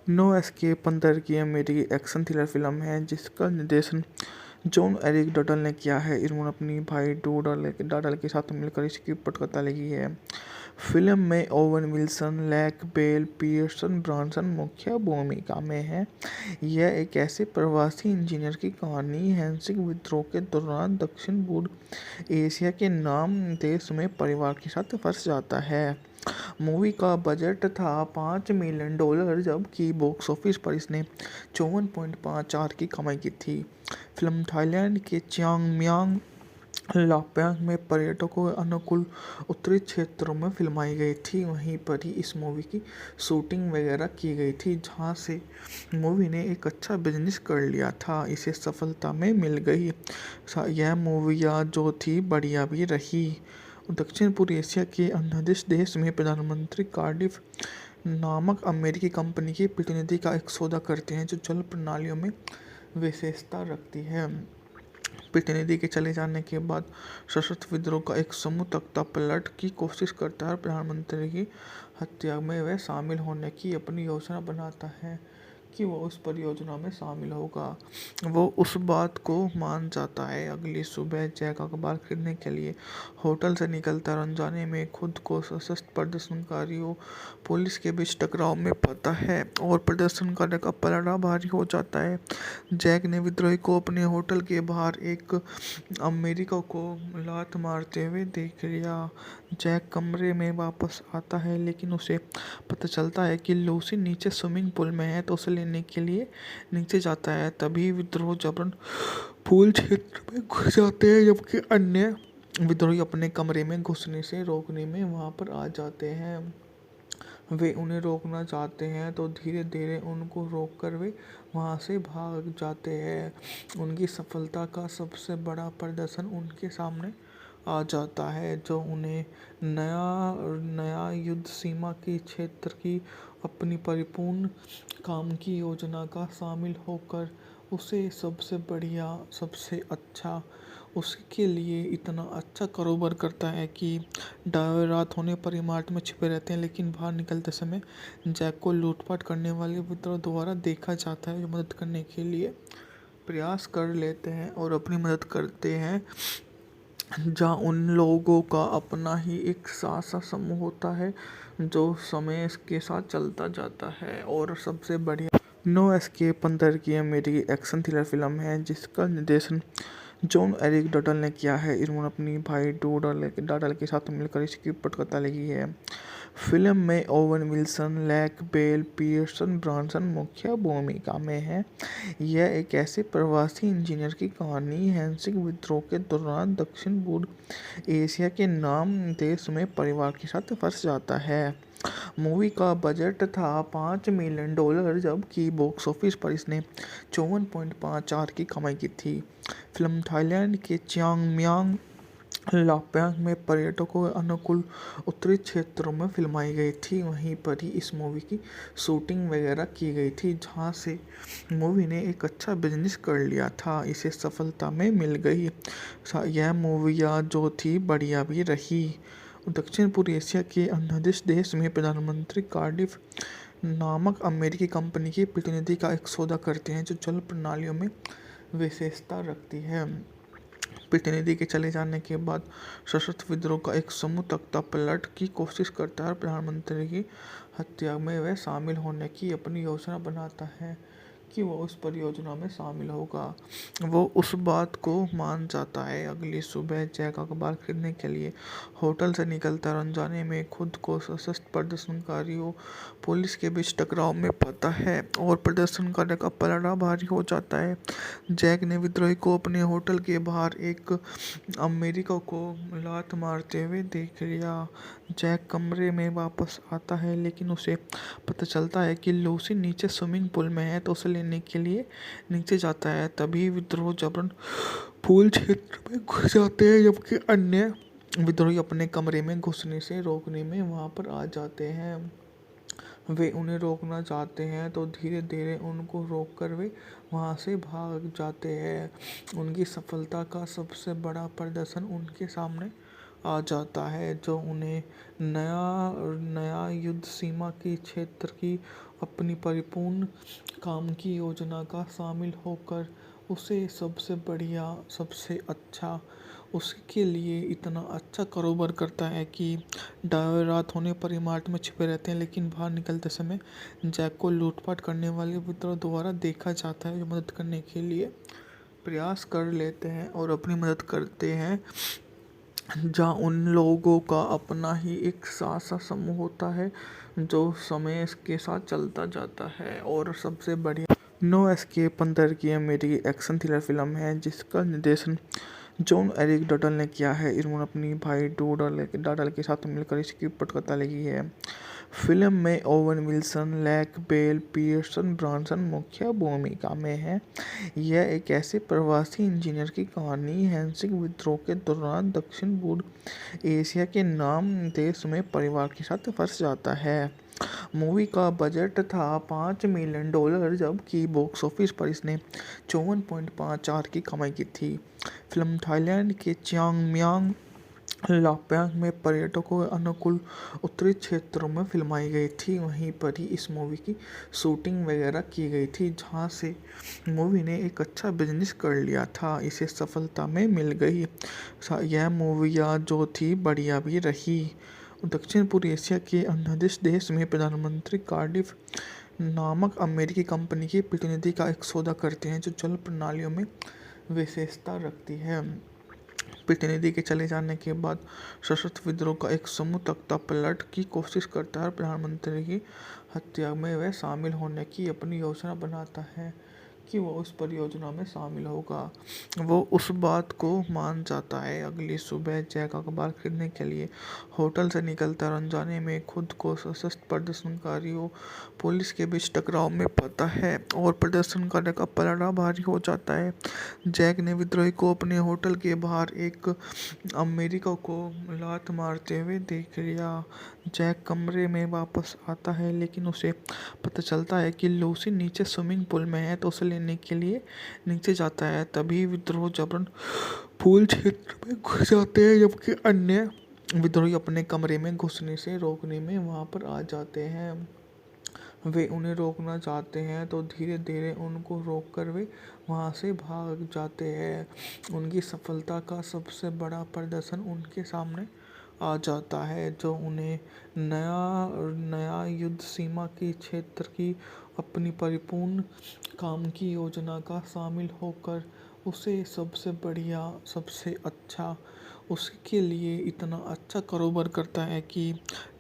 No escape 15 की अमेरिकी action thriller film है जिसका निर्देशन जॉन एरिक डडल ने किया है। इन्होंने अपनी भाई डडल के साथ मिलकर इसकी पटकथा लिखी है। फिल्म में Owen Wilson, Lake Bell, Pierce Brosnan मुख्य भूमिका में है। यह एक ऐसे प्रवासी इंजीनियर की कहानी हैंसिक विद्रोह के दौरान दक्षिण पूर्व एशिया के नाम देश में परिवार के साथ फंस जाता है। मूवी का बजट था $5 मिलियन, जबकि बॉक्स ऑफिस पर इसने 54.54 की कमाई की थी। फिल्म थाईलैंड के चियांग लापैंग में पर्यटकों के अनुकूल उत्तरी क्षेत्रों में फिल्माई गई थी। वहीं पर ही इस मूवी की शूटिंग वगैरह की गई थी, जहां से मूवी ने एक अच्छा बिजनेस कर लिया था। इसे सफलता में मिल गई। यह मूवियाँ जो थी बढ़िया भी रही। दक्षिण पूर्व एशिया के अन्य देश में प्रधानमंत्री कार्डिफ नामक अमेरिकी कंपनी के प्रतिनिधि का एक सौदा करते हैं, जो जल प्रणालियों में विशेषता रखती है। प्रतिनिधि के चले जाने के बाद सशस्त्र विद्रोह का एक समूह तख्ता पलट की कोशिश करता है और प्रधानमंत्री की हत्या में वह शामिल होने की अपनी योजना बनाता है कि वो उस परियोजना में शामिल होगा। वो उस बात को मान जाता है। अगली सुबह जैक अखबार खरीदने के लिए होटल से निकलता है और अनजाने में खुद को सशस्त्र प्रदर्शनकारियों पुलिस के बीच टकराव में पाता है और प्रदर्शनकारी का पलड़ा भारी हो जाता है। जैक ने विद्रोही को अपने होटल के बाहर एक अमेरिका को लात मारते हुए देख लिया। जैक कमरे में वापस आता है, लेकिन उसे पता चलता है कि लूसी नीचे स्विमिंग पूल में है, तो उसे लेने के लिए नीचे जाता है। तभी विद्रोह जबरन पूल क्षेत्र में घुस जाते हैं, जबकि अन्य विद्रोही अपने कमरे में घुसने से रोकने में वहां पर आ जाते हैं। वे उन्हें रोकना चाहते हैं तो धीरे धीरे उनको रोककर वे वहां से भाग जाते हैं। उनकी सफलता का सबसे बड़ा प्रदर्शन उनके सामने आ जाता है, जो उन्हें नया युद्ध सीमा की क्षेत्र की अपनी परिपूर्ण काम की योजना का शामिल होकर उसे सबसे बढ़िया, सबसे अच्छा, उसके लिए इतना अच्छा कारोबार करता है कि रात होने पर इमारत में छिपे रहते हैं। लेकिन बाहर निकलते समय जैक को लूटपाट करने वाले विद्रोह द्वारा देखा जाता है, जो मदद करने के लिए प्रयास कर लेते हैं और अपनी मदद करते हैं। जहाँ उन लोगों का अपना ही एक सा समूह होता है, जो समय के साथ चलता जाता है। और सबसे बढ़िया नो एस्केप 15 की अमेरिकी एक्शन थ्रिलर फिल्म है जिसका निर्देशन जॉन एरिक डडल ने किया है। इन्होंने अपनी भाई डडल के साथ मिलकर इसकी पटकथा लिखी है। फिल्म में Owen Wilson, Lake Bell, Pierce Brosnan मुख्य भूमिका में है। यह एक ऐसे प्रवासी इंजीनियर की कहानी हैंसिक विद्रोह के दौरान दक्षिण पूर्व एशिया के नाम देश में परिवार के साथ फंस जाता है। मूवी का बजट था $5 मिलियन, जबकि बॉक्स ऑफिस पर इसने 54.54 की कमाई की थी। फिल्म थाईलैंड के चियांग लापैंग में पर्यटकों के अनुकूल उत्तरी क्षेत्रों में फिल्माई गई थी। वहीं पर ही इस मूवी की शूटिंग वगैरह की गई थी, जहां से मूवी ने एक अच्छा बिजनेस कर लिया था। इसे सफलता में मिल गई। यह मूवियाँ जो थी बढ़िया भी रही। दक्षिण पूर्व एशिया के अन्य देश में प्रधानमंत्री कार्डिफ नामक अमेरिकी कंपनी के प्रतिनिधि का एक सौदा करते हैं, जो जल प्रणालियों में विशेषता रखती है। प्रतिनिधि के चले जाने के बाद सशस्त्र विद्रोह का एक समूह तख्ता पलट की कोशिश करता है और प्रधानमंत्री की हत्या में वह शामिल होने की अपनी योजना बनाता है कि वो उस परियोजना में शामिल होगा। वो उस बात को मान जाता है। अगली सुबह जैक अखबार खरीदने के लिए होटल से निकलता है और अनजाने में खुद को सशस्त्र प्रदर्शनकारियों पुलिस के बीच टकराव में पाता है और प्रदर्शनकारी का पलड़ा भारी हो जाता है। जैक ने विद्रोही को अपने होटल के बाहर एक अमेरिका को लात मारते हुए देख लिया। जैक कमरे में वापस आता है, लेकिन उसे पता चलता है कि लूसी नीचे स्विमिंग पूल में है, तो उसे लेने के लिए नीचे जाता है। तभी विद्रोह जबरन पूल क्षेत्र में घुस जाते हैं, जबकि अन्य विद्रोही अपने कमरे में घुसने से रोकने में वहां पर आ जाते हैं। वे उन्हें रोकना चाहते हैं तो धीरे धीरे उनको रोककर वे वहां से भाग जाते हैं। उनकी सफलता का सबसे बड़ा प्रदर्शन उनके सामने आ जाता है, जो उन्हें नया नया युद्ध सीमा के क्षेत्र की अपनी परिपूर्ण काम की योजना का शामिल होकर उसे सबसे बढ़िया, सबसे अच्छा, उसके लिए इतना अच्छा कारोबार करता है कि रात होने पर इमारत में छिपे रहते हैं, लेकिन बाहर निकलते समय जैक को लूटपाट करने वाले विद्रोह द्वारा देखा जाता है, जो मदद करने के लिए प्रयास कर लेते हैं और अपनी मदद करते हैं। जहाँ उन लोगों का अपना ही एक सा समूह होता है जो समय के साथ चलता जाता है। और सबसे बढ़िया नो एस्केप 15 की अमेरिकी एक्शन थ्रिलर फिल्म है जिसका निर्देशन जॉन एरिक डटल ने किया है। इन्होंने अपनी भाई डॉडल के साथ मिलकर इसकी पटकथा लिखी है। फिल्म में Owen Wilson, Lake Bell, Pierce Brosnan मुख्य भूमिका में है। यह एक ऐसे प्रवासी इंजीनियर की कहानी हैंसिंग विद्रोह के दौरान दक्षिण पूर्व एशिया के नाम देश में परिवार के साथ फंस जाता है। मूवी का बजट था $5 मिलियन, जबकि बॉक्स ऑफिस पर इसने 54.54 की कमाई की थी। फिल्म थाईलैंड के चियांग लाप्यांग में पर्यटकों के अनुकूल उत्तरी क्षेत्रों में फिल्माई गई थी। वहीं पर ही इस मूवी की शूटिंग वगैरह की गई थी, जहां से मूवी ने एक अच्छा बिजनेस कर लिया था, इसे सफलता में मिल गई। यह मूवियाँ जो थी बढ़िया भी रही। दक्षिण पूर्व एशिया के अन्य देश में प्रधानमंत्री कार्डिफ नामक अमेरिकी कंपनी के प्रतिनिधि का एक सौदा करते हैं, जो जल प्रणालियों में विशेषता रखती है। प्रतिनिधि के चले जाने के बाद सशस्त्र विद्रोह का एक समूह तख्तापलट की कोशिश करता है और प्रधानमंत्री की हत्या में वह शामिल होने की अपनी योजना बनाता है कि वो उस परियोजना में शामिल होगा। वो उस बात को मान जाता है। अगली सुबह जैक अखबार खरीदने के लिए होटल से निकलता है और अनजाने में खुद को सशस्त्र प्रदर्शनकारियों पुलिस के बीच टकराव में पाता है और प्रदर्शनकारी का पलड़ा भारी हो जाता है। जैक ने विद्रोही को अपने होटल के बाहर एक अमेरिका को लात मारते हुए देख लिया। जैक कमरे में वापस आता है, लेकिन उसे पता चलता है कि लूसी नीचे स्विमिंग पूल में है, तो उसे लेने के लिए नीचे जाता है। तभी विद्रोह जबरन पूल क्षेत्र में घुस जाते हैं, जबकि अन्य विद्रोही अपने कमरे में घुसने से रोकने में वहां पर आ जाते हैं। वे उन्हें रोकना चाहते हैं तो धीरे धीरे उनको रोककर वे वहां से भाग जाते हैं। उनकी सफलता का सबसे बड़ा प्रदर्शन उनके सामने आ जाता है, जो उन्हें नया युद्ध सीमा के क्षेत्र की अपनी परिपूर्ण काम की योजना का शामिल होकर उसे सबसे बढ़िया, सबसे अच्छा, उसके लिए इतना अच्छा कारोबार करता है कि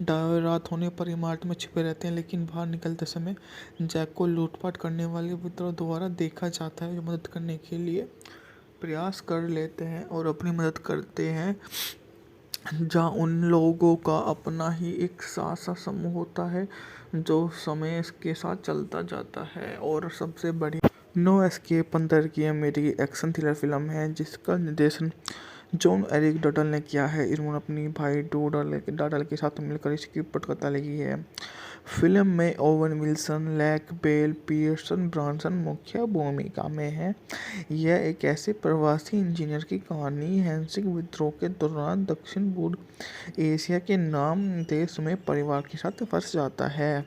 रात होने पर इमारत में छिपे रहते हैं, लेकिन बाहर निकलते समय जैक को लूटपाट करने वाले विद्रोह द्वारा देखा जाता है, जो मदद करने के लिए प्रयास कर लेते हैं और अपनी मदद करते हैं। जहाँ उन लोगों का अपना ही एक सा समूह होता है जो समय के साथ चलता जाता है। और सबसे बढ़िया नो एस्केप 15 की अमेरिकी एक्शन थ्रिलर फिल्म है जिसका निर्देशन जॉन एरिक डटल ने किया है। इन्होंने अपनी भाई डॉडल के साथ मिलकर इसकी पटकथा लिखी है। फिल्म में Owen Wilson, Lake Bell, Pierce Brosnan मुख्य भूमिका में है। यह एक ऐसे प्रवासी इंजीनियर की कहानी हैंसिंग विद्रोह के दौरान दक्षिण पूर्व एशिया के नाम देश में परिवार के साथ फंस जाता है।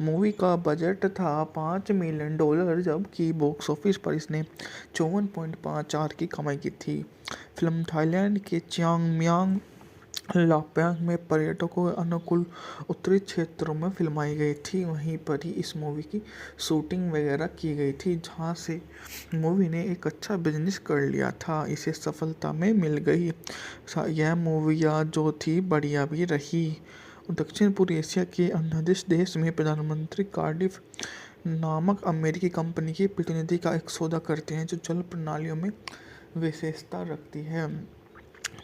मूवी का बजट था $5 मिलियन, जबकि बॉक्स ऑफिस पर इसने 54.54 की कमाई की थी। फिल्म थाईलैंड के चियांग लाप्यांग में पर्यटकों के अनुकूल उत्तरी क्षेत्रों में फिल्माई गई थी। वहीं पर ही इस मूवी की शूटिंग वगैरह की गई थी, जहां से मूवी ने एक अच्छा बिजनेस कर लिया था, इसे सफलता में मिल गई। यह मूवियाँ जो थी बढ़िया भी रही। दक्षिण पूर्व एशिया के अन्य देश में प्रधानमंत्री कार्डिफ नामक अमेरिकी कंपनी के प्रतिनिधि का एक सौदा करते हैं, जो जल प्रणालियों में विशेषता रखती है।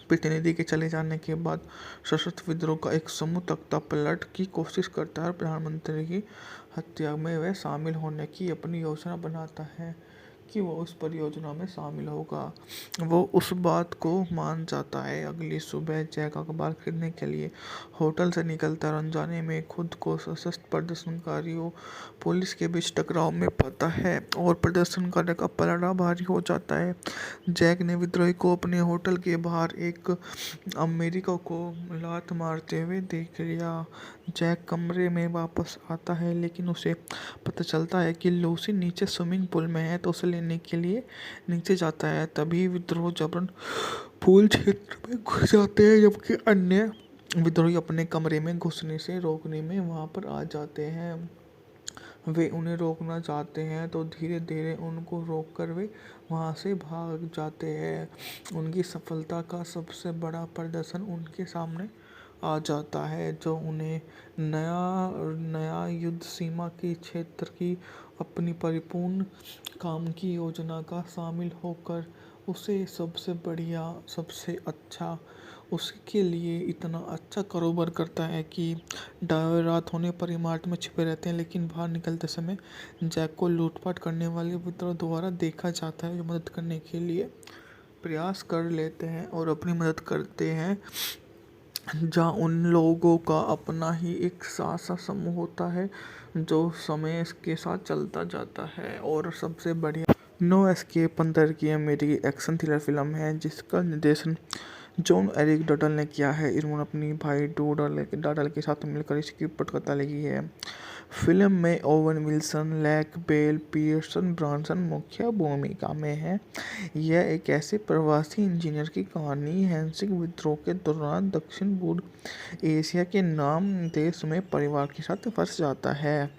प्रतिनिधि के चले जाने के बाद सशस्त्र विद्रोह का एक समूह तख्तापलट की कोशिश करता है और प्रधानमंत्री की हत्या में वह शामिल होने की अपनी योजना बनाता है कि वो उस परियोजना में शामिल होगा। वो उस बात को मान जाता है। अगली सुबह जैक अखबार खरीदने के लिए होटल से निकलता है और अनजाने में खुद को सशस्त्र प्रदर्शनकारियों पुलिस के बीच टकराव में पाता है और प्रदर्शनकारी का पलड़ा भारी हो जाता है। जैक ने विद्रोही को अपने होटल के बाहर एक अमेरिका को लात मारते हुए देख लिया। जैक कमरे में वापस आता है लेकिन उसे पता चलता है कि लूसी नीचे स्विमिंग पूल में है तो उसे लेने के लिए नीचे जाता है। तभी विद्रोह जबरन पूल क्षेत्र में घुस जाते हैं जबकि अन्य विद्रोही अपने कमरे में घुसने से रोकने में वहां पर आ जाते हैं। वे उन्हें रोकना चाहते हैं तो धीरे धीरे उनको रोककर वे वहां से भाग जाते हैं। उनकी सफलता का सबसे बड़ा प्रदर्शन उनके सामने आ जाता है जो उन्हें नया नया युद्ध सीमा के क्षेत्र की अपनी परिपूर्ण काम की योजना का शामिल होकर उसे सबसे बढ़िया सबसे अच्छा उसके लिए इतना अच्छा कारोबार करता है कि रात होने पर इमारत में छिपे रहते हैं लेकिन बाहर निकलते समय जैक को लूटपाट करने वाले विद्रोह द्वारा देखा जाता है जो मदद करने के लिए प्रयास कर लेते हैं और अपनी मदद करते हैं। जहाँ उन लोगों का अपना ही एक सा समूह होता है जो समय के साथ चलता जाता है। और सबसे बढ़िया नो एस्केप 15 की अमेरिकी एक्शन थ्रिलर फिल्म है जिसका निर्देशन जॉन एरिक डटल ने किया है। इन्होंने अपनी भाई डटल के साथ मिलकर इसकी पटकथा लिखी है। फिल्म में Owen Wilson, Lake Bell, Pierce Brosnan मुख्य भूमिका में है। यह एक ऐसे प्रवासी इंजीनियर की कहानी हैंसिंग विद्रोह के दौरान दक्षिण पूर्व एशिया के नाम देश में परिवार के साथ फंस जाता है।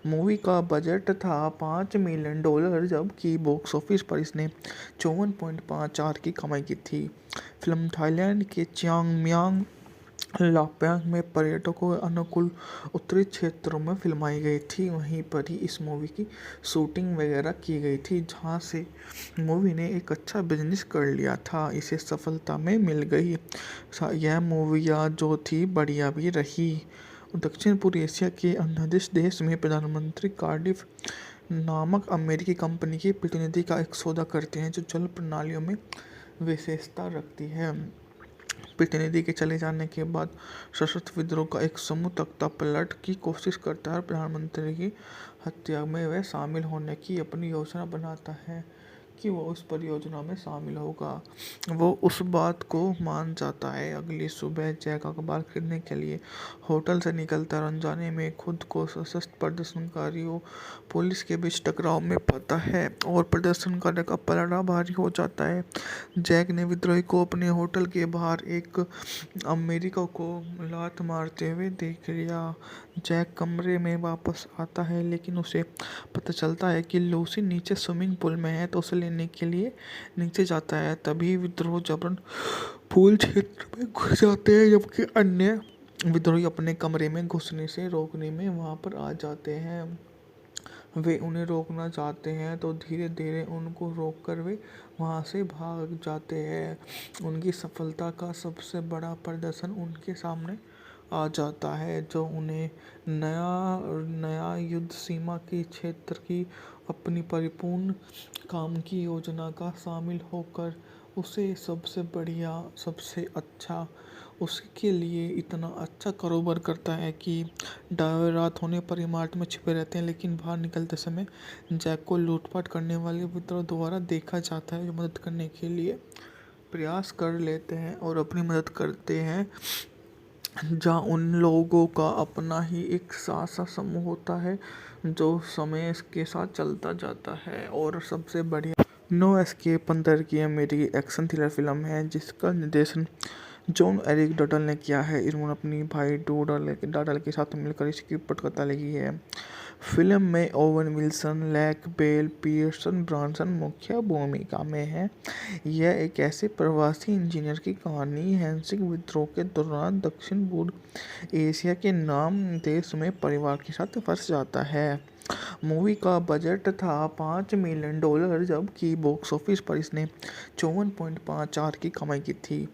मूवी का बजट था $5 मिलियन जबकि बॉक्स ऑफिस पर इसने 54.54 की कमाई की थी। फिल्म थाईलैंड के चियांग माई लापैंग में पर्यटकों के अनुकूल उत्तरी क्षेत्रों में फिल्माई गई थी। वहीं पर ही इस मूवी की शूटिंग वगैरह की गई थी जहां से मूवी ने एक अच्छा बिजनेस कर लिया था। इसे सफलता में मिल गई। यह मूवियाँ जो थी बढ़िया भी रही। दक्षिण पूर्व एशिया के अन्य देश में प्रधानमंत्री कार्डिफ नामक अमेरिकी कंपनी के प्रतिनिधि का एक सौदा करते हैं जो जल प्रणालियों में विशेषता रखती है। प्रतिनिधि के चले जाने के बाद सशस्त्र विद्रोह का एक समूह तख्ता पलट की कोशिश करता है और प्रधानमंत्री की हत्या में वह शामिल होने की अपनी योजना बनाता है कि वो उस परियोजना में शामिल होगा। वो उस बात को मान जाता है। अगली सुबह जैक अखबार खरीदने के लिए होटल से निकलता है और अनजाने में खुद को सशस्त्र प्रदर्शनकारियों पुलिस के बीच टकराव में पाता है और प्रदर्शनकारी का पलड़ा भारी हो जाता है। जैक ने विद्रोही को अपने होटल के बाहर एक अमेरिका को लात मारते हुए देख लिया। जैक कमरे में वापस आता है लेकिन उसे पता चलता है कि लूसी नीचे स्विमिंग पूल में है तो उसे लेने के लिए नीचे जाता है। तभी विद्रोह जबरन पूल क्षेत्र में घुस जाते हैं जबकि अन्य विद्रोही अपने कमरे में घुसने से रोकने में वहां पर आ जाते हैं। वे उन्हें रोकना चाहते हैं तो धीरे धीरे उनको रोककर वे वहां से भाग जाते हैं। उनकी सफलता का सबसे बड़ा प्रदर्शन उनके सामने आ जाता है जो उन्हें नया नया युद्ध सीमा के क्षेत्र की अपनी परिपूर्ण काम की योजना का शामिल होकर उसे सबसे बढ़िया सबसे अच्छा उसके लिए इतना अच्छा कारोबार करता है कि रात होने पर इमारत में छिपे रहते हैं लेकिन बाहर निकलते समय जैक को लूटपाट करने वाले विद्रोह द्वारा देखा जाता है जो मदद करने के लिए प्रयास कर लेते हैं और अपनी मदद करते हैं। जहाँ उन लोगों का अपना ही एक सा समूह होता है जो समय के साथ चलता जाता है। और सबसे बढ़िया नो एस्केप 15 की अमेरिकी एक्शन थ्रिलर फिल्म है जिसका निर्देशन जॉन एरिक डटल ने किया है। इन्होंने अपनी भाई डटल के साथ मिलकर इसकी पटकथा लिखी है। फिल्म में Owen Wilson, Lake Bell, Pierce Brosnan मुख्य भूमिका में है। यह एक ऐसे प्रवासी इंजीनियर की कहानी हैंसिंग विद्रोह के दौरान दक्षिण पूर्व एशिया के नाम देश में परिवार के साथ फंस जाता है। मूवी का बजट था $5 मिलियन जबकि बॉक्स ऑफिस पर इसने 54.54 की कमाई की थी।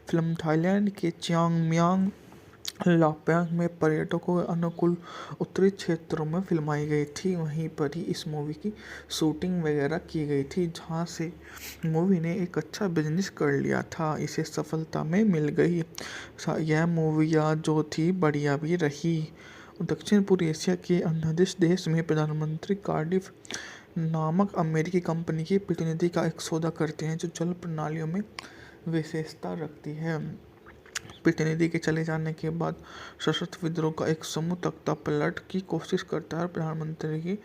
फिल्म थाईलैंड के चियांग माई लाप्यांग में पर्यटकों के अनुकूल उत्तरी क्षेत्रों में फिल्माई गई थी। वहीं पर ही इस मूवी की शूटिंग वगैरह की गई थी, जहां से मूवी ने एक अच्छा बिजनेस कर लिया था। इसे सफलता में मिल गई। यह मूवियाँ जो थी बढ़िया भी रही। दक्षिण पूर्व एशिया के अंडरदेश देश में प्रधानमंत्री कार्डिफ नामक अमेरिकी कंपनी के प्रतिनिधि का एक सौदा करते हैं, जो जल प्रणालियों में विशेषता रखती है। प्रतिनिधि के चले जाने के बाद सशस्त्र विद्रोह का एक समूह तख्तापलट की कोशिश करता है। प्रधानमंत्री की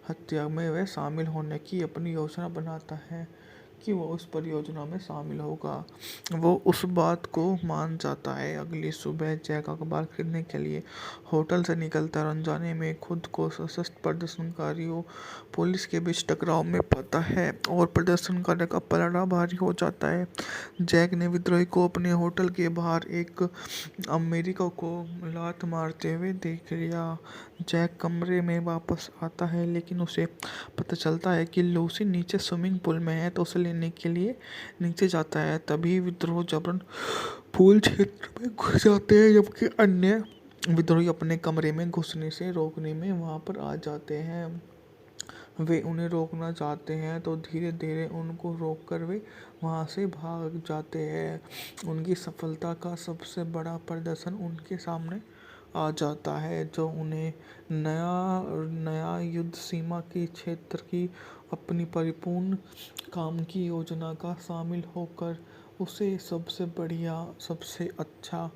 हत्या में वह शामिल होने की अपनी योजना बनाता है कि वो उस परियोजना में शामिल होगा। वो उस बात को मान जाता है। अगली सुबह जैक अखबार खरीदने के लिए होटल से निकलता है और अनजाने में खुद को सशस्त्र प्रदर्शनकारियों पुलिस के बीच टकराव में पाता है और प्रदर्शनकारी का पलड़ा भारी हो जाता है। जैक ने विद्रोही को अपने होटल के बाहर एक अमेरिका को लात मारते हुए देख लिया। जैक कमरे में वापस आता है, लेकिन उसे पता चलता है कि लूसी नीचे स्विमिंग पूल में है, तो उसे लेने के लिए नीचे जाता है। तभी विद्रोह जबरन पूल क्षेत्र में घुस जाते हैं, जबकि अन्य विद्रोही अपने कमरे में घुसने से रोकने में वहां पर आ जाते हैं। वे उन्हें रोकना चाहते हैं, तो धीरे धीरे उनको रोककर वे वहां से भाग जाते हैं। उनकी सफलता का सबसे बड़ा प्रदर्शन उनके सामने आ जाता है, जो उन्हें नया युद्ध सीमा के क्षेत्र की अपनी परिपूर्ण काम की योजना का शामिल होकर उसे सबसे बढ़िया, सबसे अच्छा,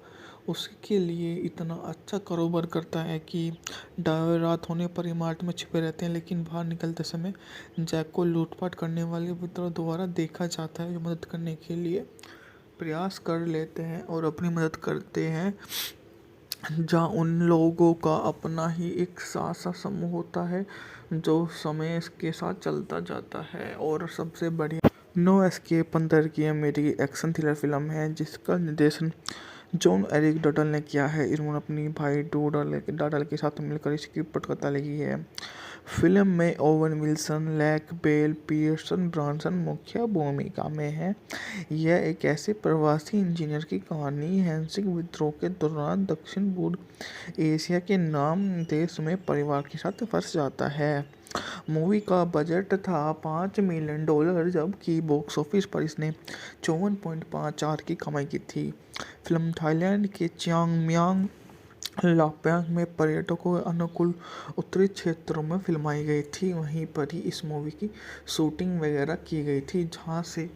उसके लिए इतना अच्छा कारोबार करता है कि रात होने पर इमारत में छिपे रहते हैं। लेकिन बाहर निकलते समय जैक को लूटपाट करने वाले विद्रोह द्वारा देखा जाता है, जो मदद करने के लिए प्रयास कर लेते हैं और अपनी मदद करते हैं। जहाँ उन लोगों का अपना ही एक सा समूह होता है, जो समय के साथ चलता जाता है। और सबसे बढ़िया नो एस्केप 15 की अमेरिकी एक्शन थ्रिलर फिल्म है, जिसका निर्देशन जॉन एरिक डटल ने किया है। इन्होंने अपनी भाई डाडल के साथ मिलकर इसकी पटकथा लिखी है। फिल्म में Owen Wilson, Lake Bell, Pierce Brosnan मुख्य भूमिका में हैं। यह एक ऐसे प्रवासी इंजीनियर की कहानी है जो विद्रोह के दौरान दक्षिण पूर्व एशिया के नाम देश में परिवार के साथ फंस जाता है। मूवी का बजट था $5 मिलियन, जबकि बॉक्स ऑफिस पर इसने 54.54 की कमाई की थी। फिल्म थाईलैंड के चियांग लाप्यांग में पर्यटकों के अनुकूल उत्तरी क्षेत्रों में फिल्माई गई थी। वहीं पर ही इस मूवी की शूटिंग वगैरह की गई थी, जहां से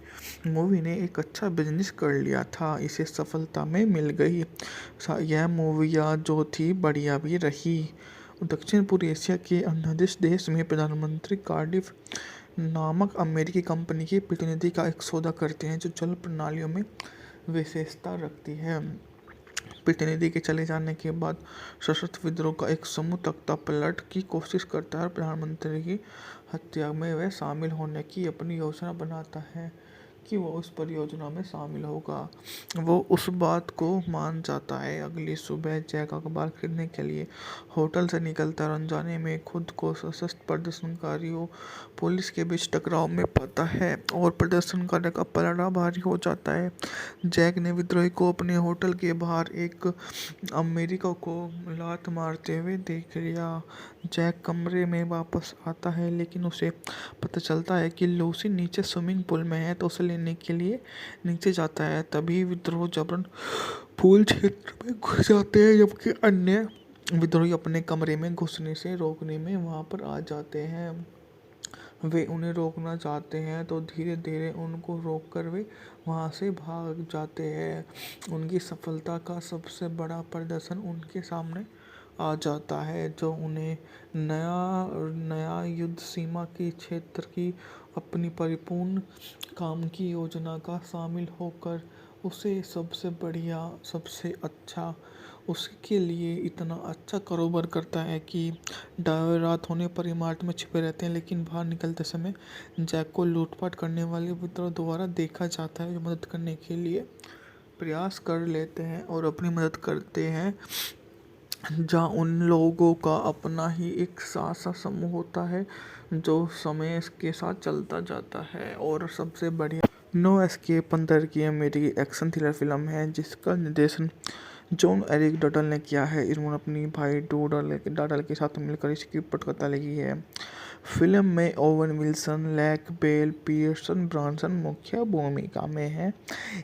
मूवी ने एक अच्छा बिजनेस कर लिया था। इसे सफलता में मिल गई। यह मूवियाँ जो थी बढ़िया भी रही। दक्षिण पूर्व एशिया के अंडरदेश देश में प्रधानमंत्री कार्डिफ नामक अमेरिकी कंपनी के प्रतिनिधि का एक सौदा करते हैं, जो जल प्रणालियों में विशेषता रखती है। प्रतिनिधि के चले जाने के बाद सशस्त्र विद्रोह का एक समूह तख्तापलट की कोशिश करता है। प्रधानमंत्री की हत्या में वह शामिल होने की अपनी योजना बनाता है कि वो उस परियोजना में शामिल होगा। वो उस बात को मान जाता है। अगली सुबह जैक अखबार खरीदने के लिए होटल से निकलता है और अनजाने में खुद को सशस्त्र प्रदर्शनकारियों पुलिस के बीच टकराव में पाता है और प्रदर्शनकारी का पलड़ा भारी हो जाता है। जैक ने विद्रोही को अपने होटल के बाहर एक अमेरिका को लात मारते हुए देख लिया। जैक कमरे में वापस आता है, लेकिन उसे पता चलता है कि लूसी नीचे स्विमिंग पूल में है, तो उसे लेने के लिए नीचे जाता है। तभी विद्रोह जबरन पूल क्षेत्र में घुस जाते हैं, जबकि अन्य विद्रोही अपने कमरे में घुसने से रोकने में वहां पर आ जाते हैं। वे उन्हें रोकना चाहते हैं, तो धीरे धीरे उनको रोककर वे वहां से भाग जाते हैं। उनकी सफलता का सबसे बड़ा प्रदर्शन उनके सामने आ जाता है, जो उन्हें नया युद्ध सीमा के क्षेत्र की अपनी परिपूर्ण काम की योजना का शामिल होकर उसे सबसे बढ़िया, सबसे अच्छा, उसके लिए इतना अच्छा कारोबार करता है कि रात होने पर इमारत में छिपे रहते हैं। लेकिन बाहर निकलते समय जैक को लूटपाट करने वाले विद्रोह द्वारा देखा जाता है, जो मदद करने के लिए प्रयास कर लेते हैं और अपनी मदद करते हैं। जहाँ उन लोगों का अपना ही एक सा समूह होता है, जो समय के साथ चलता जाता है। और सबसे बढ़िया नो एस्केप 15 की अमेरिकी एक्शन थ्रिलर फिल्म है, जिसका निर्देशन जॉन एरिक डटल ने किया है। इन्होंने अपनी भाई डटल के साथ मिलकर इसकी पटकथा लिखी है। फिल्म में Owen Wilson, Lake Bell, Pierce Brosnan मुख्य भूमिका में हैं।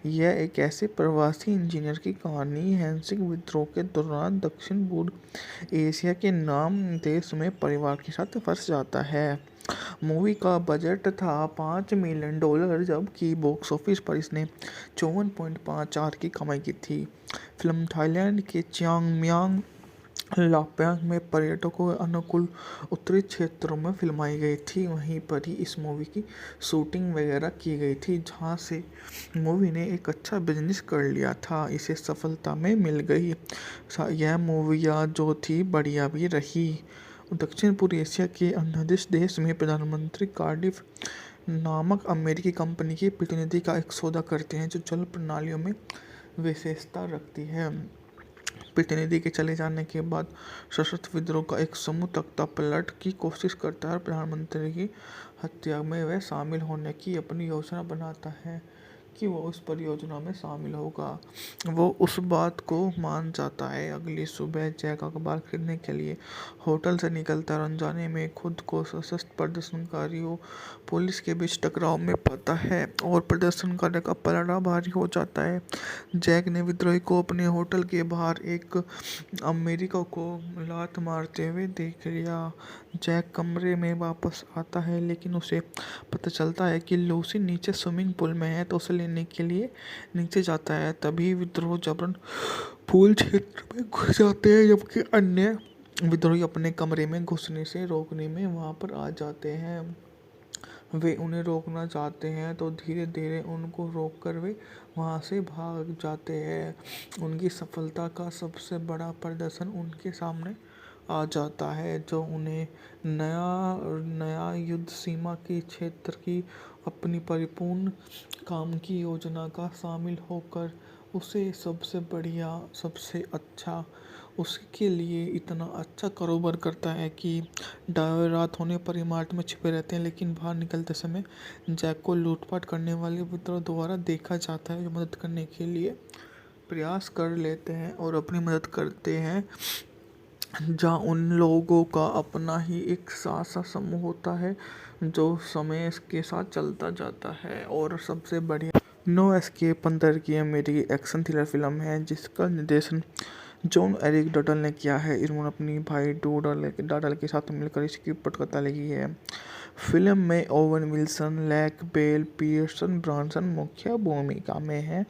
यह एक ऐसे प्रवासी इंजीनियर की कहानी हैंसिंग विद्रोह के दौरान दक्षिण पूर्व एशिया के नाम देश में परिवार के साथ फंस जाता है। मूवी का बजट था $5 मिलियन, जबकि बॉक्स ऑफिस पर इसने 54.54 की कमाई की थी। फिल्म थाईलैंड के चियांग मांग लापैंग में पर्यटकों के अनुकूल उत्तरी क्षेत्रों में फिल्माई गई थी। वहीं पर ही इस मूवी की शूटिंग वगैरह की गई थी, जहां से मूवी ने एक अच्छा बिजनेस कर लिया था। इसे सफलता में मिल गई। यह मूवियाँ जो थी बढ़िया भी रही। दक्षिण पूर्व एशिया के अन्य देश में प्रधानमंत्री कार्डिफ नामक अमेरिकी कंपनी के प्रतिनिधि का एक सौदा करते हैं, जो जल प्रणालियों में विशेषता रखती है। प्रतिनिधि के चले जाने के बाद सशस्त्र विद्रोह का एक समूह तख्तापलट की कोशिश करता है और प्रधानमंत्री की हत्या में वह शामिल होने की अपनी योजना बनाता है कि वो उस परियोजना में शामिल होगा। वो उस बात को मान जाता है। अगली सुबह जैक अखबार खरीदने के लिए होटल से निकलता है और अनजाने में खुद को सशस्त्र प्रदर्शनकारियों पुलिस के बीच टकराव में पाता है और प्रदर्शनकारी का पलड़ा भारी हो जाता है। जैक ने विद्रोही को अपने होटल के बाहर एक अमेरिका को लात मारते हुए देख लिया। जैक कमरे में वापस आता है, लेकिन उसे पता चलता है कि लूसी नीचे स्विमिंग पूल में है, तो उसे लेने के लिए नीचे जाता है। तभी विद्रोही जबरन पूल क्षेत्र में घुस जाते हैं, जबकि अन्य विद्रोही अपने कमरे में घुसने से रोकने में वहां पर आ जाते हैं। वे उन्हें रोकना चाहते हैं तो धीरे धीरे उनको रोककर वे वहां से भाग जाते हैं। उनकी सफलता का सबसे बड़ा प्रदर्शन उनके सामने आ जाता है, जो उन्हें नया युद्ध सीमा के क्षेत्र की अपनी परिपूर्ण काम की योजना का शामिल होकर उसे सबसे बढ़िया, सबसे अच्छा, उसके लिए इतना अच्छा कारोबार करता है कि रात होने पर इमारत में छिपे रहते हैं। लेकिन बाहर निकलते समय जैक को लूटपाट करने वाले विद्रोह द्वारा देखा जाता है, जो मदद करने के लिए प्रयास कर लेते हैं और अपनी मदद करते हैं। जहाँ उन लोगों का अपना ही एक सा समूह होता है, जो समय के साथ चलता जाता है। और सबसे बढ़िया नो एस्केप 15 की अमेरिकी एक्शन थ्रिलर फिल्म है, जिसका निर्देशन जॉन एरिक डटल ने किया है। इन्होंने अपनी भाई डटल के साथ मिलकर इसकी पटकथा लिखी है। फिल्म में Owen Wilson, Lake Bell, Pierce Brosnan मुख्य भूमिका में हैं।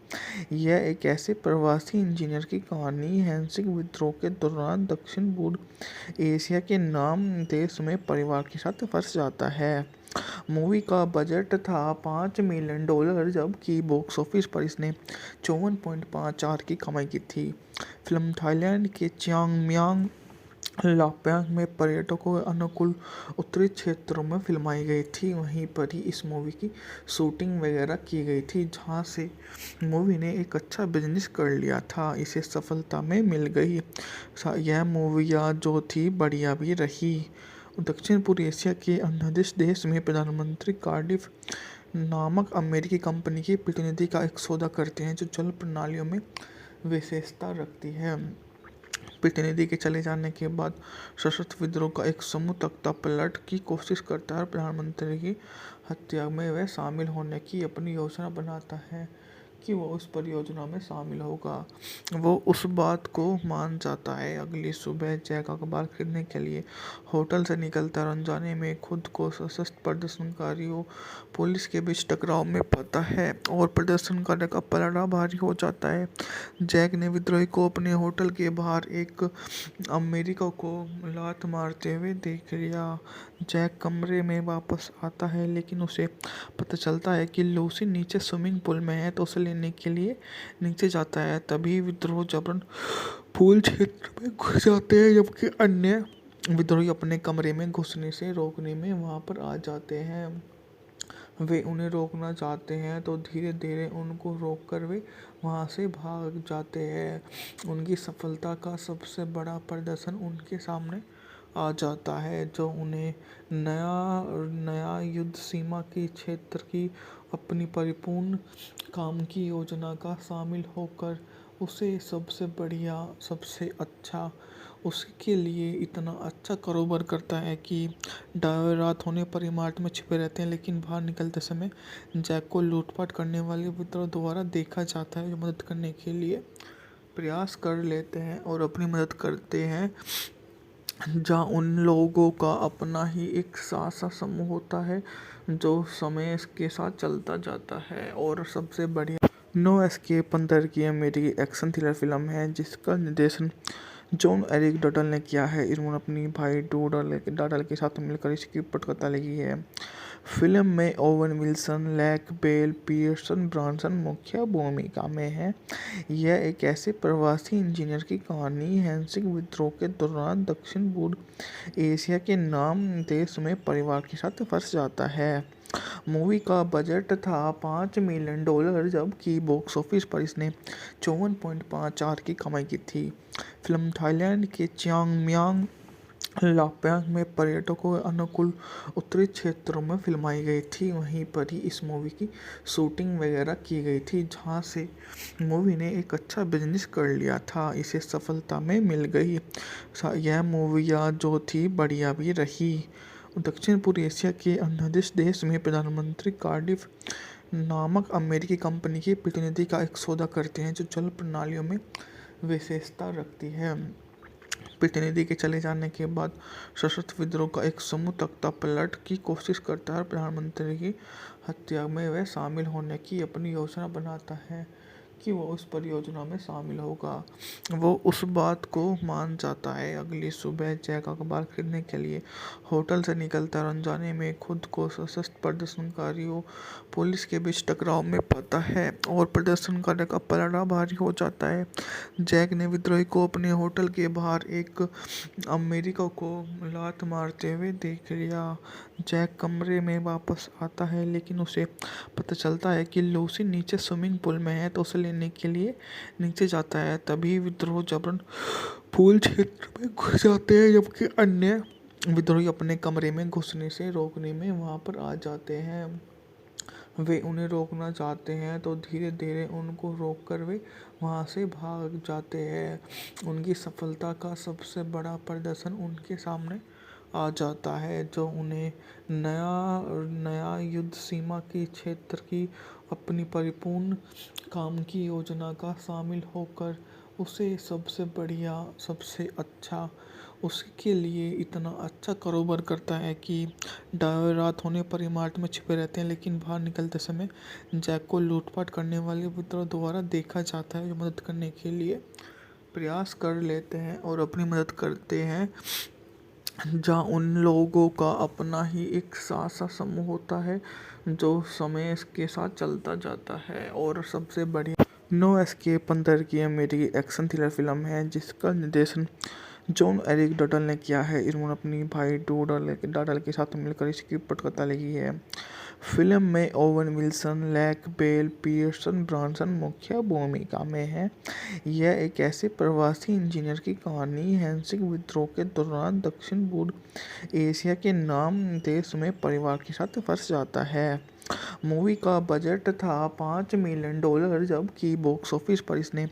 यह एक ऐसे प्रवासी इंजीनियर की कहानी हैंसिंग विद्रोह के दौरान दक्षिण पूर्व एशिया के नाम देश में परिवार के साथ फंस जाता है। मूवी का बजट था $5 मिलियन, जबकि बॉक्स ऑफिस पर इसने 54.54 की कमाई की थी। फिल्म थाईलैंड के चियांग मांग लापैंग में पर्यटकों के अनुकूल उत्तरी क्षेत्रों में फिल्माई गई थी। वहीं पर ही इस मूवी की शूटिंग वगैरह की गई थी, जहां से मूवी ने एक अच्छा बिजनेस कर लिया था। इसे सफलता में मिल गई। यह मूवियाँ जो थी बढ़िया भी रही। दक्षिण पूर्व एशिया के अन्य देश में प्रधानमंत्री कार्डिफ नामक अमेरिकी कंपनी के प्रतिनिधि का एक सौदा करते हैं, जो जल प्रणालियों में विशेषता रखती है। प्रतिनिधि के चले जाने के बाद सशस्त्र विद्रोह का एक समूह तख्तापलट की कोशिश करता है और प्रधानमंत्री की हत्या में वह शामिल होने की अपनी योजना बनाता है कि वो उस परियोजना में शामिल होगा। वो उस बात को मान जाता है। अगली सुबह जैक अखबार खरीदने के लिए होटल से निकलता है और अनजाने में खुद को सशस्त्र प्रदर्शनकारियों पुलिस के बीच टकराव में पाता है और प्रदर्शनकारी का पलड़ा भारी हो जाता है। जैक ने विद्रोही को अपने होटल के बाहर एक अमेरिका को लात मारते हुए देख लिया। जैक कमरे में वापस आता है, लेकिन उसे पता चलता है कि लूसी नीचे स्विमिंग पूल में है, तो उसे लेने के लिए नीचे जाता है। तभी विद्रोही जबरन पूल क्षेत्र में घुस जाते हैं, जबकि अन्य विद्रोही अपने कमरे में घुसने से रोकने में वहां पर आ जाते हैं। वे उन्हें रोकना चाहते हैं तो धीरे धीरे उनको रोककर वे वहां से भाग जाते हैं। उनकी सफलता का सबसे बड़ा प्रदर्शन उनके सामने आ जाता है, जो उन्हें नया युद्ध सीमा के क्षेत्र की अपनी परिपूर्ण काम की योजना का शामिल होकर उसे सबसे बढ़िया, सबसे अच्छा, उसके लिए इतना अच्छा कारोबार करता है कि रात होने पर इमारत में छिपे रहते हैं, लेकिन बाहर निकलते समय जैक को लूटपाट करने वाले मित्रों द्वारा देखा जाता है, जो मदद करने के लिए प्रयास कर लेते हैं और अपनी मदद करते हैं। जहाँ उन लोगों का अपना ही एक सासा समूह होता है जो समय के साथ चलता जाता है। और सबसे बढ़िया नो एस्केप 15 की अमेरिकी एक्शन थ्रिलर फिल्म है जिसका निर्देशन जॉन एरिक डटल ने किया है। इन्होंने अपनी भाई डाडल के साथ मिलकर इसकी पटकथा लिखी है। फिल्म में Owen Wilson, Lake Bell, Pierce Brosnan मुख्य भूमिका में हैं। यह एक ऐसे प्रवासी इंजीनियर की कहानी है सिख विद्रोह के दौरान दक्षिण पूर्व एशिया के नाम देश में परिवार के साथ फंस जाता है। मूवी का बजट था $5 मिलियन, जबकि बॉक्स ऑफिस पर इसने 54.54 की कमाई की थी। फिल्म थाईलैंड के चियांग मांग लापैंग में पर्यटकों के अनुकूल उत्तरी क्षेत्रों में फिल्माई गई थी। वहीं पर ही इस मूवी की शूटिंग वगैरह की गई थी, जहां से मूवी ने एक अच्छा बिजनेस कर लिया था, इसे सफलता में मिल गई। यह मूवियाँ जो थी बढ़िया भी रही। दक्षिण पूर्व एशिया के अन्य देश में प्रधानमंत्री कार्डिफ नामक अमेरिकी कंपनी के प्रतिनिधि का एक सौदा करते हैं जो जल प्रणालियों में विशेषता रखती है। प्रतिनिधि के चले जाने के बाद सशस्त्र विद्रोह का एक समूह तख्तापलट की कोशिश करता है और प्रधानमंत्री की हत्या में वह शामिल होने की अपनी योजना बनाता है कि वो उस परियोजना में शामिल होगा। वो उस बात को मान जाता है। अगली सुबह जैक अखबार खरीदने के लिए होटल से निकलता है और अनजाने में खुद को सशस्त्र प्रदर्शनकारियों पुलिस के बीच टकराव में पाता है और प्रदर्शनकारी का पलड़ा भारी हो जाता है। जैक ने विद्रोही को अपने होटल के बाहर एक अमेरिका को लात मारते हुए देख लिया। जैक कमरे में वापस आता है, लेकिन उसे पता चलता है कि लूसी नीचे स्विमिंग पूल में है, तो उसे लेने के लिए नीचे जाता है। तभी विद्रोह जबरन पूल क्षेत्र में घुस जाते हैं, जबकि अन्य विद्रोही अपने कमरे में घुसने से रोकने में वहां पर आ जाते हैं। वे उन्हें रोकना चाहते हैं तो धीरे धीरे उनको रोककर वे वहां से भाग जाते हैं। उनकी सफलता का सबसे बड़ा प्रदर्शन उनके सामने आ जाता है, जो उन्हें नया युद्ध सीमा की क्षेत्र की अपनी परिपूर्ण काम की योजना का शामिल होकर उसे सबसे बढ़िया, सबसे अच्छा, उसके लिए इतना अच्छा कारोबार करता है कि रात होने पर इमारत में छिपे रहते हैं, लेकिन बाहर निकलते समय जैक को लूटपाट करने वाले मित्रों द्वारा देखा जाता है, जो मदद करने के लिए प्रयास कर लेते हैं और अपनी मदद करते हैं। जहाँ उन लोगों का अपना ही एक सासा समूह होता है जो समय के साथ चलता जाता है। और सबसे बढ़िया नो एस्केप 15 की अमेरिकी एक्शन थ्रिलर फिल्म है जिसका निर्देशन जॉन एरिक डटल ने किया है। इन्होंने अपनी भाई डाडल के साथ मिलकर इसकी पटकथा लिखी है। फिल्म में Owen Wilson, Lake Bell, Pierce Brosnan मुख्य भूमिका में हैं। यह एक ऐसे प्रवासी इंजीनियर की कहानी है सिख विद्रोह के दौरान दक्षिण पूर्व एशिया के नाम देश में परिवार के साथ फंस जाता है। मूवी का बजट था $5 मिलियन, जबकि बॉक्स ऑफिस पर इसने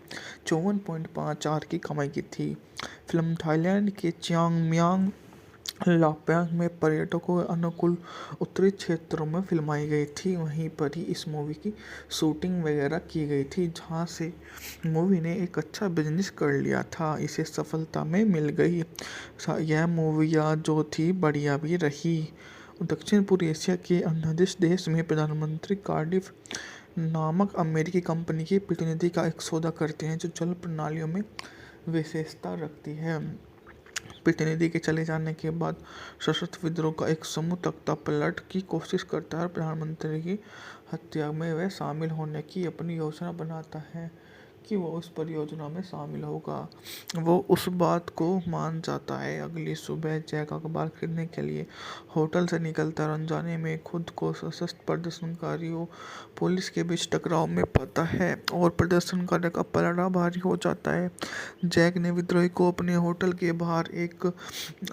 54.54 की कमाई की थी। फिल्म थाईलैंड के चियांग मांग लापैंग में पर्यटकों के अनुकूल उत्तरी क्षेत्रों में फिल्माई गई थी। वहीं पर ही इस मूवी की शूटिंग वगैरह की गई थी, जहां से मूवी ने एक अच्छा बिजनेस कर लिया था, इसे सफलता में मिल गई। यह मूवियाँ जो थी बढ़िया भी रही। दक्षिण पूर्व एशिया के अन्य देश में प्रधानमंत्री कार्डिफ नामक अमेरिकी कंपनी के प्रतिनिधि का एक सौदा करते हैं जो जल प्रणालियों में विशेषता रखती है। प्रतिनिधि के चले जाने के बाद सशस्त्र विद्रोह का एक समूह तख्तापलट की कोशिश करता है और प्रधानमंत्री की हत्या में वह शामिल होने की अपनी योजना बनाता है कि वो उस परियोजना में शामिल होगा। वो उस बात को मान जाता है। अगली सुबह जैक अखबार खरीदने के लिए होटल से निकलता है और अनजाने में खुद को सशस्त्र प्रदर्शनकारियों पुलिस के बीच टकराव में पाता है और प्रदर्शनकारी का पलड़ा भारी हो जाता है। जैक ने विद्रोही को अपने होटल के बाहर एक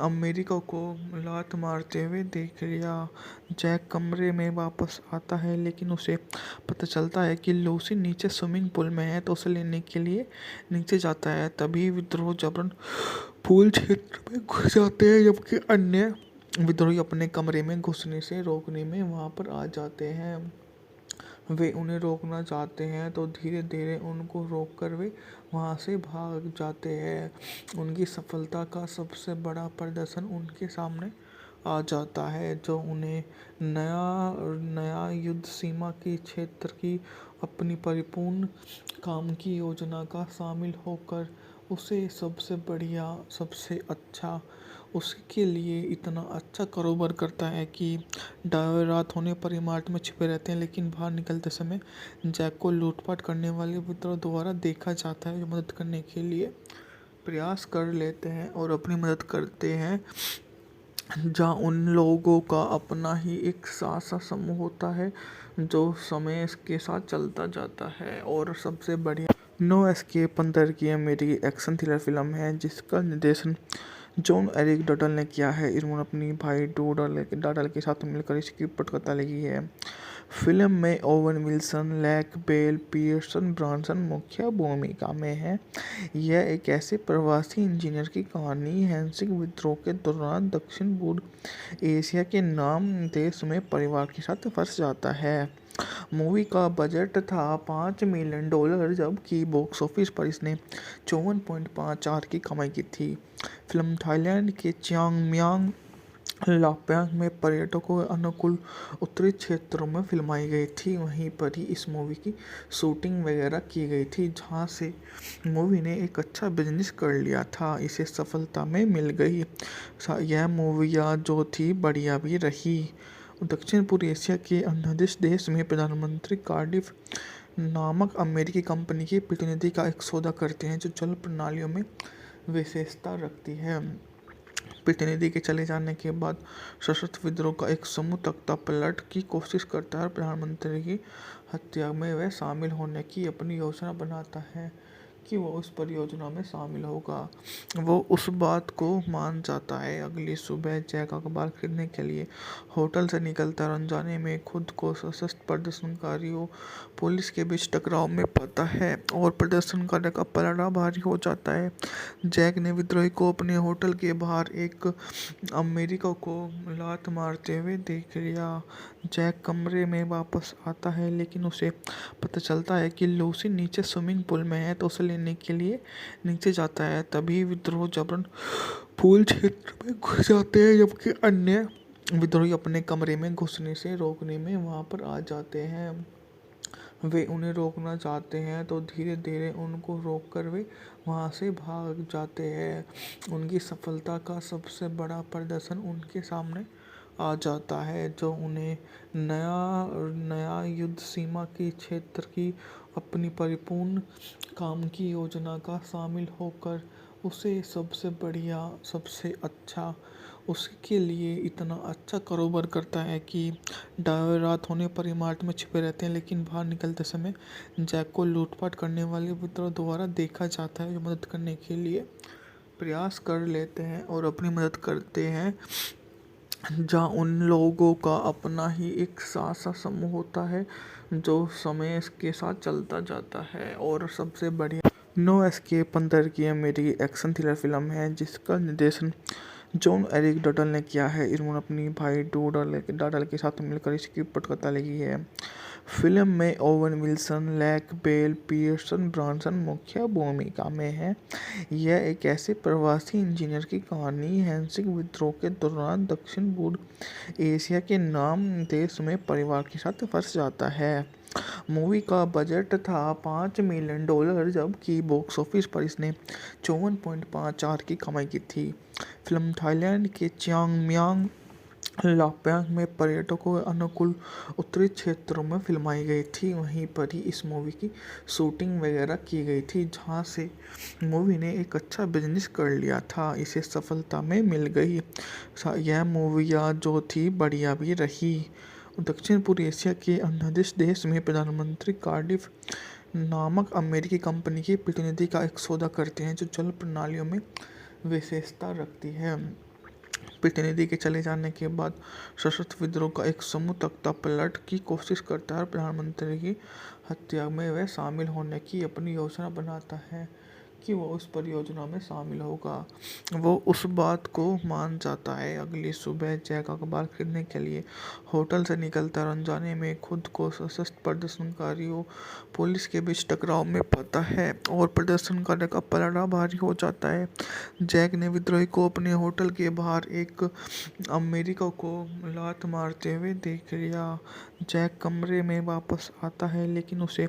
अमेरिका को लात मारते हुए देख लिया। जैक कमरे में वापस आता है, लेकिन उसे पता चलता है कि लूसी नीचे स्विमिंग पूल में है, तो उसे लेने के लिए नीचे जाता है, तभी विद्रोह जबरन पूल क्षेत्र में घुस जाते हैं, जबकि अन्य विद्रोही अपने कमरे में घुसने से रोकने में वहां पर आ जाते हैं। वे उन्हें रोकना चाहते हैं तो धीरे धीरे उनको रोककर वे वहां से भाग जाते हैं। उनकी सफलता का सबसे बड़ा प्रदर्शन उनके सामने आ जाता है, जो उन्हें नया नया युद्ध सीमा के क्षेत्र की अपनी परिपूर्ण काम की योजना का शामिल होकर उसे सबसे बढ़िया, सबसे अच्छा, उसके लिए इतना अच्छा कारोबार करता है कि रात होने पर इमारत में छिपे रहते हैं, लेकिन बाहर निकलते समय जैक को लूटपाट करने वाले विद्रोह द्वारा देखा जाता है, जो मदद करने के लिए प्रयास कर लेते हैं और अपनी मदद करते हैं। जहाँ उन लोगों का अपना ही एक सा समूह होता है जो समय के साथ चलता जाता है। और सबसे बढ़िया नो एस्केप 15 की अमेरिकी एक्शन थ्रिलर फिल्म है जिसका निर्देशन जॉन एरिक डटल ने किया है। इन्होंने अपनी भाई डाडल के साथ मिलकर इसकी पटकथा लिखी है। फिल्म में Owen Wilson, Lake Bell, Pierce Brosnan मुख्य भूमिका में है। यह एक ऐसे प्रवासी इंजीनियर की कहानी है जो विद्रोह के दौरान दक्षिण पूर्व एशिया के नाम देश में परिवार के साथ फंस जाता है। मूवी का बजट था $5 मिलियन, जबकि बॉक्स ऑफिस पर इसने 54.54 की कमाई की थी। फिल्म थाईलैंड के चियांग माई लापैंग में पर्यटकों के अनुकूल उत्तरी क्षेत्रों में फिल्माई गई थी। वहीं पर ही इस मूवी की शूटिंग वगैरह की गई थी, जहां से मूवी ने एक अच्छा बिजनेस कर लिया था, इसे सफलता में मिल गई। यह मूवियाँ जो थी बढ़िया भी रही। दक्षिण पूर्व एशिया के अन्य देश में प्रधानमंत्री कार्डिफ नामक अमेरिकी कंपनी के प्रतिनिधि का एक सौदा करते हैं जो जल प्रणालियों में विशेषता रखती है। प्रतिनिधि के चले जाने के बाद सशस्त्र विद्रोह का एक समूह तख्ता पलट की कोशिश करता है और प्रधानमंत्री की हत्या में वह शामिल होने की अपनी योजना बनाता है कि वो उस परियोजना में शामिल होगा। वो उस बात को मान जाता है। अगली सुबह जैक अखबार खरीदने के लिए होटल से निकलता है और अनजाने में खुद को सशस्त्र प्रदर्शनकारियों पुलिस के बीच टकराव में पाता है और प्रदर्शनकारी का पलड़ा भारी हो जाता है। जैक ने विद्रोही को अपने होटल के बाहर एक अमेरिका को लात मारते हुए देख लिया। जैक कमरे में वापस आता है, लेकिन उसे पता चलता है कि लूसी नीचे स्विमिंग पूल में है, तो उसे लेने के लिए नीचे जाता है, तभी विद्रोह जबरन पूल क्षेत्र में घुस जाते हैं, जबकि अन्य विद्रोही अपने कमरे में घुसने से रोकने में वहां पर आ जाते हैं। वे उन्हें रोकना चाहते हैं तो धीरे धीरे उनको रोककर वे वहां से भाग जाते हैं। उनकी सफलता का सबसे बड़ा प्रदर्शन उनके सामने आ जाता है, जो उन्हें नया नया युद्ध सीमा के क्षेत्र की अपनी परिपूर्ण काम की योजना का शामिल होकर उसे सबसे बढ़िया, सबसे अच्छा, उसके लिए इतना अच्छा कारोबार करता है कि रात होने पर इमारत में छिपे रहते हैं, लेकिन बाहर निकलते समय जैक को लूटपाट करने वाले विद्रोह द्वारा देखा जाता है, जो मदद करने के लिए प्रयास कर लेते हैं और अपनी मदद करते हैं। जहाँ उन लोगों का अपना ही एक सा समूह होता है जो समय के साथ चलता जाता है। और सबसे बढ़िया नो एस्केप 15 की अमेरिकी एक्शन थ्रिलर फिल्म है जिसका निर्देशन जॉन एरिक डटल ने किया है। इन्होंने अपनी भाई डाडल के साथ मिलकर इसकी पटकथा लिखी है। फिल्म में Owen Wilson, Lake Bell, Pierce Brosnan मुख्य भूमिका में है। यह एक ऐसे प्रवासी इंजीनियर की कहानी है जो विद्रोह के दौरान दक्षिण पूर्व एशिया के नाम देश में परिवार के साथ फंस जाता है। मूवी का बजट था $5 मिलियन, जबकि बॉक्स ऑफिस पर इसने 54.54 की कमाई की थी। फिल्म थाईलैंड के चियांग माई लापैंग में पर्यटकों के अनुकूल उत्तरी क्षेत्रों में फिल्माई गई थी। वहीं पर ही इस मूवी की शूटिंग वगैरह की गई थी, जहां से मूवी ने एक अच्छा बिजनेस कर लिया था, इसे सफलता में मिल गई। यह मूवियाँ जो थी बढ़िया भी रही। दक्षिण पूर्व एशिया के अन्य देश में प्रधानमंत्री कार्डिफ नामक अमेरिकी कंपनी के प्रतिनिधि का एक सौदा करते हैं जो जल प्रणालियों में विशेषता रखती है। प्रतिनिधि के चले जाने के बाद सशस्त्र विद्रोह का एक समूह तख्तापलट की कोशिश करता है और प्रधानमंत्री की हत्या में वह शामिल होने की अपनी योजना बनाता है कि वो उस परियोजना में शामिल होगा। वो उस बात को मान जाता है। अगली सुबह जैक अखबार खरीदने के लिए होटल से निकलता है और अनजाने में खुद को सशस्त्र प्रदर्शनकारियों पुलिस के बीच टकराव में पाता है और प्रदर्शनकारी का पलड़ा भारी हो जाता है। जैक ने विद्रोही को अपने होटल के बाहर एक अमेरिका को लात मारते हुए देख लिया। जैक कमरे में वापस आता है लेकिन उसे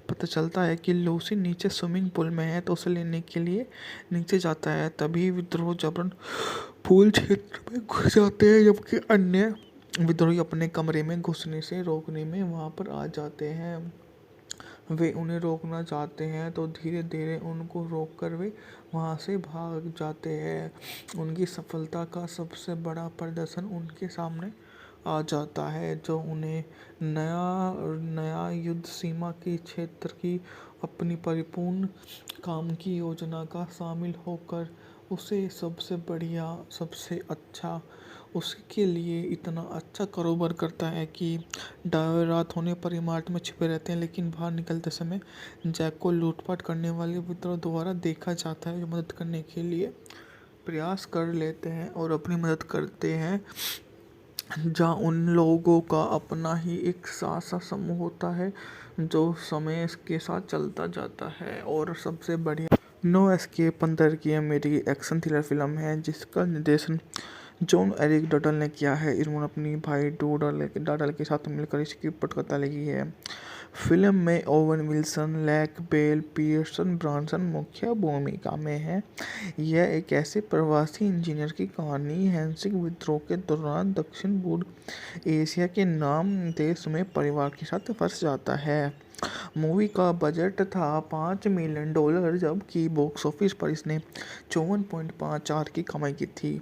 पता चलता है कि लूसी नीचे स्विमिंग पूल में है, तो उसे लेने के लिए नीचे जाता है। तभी विद्रोह जबरन पूल क्षेत्र में घुस जाते हैं, जबकि अन्य विद्रोही अपने कमरे में घुसने से रोकने में वहां पर आ जाते हैं। वे उन्हें रोकना चाहते हैं तो धीरे धीरे उनको रोककर वे वहां से भाग जाते हैं। उनकी सफलता का सबसे बड़ा प्रदर्शन उनके सामने आ जाता है, जो उन्हें नया युद्ध सीमा के क्षेत्र की अपनी परिपूर्ण काम की योजना का शामिल होकर उसे सबसे बढ़िया, सबसे अच्छा, उसके लिए इतना अच्छा कारोबार करता है कि रात होने पर इमारत में छिपे रहते हैं। लेकिन बाहर निकलते समय जैक को लूटपाट करने वाले विद्रोह द्वारा देखा जाता है, जो मदद करने के लिए प्रयास कर लेते हैं और अपनी मदद करते हैं। जहाँ उन लोगों का अपना ही एक सा समूह होता है जो समय के साथ चलता जाता है। और सबसे बढ़िया नो एस्केप 15 की अमेरिकी एक्शन थ्रिलर फिल्म है जिसका निर्देशन जॉन एरिक डटल ने किया है। इन्होंने अपनी भाई डटल के साथ मिलकर इसकी पटकथा लिखी है। फिल्म में Owen Wilson, Lake Bell, Pierce Brosnan मुख्य भूमिका में हैं। यह एक ऐसे प्रवासी इंजीनियर की कहानी हैंसिक विद्रोह के दौरान दक्षिण पूर्व एशिया के नाम देश में परिवार के साथ फंस जाता है। मूवी का बजट था $5 मिलियन, जबकि बॉक्स ऑफिस पर इसने 54.54 की कमाई की थी।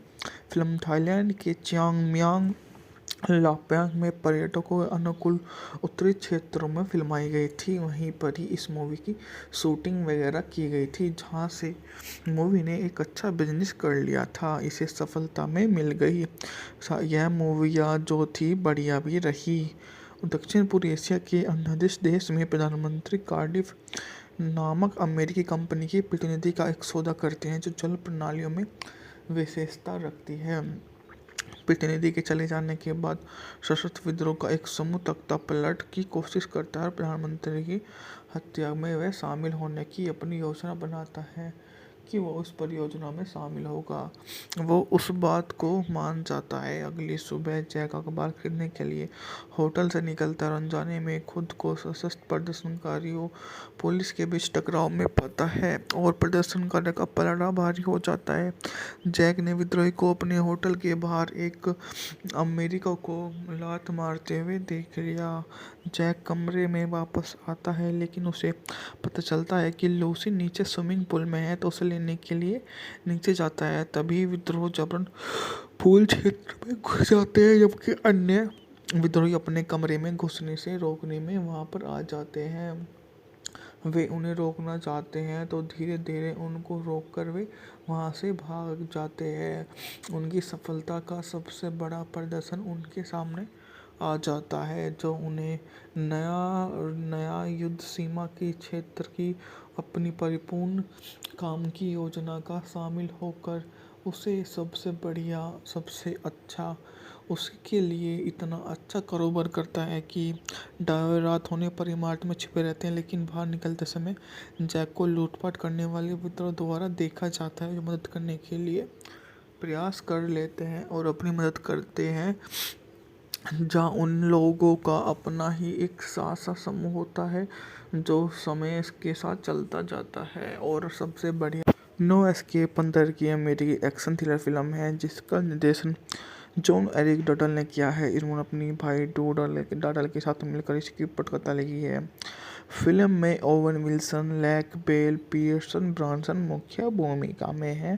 फिल्म थाईलैंड के चियांग माई लापैंग में पर्यटकों के अनुकूल उत्तरी क्षेत्रों में फिल्माई गई थी। वहीं पर ही इस मूवी की शूटिंग वगैरह की गई थी, जहां से मूवी ने एक अच्छा बिजनेस कर लिया था, इसे सफलता में मिल गई। यह मूवियाँ जो थी बढ़िया भी रही। दक्षिण पूर्व एशिया के अन्य देश में प्रधानमंत्री कार्डिफ नामक अमेरिकी कंपनी के प्रतिनिधि का एक सौदा करते हैं जो जल प्रणालियों में विशेषता रखती है। प्रतिनिधि के चले जाने के बाद सशस्त्र विद्रोह का एक समूह तख्तापलट की कोशिश करता है और प्रधानमंत्री की हत्या में वह शामिल होने की अपनी योजना बनाता है कि वो उस परियोजना में शामिल होगा। वो उस बात को मान जाता है। अगली सुबह जैक अखबार खरीदने के लिए होटल से निकलता है और अनजाने में खुद को सशस्त्र प्रदर्शनकारियों पुलिस के बीच टकराव में पाता है और प्रदर्शनकारी का पलड़ा भारी हो जाता है। जैक ने विद्रोही को अपने होटल के बाहर एक अमेरिका को लात मारते हुए देख लिया। जैक कमरे में वापस आता है लेकिन उसे पता चलता है कि लूसी नीचे स्विमिंग पूल में है, तो उसे लेने के लिए नीचे जाता है। तभी विद्रोह जबरन पूल क्षेत्र में घुस जाते हैं, जबकि अन्य विद्रोही अपने कमरे में घुसने से रोकने में वहां पर आ जाते हैं। वे उन्हें रोकना चाहते हैं तो धीरे धीरे उनको रोककर वे वहां से भाग जाते हैं। उनकी सफलता का सबसे बड़ा प्रदर्शन उनके सामने आ जाता है, जो उन्हें नया युद्ध सीमा के क्षेत्र की अपनी परिपूर्ण काम की योजना का शामिल होकर उसे सबसे बढ़िया, सबसे अच्छा, उसके लिए इतना अच्छा कारोबार करता है कि रात होने पर इमारत में छिपे रहते हैं। लेकिन बाहर निकलते समय जैक को लूटपाट करने वाले विद्रोह द्वारा देखा जाता है, जो मदद करने के लिए प्रयास कर लेते हैं और अपनी मदद करते हैं। जहाँ उन लोगों का अपना ही एक सा समूह होता है जो समय के साथ चलता जाता है। और सबसे बढ़िया नो एस्केप 15 की अमेरिकी एक्शन थ्रिलर फिल्म है जिसका निर्देशन जॉन एरिक डटल ने किया है। इन्होंने अपनी भाई डटल के साथ मिलकर इसकी पटकथा लिखी है। फिल्म में Owen Wilson, Lake Bell, Pierce Brosnan मुख्य भूमिका में हैं।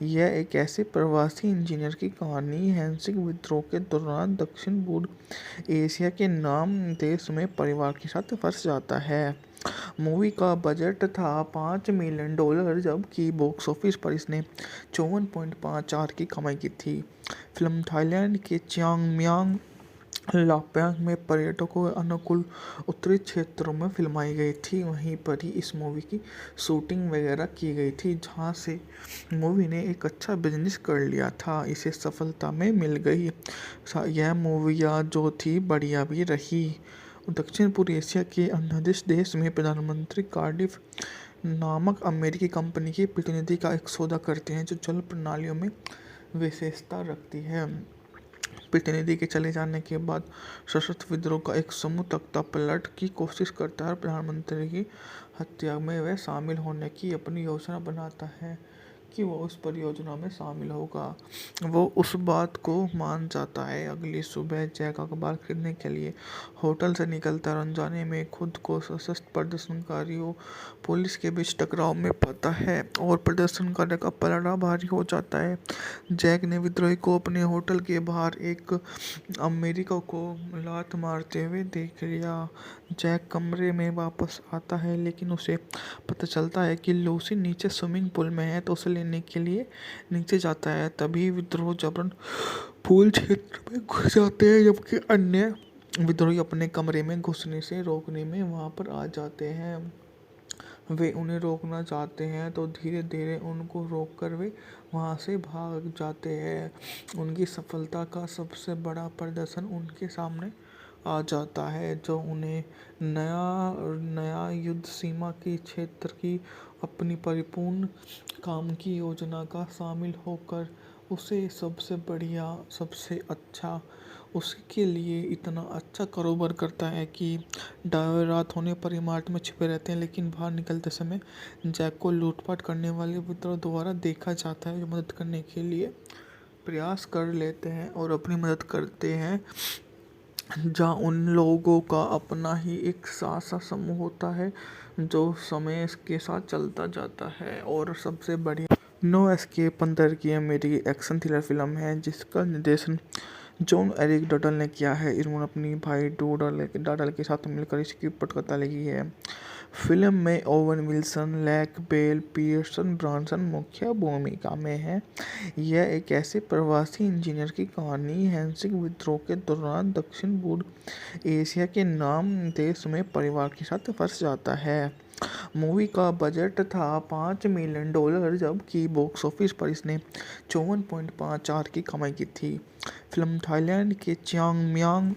यह एक ऐसे प्रवासी इंजीनियर की कहानी हैंसिक विद्रोह के दौरान दक्षिण पूर्व एशिया के नाम देश में परिवार के साथ फंस जाता है। मूवी का बजट था $5 मिलियन, जबकि बॉक्स ऑफिस पर इसने 54.54 की कमाई की थी। फिल्म थाईलैंड के चियांग लाप्यांग में पर्यटकों के अनुकूल उत्तरी क्षेत्रों में फिल्माई गई थी। वहीं पर ही इस मूवी की शूटिंग वगैरह की गई थी, जहां से मूवी ने एक अच्छा बिजनेस कर लिया था। इसे सफलता में मिल गई। यह मूवियाँ जो थी बढ़िया भी रही। दक्षिण पूर्व एशिया के अंडोनेशिया देश में प्रधानमंत्री कार्डिफ नामक अमेरिकी कंपनी के प्रतिनिधि का एक सौदा करते हैं, जो जल प्रणालियों में विशेषता रखती है। प्रतिनिधि के चले जाने के बाद सशस्त्र विद्रोह का एक समूह तख्तापलट की कोशिश करता है और प्रधानमंत्री की हत्या में वह शामिल होने की अपनी योजना बनाता है कि वो उस परियोजना में शामिल होगा। वो उस बात को मान जाता है। अगली सुबह जैक अखबार खरीदने के लिए होटल से निकलता है और अनजाने में खुद को सशस्त्र प्रदर्शनकारियों पुलिस के बीच टकराव में पाता है और प्रदर्शनकारी का पलड़ा भारी हो जाता है। जैक ने विद्रोही को अपने होटल के बाहर एक अमेरिका को लात मारते हुए देख लिया। जैक कमरे में वापस आता है, लेकिन उसे पता चलता है कि लूसी नीचे स्विमिंग पूल में है, तो उसे लेने के लिए नीचे जाता है। तभी विद्रोह जबरन पूल क्षेत्र में घुस जाते हैं, जबकि अन्य विद्रोही अपने कमरे में घुसने से रोकने में वहां पर आ जाते हैं। वे उन्हें रोकना चाहते हैं, तो धीरे धीरे उनको रोककर वे वहां से भाग जाते हैं। उनकी सफलता का सबसे बड़ा प्रदर्शन उनके सामने आ जाता है, जो उन्हें नया युद्ध सीमा की क्षेत्र की अपनी परिपूर्ण काम की योजना का शामिल होकर उसे सबसे बढ़िया, सबसे अच्छा, उसके लिए इतना अच्छा कारोबार करता है कि रात होने पर इमारत में छिपे रहते हैं, लेकिन बाहर निकलते समय जैक को लूटपाट करने वाले विद्रोह द्वारा देखा जाता है, जो मदद करने के लिए प्रयास कर लेते हैं और अपनी मदद करते हैं। जहाँ उन लोगों का अपना ही एक सा समूह होता है, जो समय के साथ चलता जाता है। और सबसे बढ़िया नो एस्केप 15 की अमेरिकी एक्शन थ्रिलर फिल्म है, जिसका निर्देशन जॉन एरिक डटल ने किया है। इन्होंने अपनी भाई डटल के साथ मिलकर इसकी पटकथा लिखी है। फिल्म में Owen Wilson, Lake Bell, Pierce Brosnan मुख्य भूमिका में है। यह एक ऐसे प्रवासी इंजीनियर की कहानी हैंसिंग विद्रोह के दौरान दक्षिण पूर्व एशिया के नाम देश में परिवार के साथ फंस जाता है। मूवी का बजट था $5 मिलियन, जबकि बॉक्स ऑफिस पर इसने 54.54 की कमाई की थी। फिल्म थाईलैंड के चियांग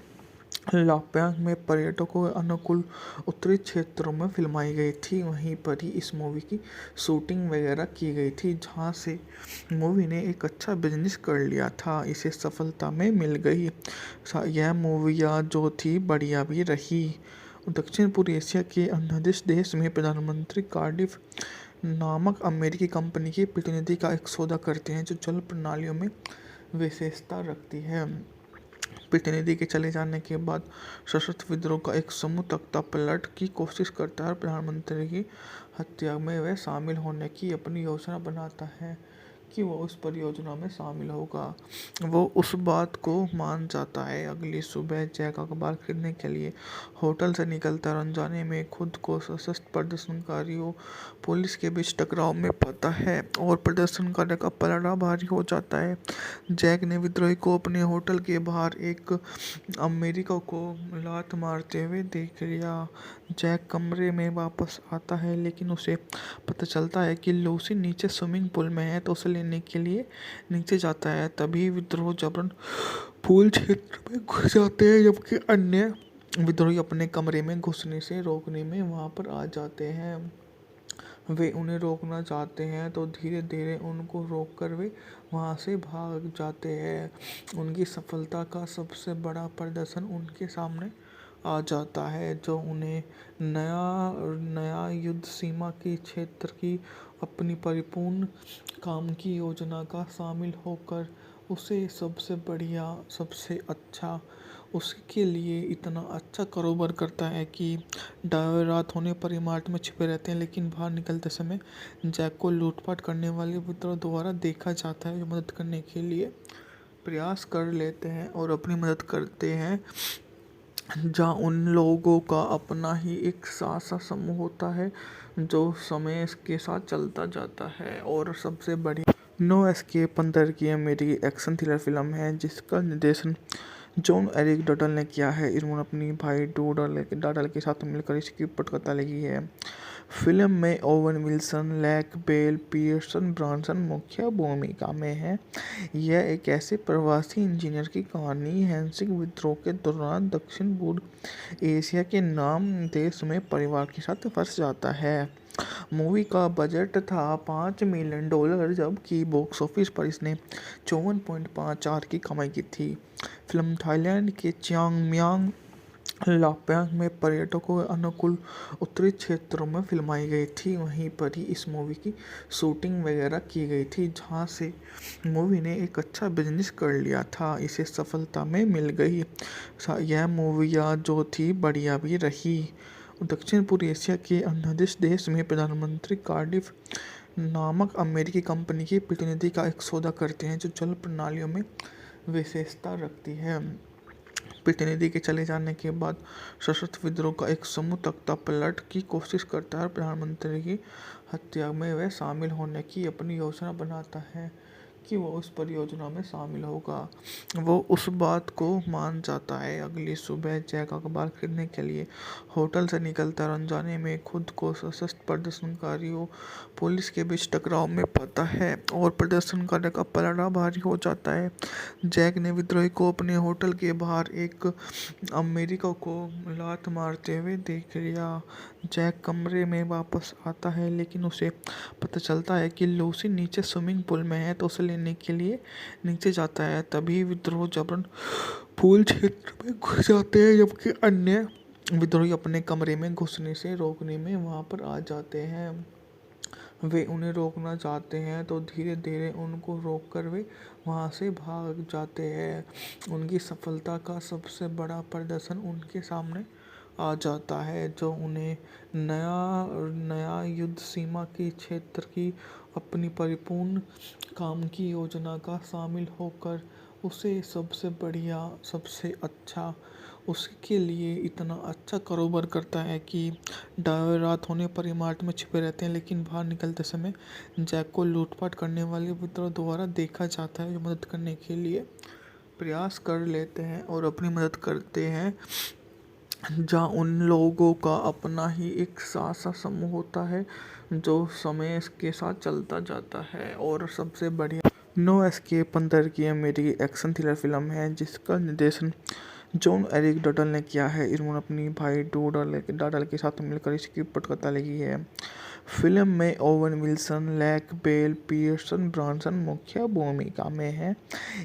लाप्यांग में पर्यटकों के अनुकूल उत्तरी क्षेत्रों में फिल्माई गई थी। वहीं पर ही इस मूवी की शूटिंग वगैरह की गई थी, जहां से मूवी ने एक अच्छा बिजनेस कर लिया था। इसे सफलता में मिल गई। यह मूवियाँ जो थी बढ़िया भी रही। दक्षिण पूर्व एशिया के अंडोनेशिया देश में प्रधानमंत्री कार्डिफ नामक अमेरिकी कंपनी के प्रतिनिधि का एक सौदा करते हैं, जो जल प्रणालियों में विशेषता रखती है। प्रतिनिधि के चले जाने के बाद सशस्त्र विद्रोह का एक समूह तख्तापलट की कोशिश करता है और प्रधानमंत्री की हत्या में वह शामिल होने की अपनी योजना बनाता है कि वो उस परियोजना में शामिल होगा। वो उस बात को मान जाता है। अगली सुबह जैक अखबार खरीदने के लिए होटल से निकलता है और अनजाने में खुद को सशस्त्र प्रदर्शनकारियों पुलिस के बीच टकराव में पाता है और प्रदर्शनकारी का पलड़ा भारी हो जाता है। जैक ने विद्रोही को अपने होटल के बाहर एक अमेरिका को लात मारते हुए देख लिया। जैक कमरे में वापस आता है, लेकिन उसे पता चलता है कि लूसी नीचे स्विमिंग पूल में है, तो उसे लेने के लिए नीचे जाता है। तभी विद्रोह जबरन पूल क्षेत्र में घुस जाते हैं, जबकि अन्य विद्रोही अपने कमरे में घुसने से रोकने में वहां पर आ जाते हैं। वे उन्हें रोकना चाहते हैं, तो धीरे धीरे उनको रोककर वे वहां से भाग जाते हैं। उनकी सफलता का सबसे बड़ा प्रदर्शन उनके सामने आ जाता है, जो उन्हें नया युद्ध सीमा की क्षेत्र की अपनी परिपूर्ण काम की योजना का शामिल होकर उसे सबसे बढ़िया, सबसे अच्छा, उसके लिए इतना अच्छा कारोबार करता है कि रात होने पर इमारत में छिपे रहते हैं, लेकिन बाहर निकलते समय जैक को लूटपाट करने वाले विद्रोह द्वारा देखा जाता है, जो मदद करने के लिए प्रयास कर लेते हैं और अपनी मदद करते हैं। जहाँ उन लोगों का अपना ही एक सा समूह होता है जो समय के साथ चलता जाता है। और सबसे बड़ी नो एस्केप 15 की अमेरिकी एक्शन थ्रिलर फिल्म है जिसका निर्देशन जॉन एरिक डटल ने किया है। इन्होंने अपनी भाई डाडल के साथ मिलकर इसकी पटकथा लिखी है। फिल्म में Owen Wilson, Lake Bell, Pierce Brosnan मुख्य भूमिका में है। यह एक ऐसे प्रवासी इंजीनियर की कहानी हैंसिक विद्रोह के दौरान दक्षिण पूर्व एशिया के नाम देश में परिवार के साथ फंस जाता है। मूवी का बजट था $5 मिलियन, जबकि बॉक्स ऑफिस पर इसने 54.54 की कमाई की थी। फिल्म थाईलैंड के चियांग लापैंग में पर्यटकों के अनुकूल उत्तरी क्षेत्रों में फिल्माई गई थी। वहीं पर ही इस मूवी की शूटिंग वगैरह की गई थी, जहां से मूवी ने एक अच्छा बिजनेस कर लिया था। इसे सफलता में मिल गई। यह मूवियाँ जो थी बढ़िया भी रही। दक्षिण पूर्व एशिया के अन्य देश में प्रधानमंत्री कार्डिफ नामक अमेरिकी कंपनी के प्रतिनिधि का एक सौदा करते हैं जो जल प्रणालियों में विशेषता रखती है। प्रतिनिधि के चले जाने के बाद सशस्त्र विद्रोह का एक समूह तख्ता पलट की कोशिश करता है और प्रधानमंत्री की हत्या में वह शामिल होने की अपनी योजना बनाता है कि वो उस परियोजना में शामिल होगा। वो उस बात को मान जाता है। अगली सुबह जैक अखबार खरीदने के लिए होटल से निकलता है और अनजाने में खुद को सशस्त्र प्रदर्शनकारियों पुलिस के बीच टकराव में पाता है और प्रदर्शनकारी का पलड़ा भारी हो जाता है। जैक ने विद्रोही को अपने होटल के बाहर एक अमेरिका को लात मारते हुए देख लिया। जैक कमरे में वापस आता है लेकिन उसे पता चलता है कि लूसी नीचे स्विमिंग पूल में है, तो उसे लेने के लिए नीचे जाता है। तभी विद्रोह जबरन पूल क्षेत्र में घुस जाते हैं, जबकि अन्य विद्रोही अपने कमरे में घुसने से रोकने में वहां पर आ जाते हैं। वे उन्हें रोकना चाहते हैं तो धीरे धीरे उनको रोककर वे वहां से भाग जाते हैं। उनकी सफलता का सबसे बड़ा प्रदर्शन उनके सामने आ जाता है, जो उन्हें नया युद्ध सीमा की क्षेत्र की अपनी परिपूर्ण काम की योजना का शामिल होकर उसे सबसे बढ़िया, सबसे अच्छा, उसके लिए इतना अच्छा कारोबार करता है कि रात होने पर इमारत में छिपे रहते हैं। लेकिन बाहर निकलते समय जैक को लूटपाट करने वाले विद्रोह द्वारा देखा जाता है, जो मदद करने के लिए प्रयास कर लेते हैं और अपनी मदद करते हैं। जहाँ उन लोगों का अपना ही एक सा समूह होता है जो समय के साथ चलता जाता है। और सबसे बढ़िया नो एस्केप 15 की अमेरिकी एक्शन थ्रिलर फिल्म है जिसका निर्देशन जॉन एरिक डटल ने किया है। इन्होंने अपनी भाई डाडल के साथ मिलकर इसकी पटकथा लिखी है। फिल्म में Owen Wilson, Lake Bell, Pierce Brosnan मुख्य भूमिका में है।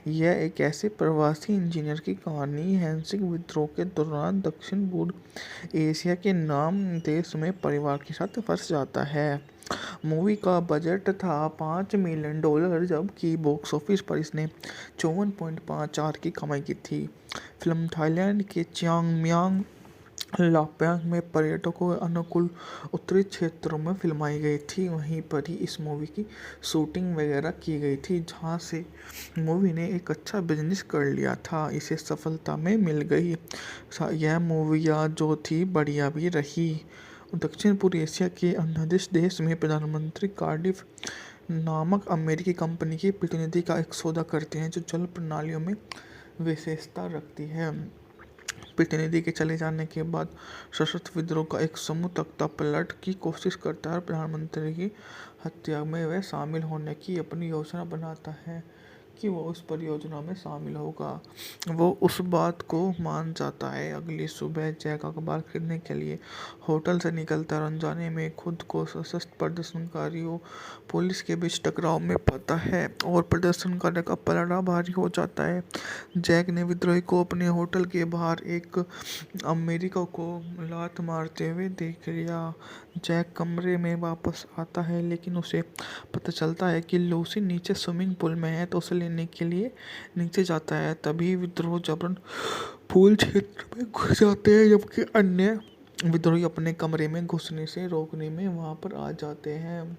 यह एक ऐसे प्रवासी इंजीनियर की कहानी हैंसिक विद्रोह के दौरान दक्षिण पूर्व एशिया के नाम देश में परिवार के साथ फंस जाता है। मूवी का बजट था $5 मिलियन, जबकि बॉक्स ऑफिस पर इसने 54.54 की कमाई की थी। फिल्म थाईलैंड के चियांग लापैंग में पर्यटकों के अनुकूल उत्तरी क्षेत्रों में फिल्माई गई थी। वहीं पर ही इस मूवी की शूटिंग वगैरह की गई थी, जहां से मूवी ने एक अच्छा बिजनेस कर लिया था। इसे सफलता में मिल गई। यह मूवियाँ जो थी बढ़िया भी रही। दक्षिण पूर्व एशिया के अन्य देश में प्रधानमंत्री कार्डिफ नामक अमेरिकी कंपनी के प्रतिनिधि का एक सौदा करते हैं जो जल प्रणालियों में विशेषता रखती है। प्रतिनिधि के चले जाने के बाद सशस्त्र विद्रोह का एक समूह तख्ता पलट की कोशिश करता है और प्रधानमंत्री की हत्या में वह शामिल होने की अपनी योजना बनाता है कि वो उस परियोजना में शामिल होगा। वो उस बात को मान जाता है। अगली सुबह जैक अखबार खरीदने के लिए होटल से निकलता है और अनजाने में खुद को सशस्त्र प्रदर्शनकारियों पुलिस के बीच टकराव में पाता है और प्रदर्शनकारी का पलड़ा भारी हो जाता है। जैक ने विद्रोही को अपने होटल के बाहर एक अमेरिका को लात मारते हुए देख लिया। जैक कमरे में वापस आता है लेकिन उसे पता चलता है कि लूसी नीचे स्विमिंग पूल में है, तो उसे लेने के लिए नीचे जाता है। तभी विद्रोह जबरन पूल क्षेत्र में घुस जाते हैं, जबकि अन्य विद्रोही अपने कमरे में घुसने से रोकने में वहां पर आ जाते हैं।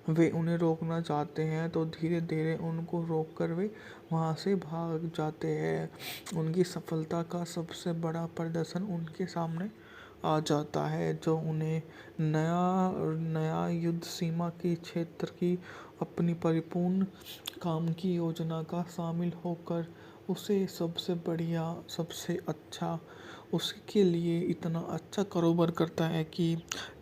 वे उन्हें रोकना चाहते हैं तो धीरे धीरे उनको रोककर वे वहाँ से भाग जाते हैं। उनकी सफलता का सबसे बड़ा प्रदर्शन उनके सामने आ जाता है, जो उन्हें नया नया युद्ध सीमा की क्षेत्र की अपनी परिपूर्ण काम की योजना का शामिल होकर उसे सबसे बढ़िया, सबसे अच्छा, उसके लिए इतना अच्छा कारोबार करता है कि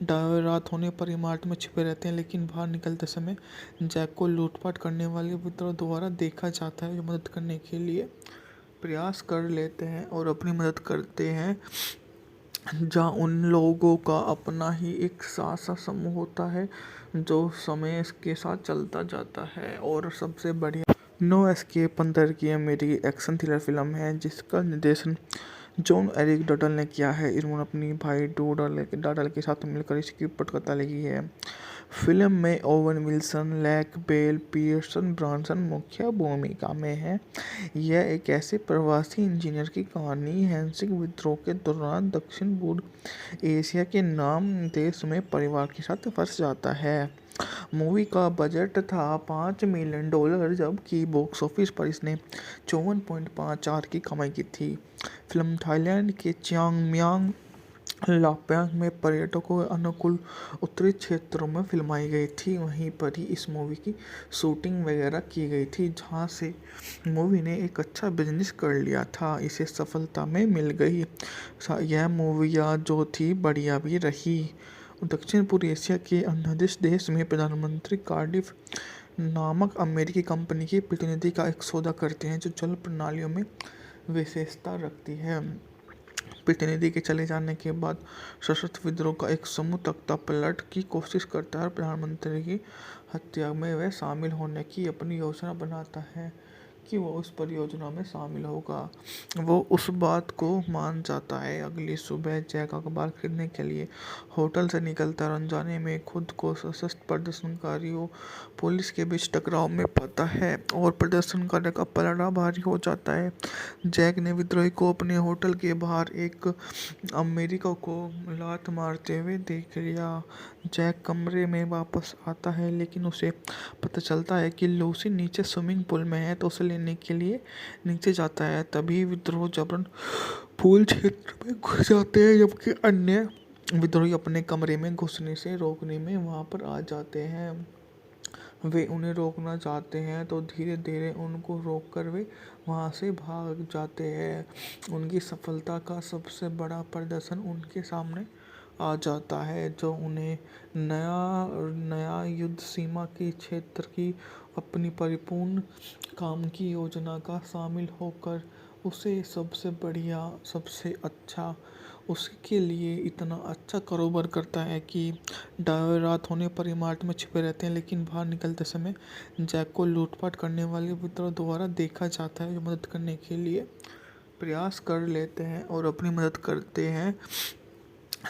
रात होने पर इमारत में छिपे रहते हैं, लेकिन बाहर निकलते समय जैक को लूटपाट करने वाले विद्रोह द्वारा देखा जाता है, जो मदद करने के लिए प्रयास कर लेते हैं और अपनी मदद करते हैं। जहाँ उन लोगों का अपना ही एक सासा समूह होता है जो समय के साथ चलता जाता है। और सबसे बढ़िया नो एस्केप 15 की अमेरिकी एक्शन थ्रिलर फिल्म है जिसका निर्देशन जॉन एरिक डटल ने किया है। इन्होंने अपनी भाई डाडल के साथ मिलकर इसकी पटकथा लिखी है। फिल्म में Owen Wilson, Lake Bell, Pierce Brosnan मुख्य भूमिका में है। यह एक ऐसे प्रवासी इंजीनियर की कहानी हैंसिंग विद्रोह के दौरान दक्षिण पूर्व एशिया के नाम देश में परिवार के साथ फंस जाता है। मूवी का बजट था $5 मिलियन, जबकि बॉक्स ऑफिस पर इसने 54.54 की कमाई की थी। फिल्म थाईलैंड के चियांग लाप्यांग में पर्यटकों के अनुकूल उत्तरी क्षेत्रों में फिल्माई गई थी। वहीं पर ही इस मूवी की शूटिंग वगैरह की गई थी, जहां से मूवी ने एक अच्छा बिजनेस कर लिया था, इसे सफलता में मिल गई। यह मूवियाँ जो थी बढ़िया भी रही। दक्षिण पूर्व एशिया के अन्य देश में प्रधानमंत्री कार्डिफ नामक अमेरिकी कंपनी की प्रतिनिधि का एक सौदा करते हैं, जो जल प्रणालियों में विशेषता रखती है। प्रतिनिधि के चले जाने के बाद सशस्त्र विद्रोह का एक समूह तख्तापलट की कोशिश करता है और प्रधानमंत्री की हत्या में वह शामिल होने की अपनी योजना बनाता है कि वो उस परियोजना में शामिल होगा। वो उस बात को मान जाता है। अगली सुबह जैक अखबार खरीदने के लिए होटल से निकलता है और अनजाने में खुद को सशस्त्र प्रदर्शनकारियों पुलिस के बीच टकराव में पाता है और प्रदर्शनकारी का पलड़ा भारी हो जाता है। जैक ने विद्रोही को अपने होटल के बाहर एक अमेरिका को लात मारते हुए देख लिया। जैक कमरे में वापस आता है, लेकिन उसे पता चलता है कि लूसी नीचे स्विमिंग पूल में है, तो उसे लेने के लिए नीचे जाता है। तभी विद्रोह जबरन पूल क्षेत्र में घुस जाते हैं, जबकि अन्य विद्रोही अपने कमरे में घुसने से रोकने में वहां पर आ जाते हैं। वे उन्हें रोकना चाहते हैं तो धीरे धीरे उनको रोककर वे वहाँ से भाग जाते हैं। उनकी सफलता का सबसे बड़ा प्रदर्शन उनके सामने आ जाता है, जो उन्हें नया नया युद्ध सीमा की क्षेत्र की अपनी परिपूर्ण काम की योजना का शामिल होकर उसे सबसे बढ़िया, सबसे अच्छा, उसके लिए इतना अच्छा कारोबार करता है कि रात होने पर इमारत में छिपे रहते हैं, लेकिन बाहर निकलते समय जैक को लूटपाट करने वाले विद्रोह द्वारा देखा जाता है, जो मदद करने के लिए प्रयास कर लेते हैं और अपनी मदद करते हैं।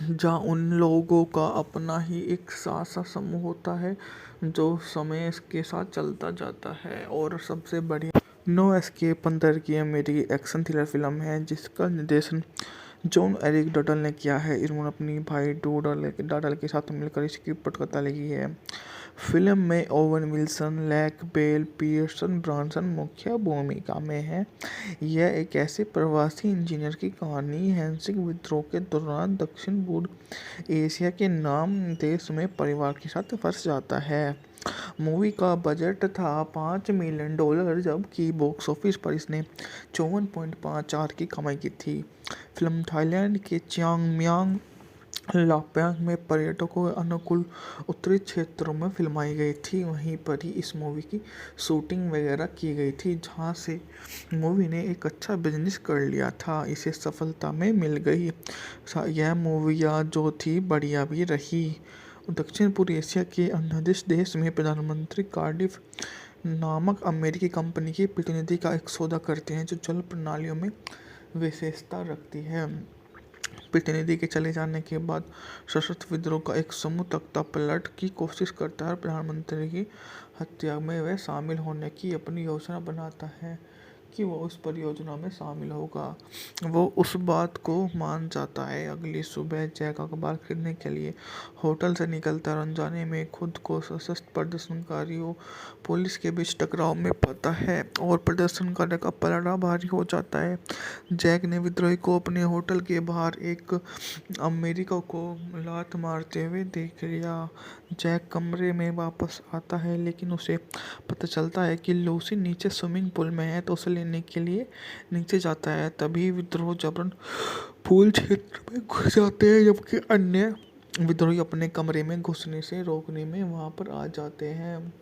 जहाँ उन लोगों का अपना ही एक सासा समूह होता है जो समय के साथ चलता जाता है। और सबसे बढ़िया नो एस्केप 15 की अमेरिकी एक्शन थ्रिलर फिल्म है जिसका निर्देशन जॉन एरिक डटल ने किया है। इन्होंने अपनी भाई डाडल के साथ मिलकर इसकी पटकथा लिखी है। फिल्म में Owen Wilson, Lake Bell, Pierce Brosnan मुख्य भूमिका में है। यह एक ऐसे प्रवासी इंजीनियर की कहानी हैंसिंग विद्रोह के दौरान दक्षिण पूर्व एशिया के नाम देश में परिवार के साथ फंस जाता है। मूवी का बजट था $5 मिलियन, जबकि बॉक्स ऑफिस पर इसने 54.54 की कमाई की थी। फिल्म थाईलैंड के चियांग लाप्यांग में पर्यटकों के अनुकूल उत्तरी क्षेत्रों में फिल्माई गई थी। वहीं पर ही इस मूवी की शूटिंग वगैरह की गई थी, जहां से मूवी ने एक अच्छा बिजनेस कर लिया था, इसे सफलता में मिल गई। यह मूवियाँ जो थी बढ़िया भी रही। दक्षिण पूर्व एशिया के अन्य देश में प्रधानमंत्री कार्डिफ नामक अमेरिकी कंपनी की प्रतिनिधि का एक सौदा करते हैं, जो जल प्रणालियों में विशेषता रखती है। प्रतिनिधि के चले जाने के बाद सशस्त्र विद्रोह का एक समूह तख्तापलट की कोशिश करता है और प्रधानमंत्री की हत्या में वह शामिल होने की अपनी योजना बनाता है कि वो उस परियोजना में शामिल होगा। वो उस बात को मान जाता है। अगली सुबह जैक अखबार खरीदने के लिए होटल से निकलता है और अनजाने में खुद को सशस्त्र प्रदर्शनकारियों पुलिस के बीच टकराव में पाता है और प्रदर्शनकारी का पलड़ा भारी हो जाता है। जैक ने विद्रोही को अपने होटल के बाहर एक अमेरिका को लात मारते हुए देख लिया। जैक कमरे में वापस आता है लेकिन उसे पता चलता है कि लूसी नीचे स्विमिंग पूल में है तो उसे लेने के लिए नीचे जाता है। तभी विद्रोह जबरन पूल क्षेत्र में घुस जाते हैं जबकि अन्य विद्रोही अपने कमरे में घुसने से रोकने में वहां पर आ जाते हैं।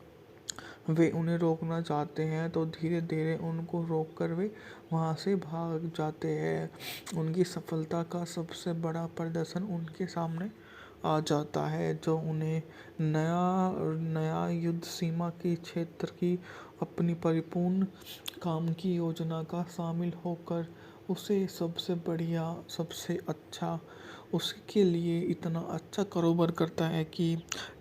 वे उन्हें रोकना चाहते हैं तो धीरे धीरे उनको रोककर वे वहां से भाग जाते हैं। उनकी सफलता का सबसे बड़ा प्रदर्शन उनके सामने आ जाता है जो उन्हें नया युद्ध सीमा के क्षेत्र की अपनी परिपूर्ण काम की योजना का शामिल होकर उसे सबसे बढ़िया सबसे अच्छा उसके लिए इतना अच्छा कारोबार करता है कि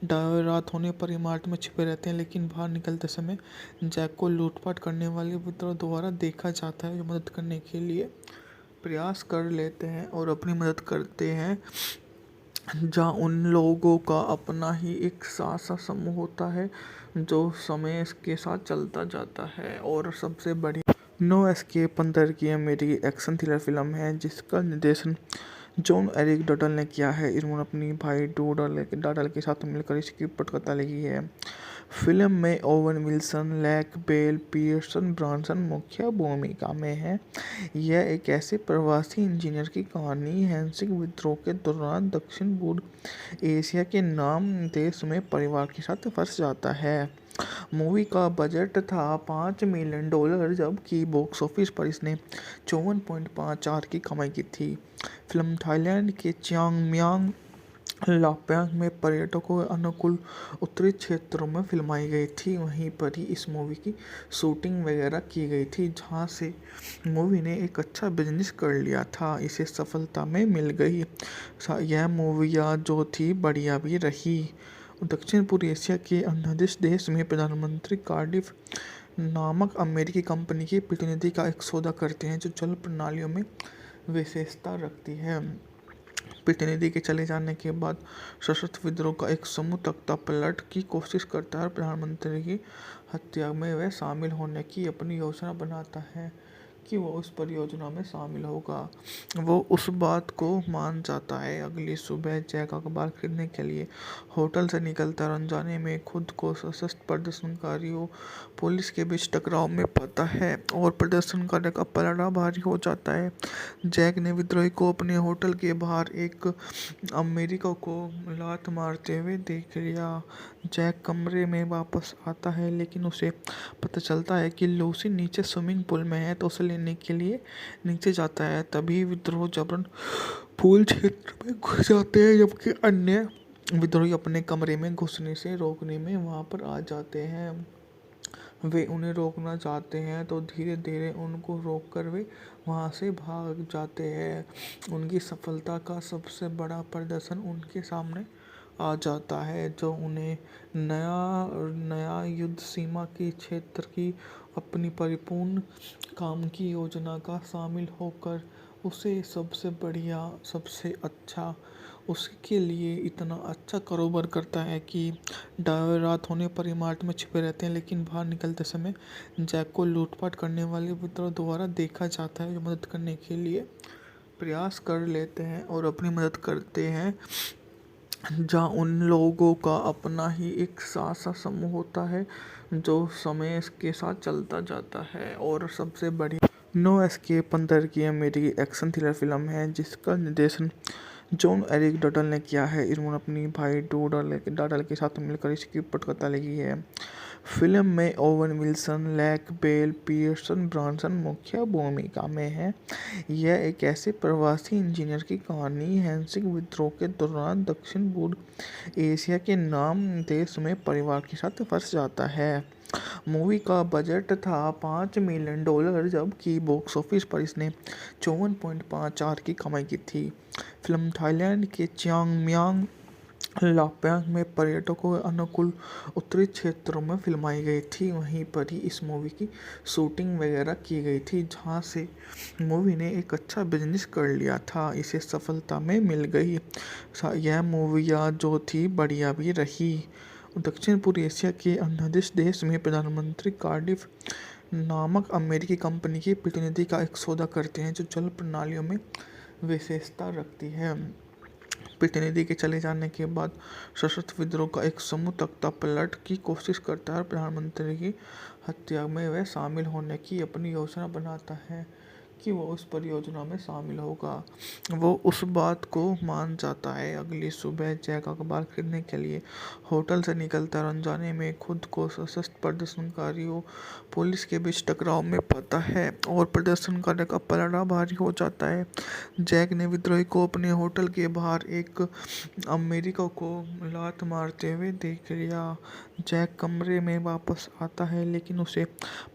रात होने पर इमारत में छिपे रहते हैं लेकिन बाहर निकलते समय जैक को लूटपाट करने वाले विद्रोह द्वारा देखा जाता है जो मदद करने के लिए प्रयास कर लेते हैं और अपनी मदद करते हैं। जहाँ उन लोगों का अपना ही एक सा समूह होता है जो समय के साथ चलता जाता है। और सबसे बड़ी नो एस्केप 15 की अमेरिकी एक्शन थ्रिलर फिल्म है जिसका निर्देशन जॉन एरिक डटल ने किया है। इन्होंने अपनी भाई डाडल के साथ मिलकर इसकी पटकथा लिखी है। फिल्म में Owen Wilson, Lake Bell, Pierce Brosnan मुख्य भूमिका में हैं। यह एक ऐसे प्रवासी इंजीनियर की कहानी हैंसिक विद्रोह के दौरान दक्षिण पूर्व एशिया के नाम देश में परिवार के साथ फंस जाता है। मूवी का बजट था $5 मिलियन जबकि बॉक्स ऑफिस पर इसने 54.54 की कमाई की थी। फिल्म थाईलैंड के चियांग लापैंग में पर्यटकों के अनुकूल उत्तरी क्षेत्रों में फिल्माई गई थी। वहीं पर ही इस मूवी की शूटिंग वगैरह की गई थी जहां से मूवी ने एक अच्छा बिजनेस कर लिया था। इसे सफलता में मिल गई। यह मूवियाँ जो थी बढ़िया भी रही। दक्षिण पूर्व एशिया के अन्य देश में प्रधानमंत्री कार्डिफ नामक अमेरिकी कंपनी के प्रतिनिधि का एक सौदा करते हैं जो जल प्रणालियों में विशेषता रखती है। प्रतिनिधि के चले जाने के बाद सशस्त्र विद्रोह का एक समूह तख्ता पलट की कोशिश करता है और प्रधानमंत्री की हत्या में वह शामिल होने की अपनी योजना बनाता है कि वो उस परियोजना में शामिल होगा। वो उस बात को मान जाता है। अगली सुबह जैक अखबार खरीदने के लिए होटल से निकलता है और अनजाने में खुद को सशस्त्र प्रदर्शनकारियों पुलिस के बीच टकराव में पाता है और प्रदर्शनकारी का पलड़ा भारी हो जाता है। जैक ने विद्रोही को अपने होटल के बाहर एक अमेरिका को लात मारते हुए देख लिया। जैक कमरे में वापस आता है लेकिन उसे पता चलता है कि लूसी नीचे स्विमिंग पूल में है तो उसे लेने के लिए नीचे जाता है। तभी विद्रोह जबरन पूल क्षेत्र में घुस जाते हैं जबकि अन्य विद्रोही अपने कमरे में घुसने से रोकने में वहां पर आ जाते हैं। वे उन्हें रोकना चाहते हैं तो धीरे धीरे उनको रोककर वे वहां से भाग जाते हैं। उनकी सफलता का सबसे बड़ा प्रदर्शन उनके सामने आ जाता है जो उन्हें नया युद्ध सीमा के क्षेत्र की अपनी परिपूर्ण काम की योजना का शामिल होकर उसे सबसे बढ़िया सबसे अच्छा उसके लिए इतना अच्छा कारोबार करता है कि रात होने पर इमारत में छिपे रहते हैं लेकिन बाहर निकलते समय जैक को लूटपाट करने वाले विद्रोह द्वारा देखा जाता है जो मदद करने के लिए प्रयास कर लेते हैं और अपनी मदद करते हैं। जहाँ उन लोगों का अपना ही एक सा समूह होता है जो समय के साथ चलता जाता है। और सबसे बड़ी नो एस्केप 15 की अमेरिकी एक्शन थ्रिलर फिल्म है जिसका निर्देशन जॉन एरिक डटल ने किया है। इन्होंने अपनी भाई डाडल के साथ मिलकर इसकी पटकथा लिखी है। फिल्म में Owen Wilson, Lake Bell, Pierce Brosnan मुख्य भूमिका में हैं। यह एक ऐसे प्रवासी इंजीनियर की कहानी हैंसिक विद्रोह के दौरान दक्षिण पूर्व एशिया के नाम देश में परिवार के साथ फंस जाता है। मूवी का बजट था $5 मिलियन जबकि बॉक्स ऑफिस पर इसने 54.54 की कमाई की थी। फिल्म थाईलैंड के चियांग लाप्यांग में पर्यटकों के अनुकूल उत्तरी क्षेत्रों में फिल्माई गई थी। वहीं पर ही इस मूवी की शूटिंग वगैरह की गई थी, जहां से मूवी ने एक अच्छा बिजनेस कर लिया था। इसे सफलता में मिल गई। यह मूवियाँ जो थी बढ़िया भी रही। दक्षिण पूर्व एशिया के अंडमान देश में प्रधानमंत्री कार्डिफ नामक अमेरिकी कंपनी के प्रतिनिधि का एक सौदा करते हैं, जो जल प्रणालियों में विशेषता रखती है। प्रतिनिधि के चले जाने के बाद सशस्त्र विद्रोह का एक समूह तख्ता पलट की कोशिश करता है और प्रधानमंत्री की हत्या में वह शामिल होने की अपनी योजना बनाता है कि वो उस परियोजना में शामिल होगा। वो उस बात को मान जाता है। अगली सुबह जैक अखबार खरीदने के लिए होटल से निकलता है और अनजाने में खुद को सशस्त्र प्रदर्शनकारियों पुलिस के बीच टकराव में पाता है और प्रदर्शनकारी का पलड़ा भारी हो जाता है। जैक ने विद्रोही को अपने होटल के बाहर एक अमेरिका को लात मारते हुए देख लिया। जैक कमरे में वापस आता है, लेकिन उसे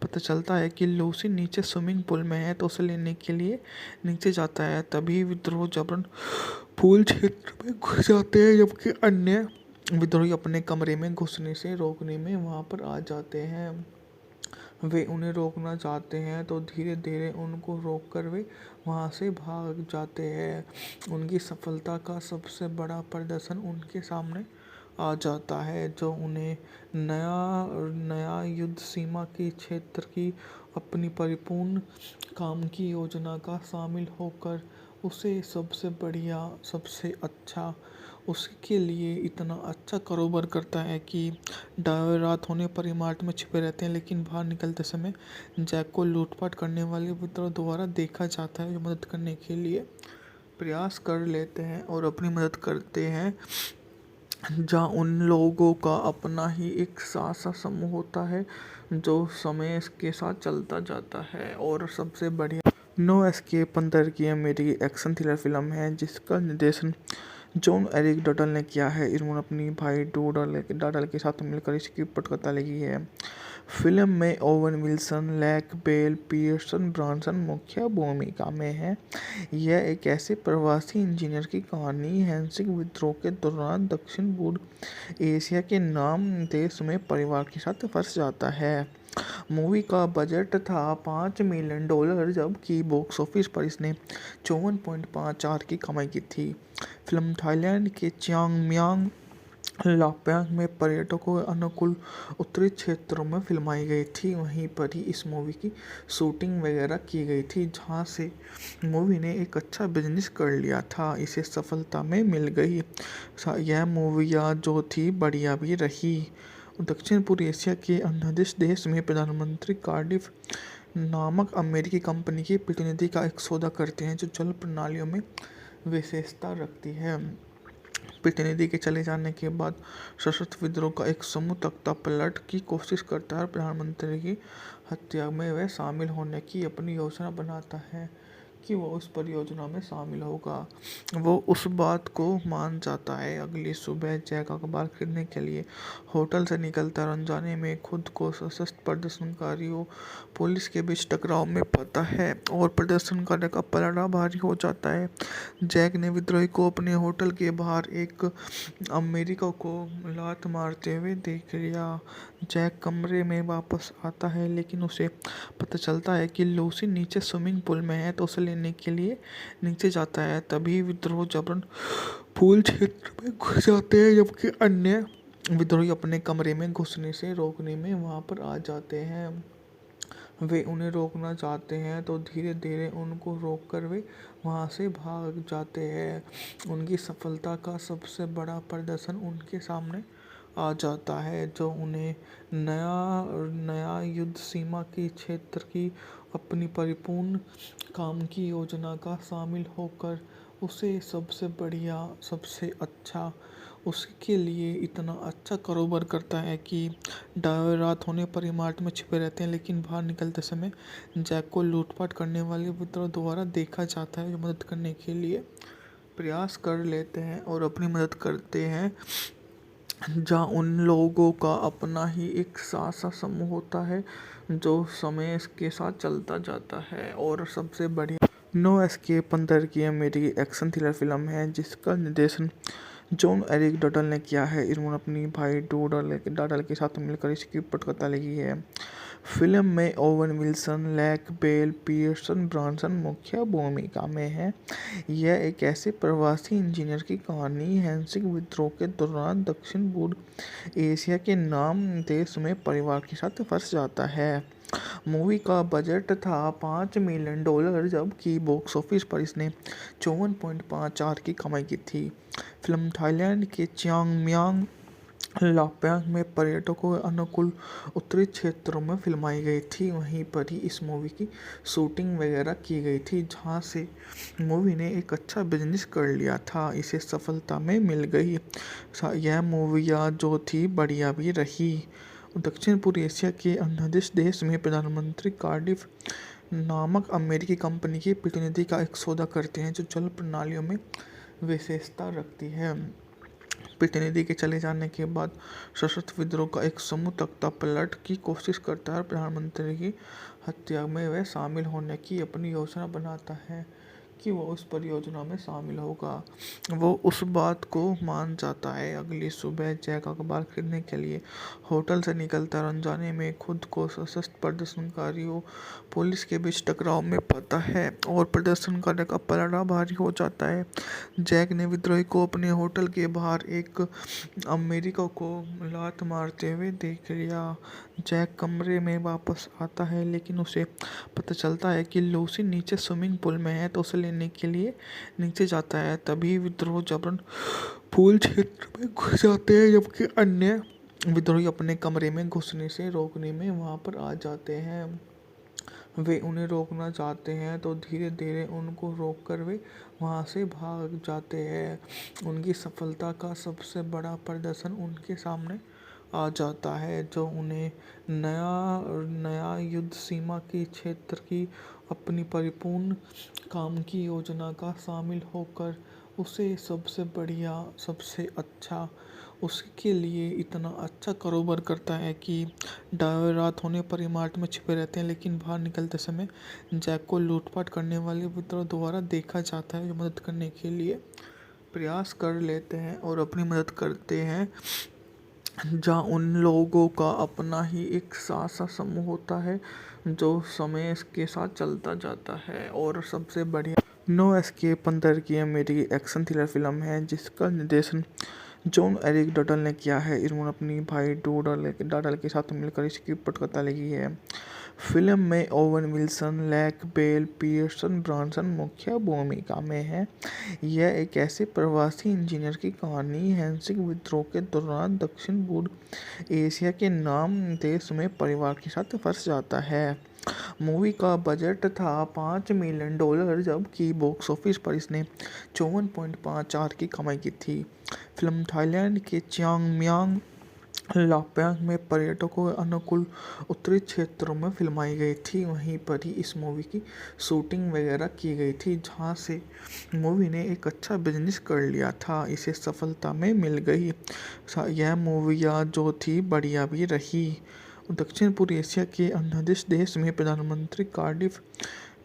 पता चलता है कि लूसी नीचे स्विमिंग पूल में है, तो उसे लेने के लिए नीचे जाता है। तभी विद्रोह जबरन पूल क्षेत्र में घुस जाते हैं, जबकि अन्य विद्रोही अपने कमरे में घुसने से रोकने में वहां पर आ जाते हैं। वे उन्हें रोकना चाहते हैं, तो धीरे धीरे उनको रोककर वे वहां से भाग जाते हैं। उनकी सफलता का सबसे बड़ा प्रदर्शन उनके सामने आ जाता है, जो उन्हें नया युद्ध सीमा के क्षेत्र की अपनी परिपूर्ण काम की योजना का शामिल होकर उसे सबसे बढ़िया, सबसे अच्छा, उसके लिए इतना अच्छा कारोबार करता है कि रात होने पर इमारत में छिपे रहते हैं, लेकिन बाहर निकलते समय जैक को लूटपाट करने वाले विद्रोह द्वारा देखा जाता है, जो मदद करने के लिए प्रयास कर लेते हैं और अपनी मदद करते हैं। जहाँ उन लोगों का अपना ही एक सा समूह होता है, जो समय के साथ चलता जाता है। और सबसे बढ़िया नो एस्केप 15 की अमेरिकी एक्शन थ्रिलर फिल्म है, जिसका निर्देशन जॉन एरिक डटल ने किया है। इन्होंने अपनी भाई डटल के साथ मिलकर इसकी पटकथा लिखी है। फिल्म में Owen Wilson, Lake Bell, Pierce Brosnan मुख्य भूमिका में है। यह एक ऐसे प्रवासी इंजीनियर की कहानी है जो विद्रोह के दौरान दक्षिण पूर्व एशिया के नाम देश में परिवार के साथ फंस जाता है। मूवी का बजट था $5 मिलियन, जबकि बॉक्स ऑफिस पर इसने 54.54 की कमाई की थी। फिल्म थाईलैंड के चियांग लाप्यांग में पर्यटकों के अनुकूल उत्तरी क्षेत्रों में फिल्माई गई थी। वहीं पर ही इस मूवी की शूटिंग वगैरह की गई थी, जहां से मूवी ने एक अच्छा बिजनेस कर लिया था। इसे सफलता में मिल गई। यह मूवियाँ जो थी बढ़िया भी रही। दक्षिण पूर्व एशिया के अंडमान देश में प्रधानमंत्री कार्डिफ नामक अमेरिकी कंपनी के प्रतिनिधि का एक सौदा करते हैं, जो जल प्रणालियों में विशेषता रखती है। प्रतिनिधि के चले जाने के बाद सशस्त्र विद्रोह का एक समूह तख्ता पलट की कोशिश करता है और प्रधानमंत्री की हत्या में वह शामिल होने की अपनी योजना बनाता है कि वो उस परियोजना में शामिल होगा। वो उस बात को मान जाता है। अगली सुबह जैक अखबार खरीदने के लिए होटल से निकलता है और अनजाने में खुद को सशस्त्र प्रदर्शनकारियों पुलिस के बीच टकराव में पाता है और प्रदर्शनकारी का पलड़ा भारी हो जाता है। जैक ने विद्रोही को अपने होटल के बाहर एक अमेरिका को लात मारते हुए देख लिया। जैक कमरे में वापस आता है, लेकिन उसे पता चलता है कि लूसी नीचे स्विमिंग पूल में है, तो उसे लेने के लिए नीचे जाता है। तभी विद्रोह जबरन पूल क्षेत्र में घुस जाते हैं, जबकि अन्य विद्रोही अपने कमरे में घुसने से रोकने में वहां पर आ जाते हैं। वे उन्हें रोकना चाहते हैं, तो धीरे धीरे उनको रोककर वे वहां से भाग जाते हैं। उनकी सफलता का सबसे बड़ा प्रदर्शन उनके सामने आ जाता है, जो उन्हें नया युद्ध सीमा के क्षेत्र की अपनी परिपूर्ण काम की योजना का शामिल होकर उसे सबसे बढ़िया, सबसे अच्छा, उसके लिए इतना अच्छा कारोबार करता है कि रात होने पर इमारत में छिपे रहते हैं, लेकिन बाहर निकलते समय जैक को लूटपाट करने वाले विद्रोह द्वारा देखा जाता है, जो मदद करने के लिए प्रयास कर लेते हैं और अपनी मदद करते हैं। जहाँ उन लोगों का अपना ही एक सा समूह होता है, जो समय के साथ चलता जाता है। और सबसे बढ़िया नो एस्केप 15 की अमेरिकी एक्शन थ्रिलर फिल्म है, जिसका निर्देशन जॉन एरिक डटल ने किया है। इन्होंने अपनी भाई डाडल के साथ मिलकर इसकी पटकथा लिखी है। फिल्म में Owen Wilson, Lake Bell, Pierce Brosnan मुख्य भूमिका में हैं। यह एक ऐसे प्रवासी इंजीनियर की कहानी हैंसिक विद्रोह के दौरान दक्षिण पूर्व एशिया के नाम देश में परिवार के साथ फंस जाता है। मूवी का बजट था $5 मिलियन, जबकि बॉक्स ऑफिस पर इसने 54.54 की कमाई की थी। फिल्म थाईलैंड के चियांग मांग लापैंग में पर्यटकों के अनुकूल उत्तरी क्षेत्रों में फिल्माई गई थी। वहीं पर ही इस मूवी की शूटिंग वगैरह की गई थी, जहां से मूवी ने एक अच्छा बिजनेस कर लिया था। इसे सफलता में मिल गई। यह मूवियाँ जो थी बढ़िया भी रही। दक्षिण पूर्व एशिया के अन्य देश में प्रधानमंत्री कार्डिफ नामक अमेरिकी कंपनी के प्रतिनिधि का एक सौदा करते हैं, जो जल प्रणालियों में विशेषता रखती है। प्रतिनिधि के चले जाने के बाद सशस्त्र विद्रोह का एक समूह तख्ता पलट की कोशिश करता है और प्रधानमंत्री की हत्या में वह शामिल होने की अपनी योजना बनाता है कि वो उस परियोजना में शामिल होगा। वो उस बात को मान जाता है। अगली सुबह जैक अखबार खरीदने के लिए होटल से निकलता है और अनजाने में खुद को सशस्त्र प्रदर्शनकारियों पुलिस के बीच टकराव में पाता है और प्रदर्शनकारी का पलड़ा भारी हो जाता है। जैक ने विद्रोही को अपने होटल के बाहर एक अमेरिका को लात मारते हुए देख लिया। जैक कमरे में वापस आता है, लेकिन उसे पता चलता है कि लूसी नीचे स्विमिंग पूल में है, तो उसे लेने के लिए नीचे जाता है। तभी विद्रोह जबरन पूल क्षेत्र में घुस जाते हैं, जबकि अन्य विद्रोही अपने कमरे में घुसने से रोकने में वहां पर आ जाते हैं। वे उन्हें रोकना चाहते हैं, तो धीरे धीरे उनको रोककर वे वहां से भाग जाते हैं। उनकी सफलता का सबसे बड़ा प्रदर्शन उनके सामने आ जाता है, जो उन्हें नया युद्ध सीमा की क्षेत्र की अपनी परिपूर्ण काम की योजना का शामिल होकर उसे सबसे बढ़िया, सबसे अच्छा, उसके लिए इतना अच्छा कारोबार करता है कि रात होने पर इमारत में छिपे रहते हैं, लेकिन बाहर निकलते समय जैक को लूटपाट करने वाले विद्रोह द्वारा देखा जाता है, जो मदद करने के लिए प्रयास कर लेते हैं और अपनी मदद करते हैं। जहाँ उन लोगों का अपना ही एक सा समूह होता है, जो समय के साथ चलता जाता है। और सबसे बढ़िया नो एस्केप 15 की अमेरिकी एक्शन थ्रिलर फिल्म है, जिसका निर्देशन जॉन एरिक डटल ने किया है। इन्होंने अपनी भाई डाडल के साथ मिलकर इसकी पटकथा लिखी है। फिल्म में Owen Wilson, Lake Bell, Pierce Brosnan मुख्य भूमिका में हैं। यह एक ऐसे प्रवासी इंजीनियर की कहानी हैंसिक विद्रोह के दौरान दक्षिण पूर्व एशिया के नाम देश में परिवार के साथ फंस जाता है। मूवी का बजट था $5 मिलियन, जबकि बॉक्स ऑफिस पर इसने 54.54 की कमाई की थी। फिल्म थाईलैंड के चियांग मांग लापैंग में पर्यटकों के अनुकूल उत्तरी क्षेत्रों में फिल्माई गई थी। वहीं पर ही इस मूवी की शूटिंग वगैरह की गई थी, जहां से मूवी ने एक अच्छा बिजनेस कर लिया था। इसे सफलता में मिल गई। यह मूवियाँ जो थी बढ़िया भी रही। दक्षिण पूर्व एशिया के अन्य देश में प्रधानमंत्री कार्डिफ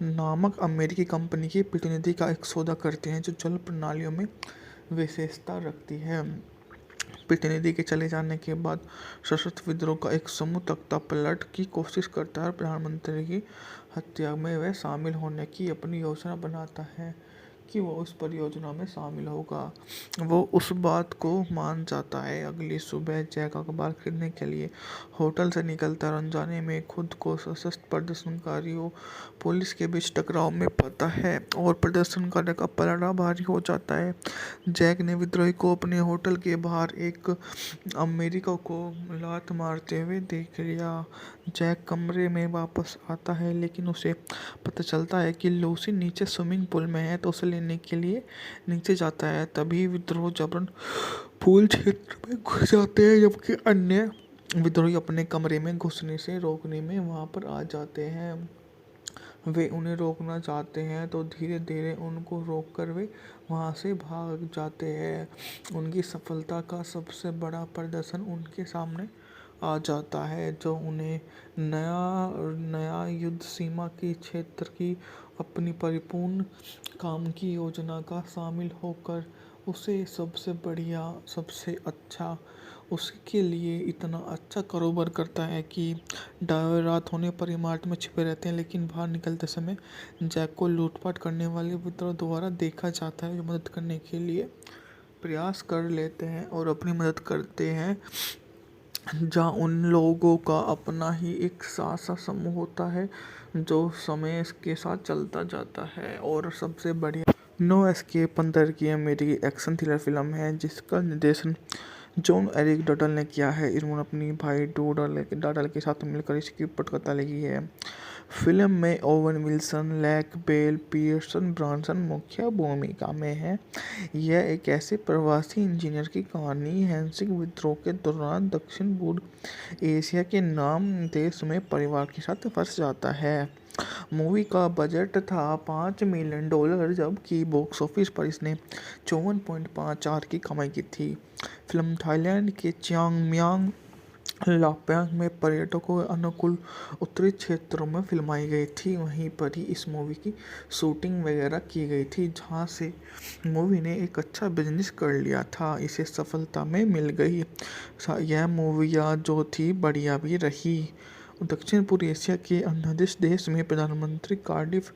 नामक अमेरिकी कंपनी के प्रतिनिधि का एक सौदा करते हैं, जो जल प्रणालियों में विशेषता रखती है। प्रतिनिधि के चले जाने के बाद सशस्त्र विद्रोह का एक समूह तख्ता पलट की कोशिश करता है और प्रधानमंत्री की हत्या में वह शामिल होने की अपनी योजना बनाता है कि वो उस परियोजना में शामिल होगा। वो उस बात को मान जाता है। अगली सुबह जैक अखबार खरीदने के लिए होटल से निकलता है और अनजाने में खुद को सशस्त्र प्रदर्शनकारियों पुलिस के बीच टकराव में पाता है और प्रदर्शनकारी का पलड़ा भारी हो जाता है। जैक ने विद्रोही को अपने होटल के बाहर एक अमेरिका को लात मारते हुए देख लिया। जैक कमरे में वापस आता है, लेकिन उसे पता चलता है कि लूसी नीचे स्विमिंग पूल में है, तो उसे लेने के लिए नीचे जाता है। तभी विद्रोह जबरन पूल क्षेत्र में घुस जाते हैं, जबकि अन्य विद्रोही अपने कमरे में घुसने से रोकने में वहां पर आ जाते हैं। वे उन्हें रोकना चाहते हैं, तो धीरे धीरे उनको रोककर वे वहां से भाग जाते हैं। उनकी सफलता का सबसे बड़ा प्रदर्शन उनके सामने आ जाता है, जो उन्हें नया युद्ध सीमा की क्षेत्र की अपनी परिपूर्ण काम की योजना का शामिल होकर उसे सबसे बढ़िया, सबसे अच्छा, उसके लिए इतना अच्छा कारोबार करता है कि रात होने पर इमारत में छिपे रहते हैं, लेकिन बाहर निकलते समय जैक को लूटपाट करने वाले मित्रों द्वारा देखा जाता है, जो मदद करने के लिए प्रयास कर लेते हैं और अपनी मदद करते हैं। जहाँ उन लोगों का अपना ही एक सा समूह होता है जो समय के साथ चलता जाता है। और सबसे बढ़िया नो एस्केप 15 की अमेरिकी एक्शन थ्रिलर फिल्म है जिसका निर्देशन जॉन एरिक डटल ने किया है। इन्होंने अपनी भाई डाडल के साथ मिलकर इसकी पटकथा लिखी है। फिल्म में Owen Wilson, Lake Bell, Pierce Brosnan मुख्य भूमिका में है। यह एक ऐसे प्रवासी इंजीनियर की कहानी हैंसिक विद्रोह के दौरान दक्षिण पूर्व एशिया के नाम देश में परिवार के साथ फंस जाता है। मूवी का बजट था $5 मिलियन, जबकि बॉक्स ऑफिस पर इसने 54.54 की कमाई की थी। फिल्म थाईलैंड के चियांग लापैंग में पर्यटकों के अनुकूल उत्तरी क्षेत्रों में फिल्माई गई थी। वहीं पर ही इस मूवी की शूटिंग वगैरह की गई थी, जहां से मूवी ने एक अच्छा बिजनेस कर लिया था। इसे सफलता में मिल गई। यह मूवियाँ जो थी बढ़िया भी रही। दक्षिण पूर्व एशिया के अन्य देश में प्रधानमंत्री कार्डिफ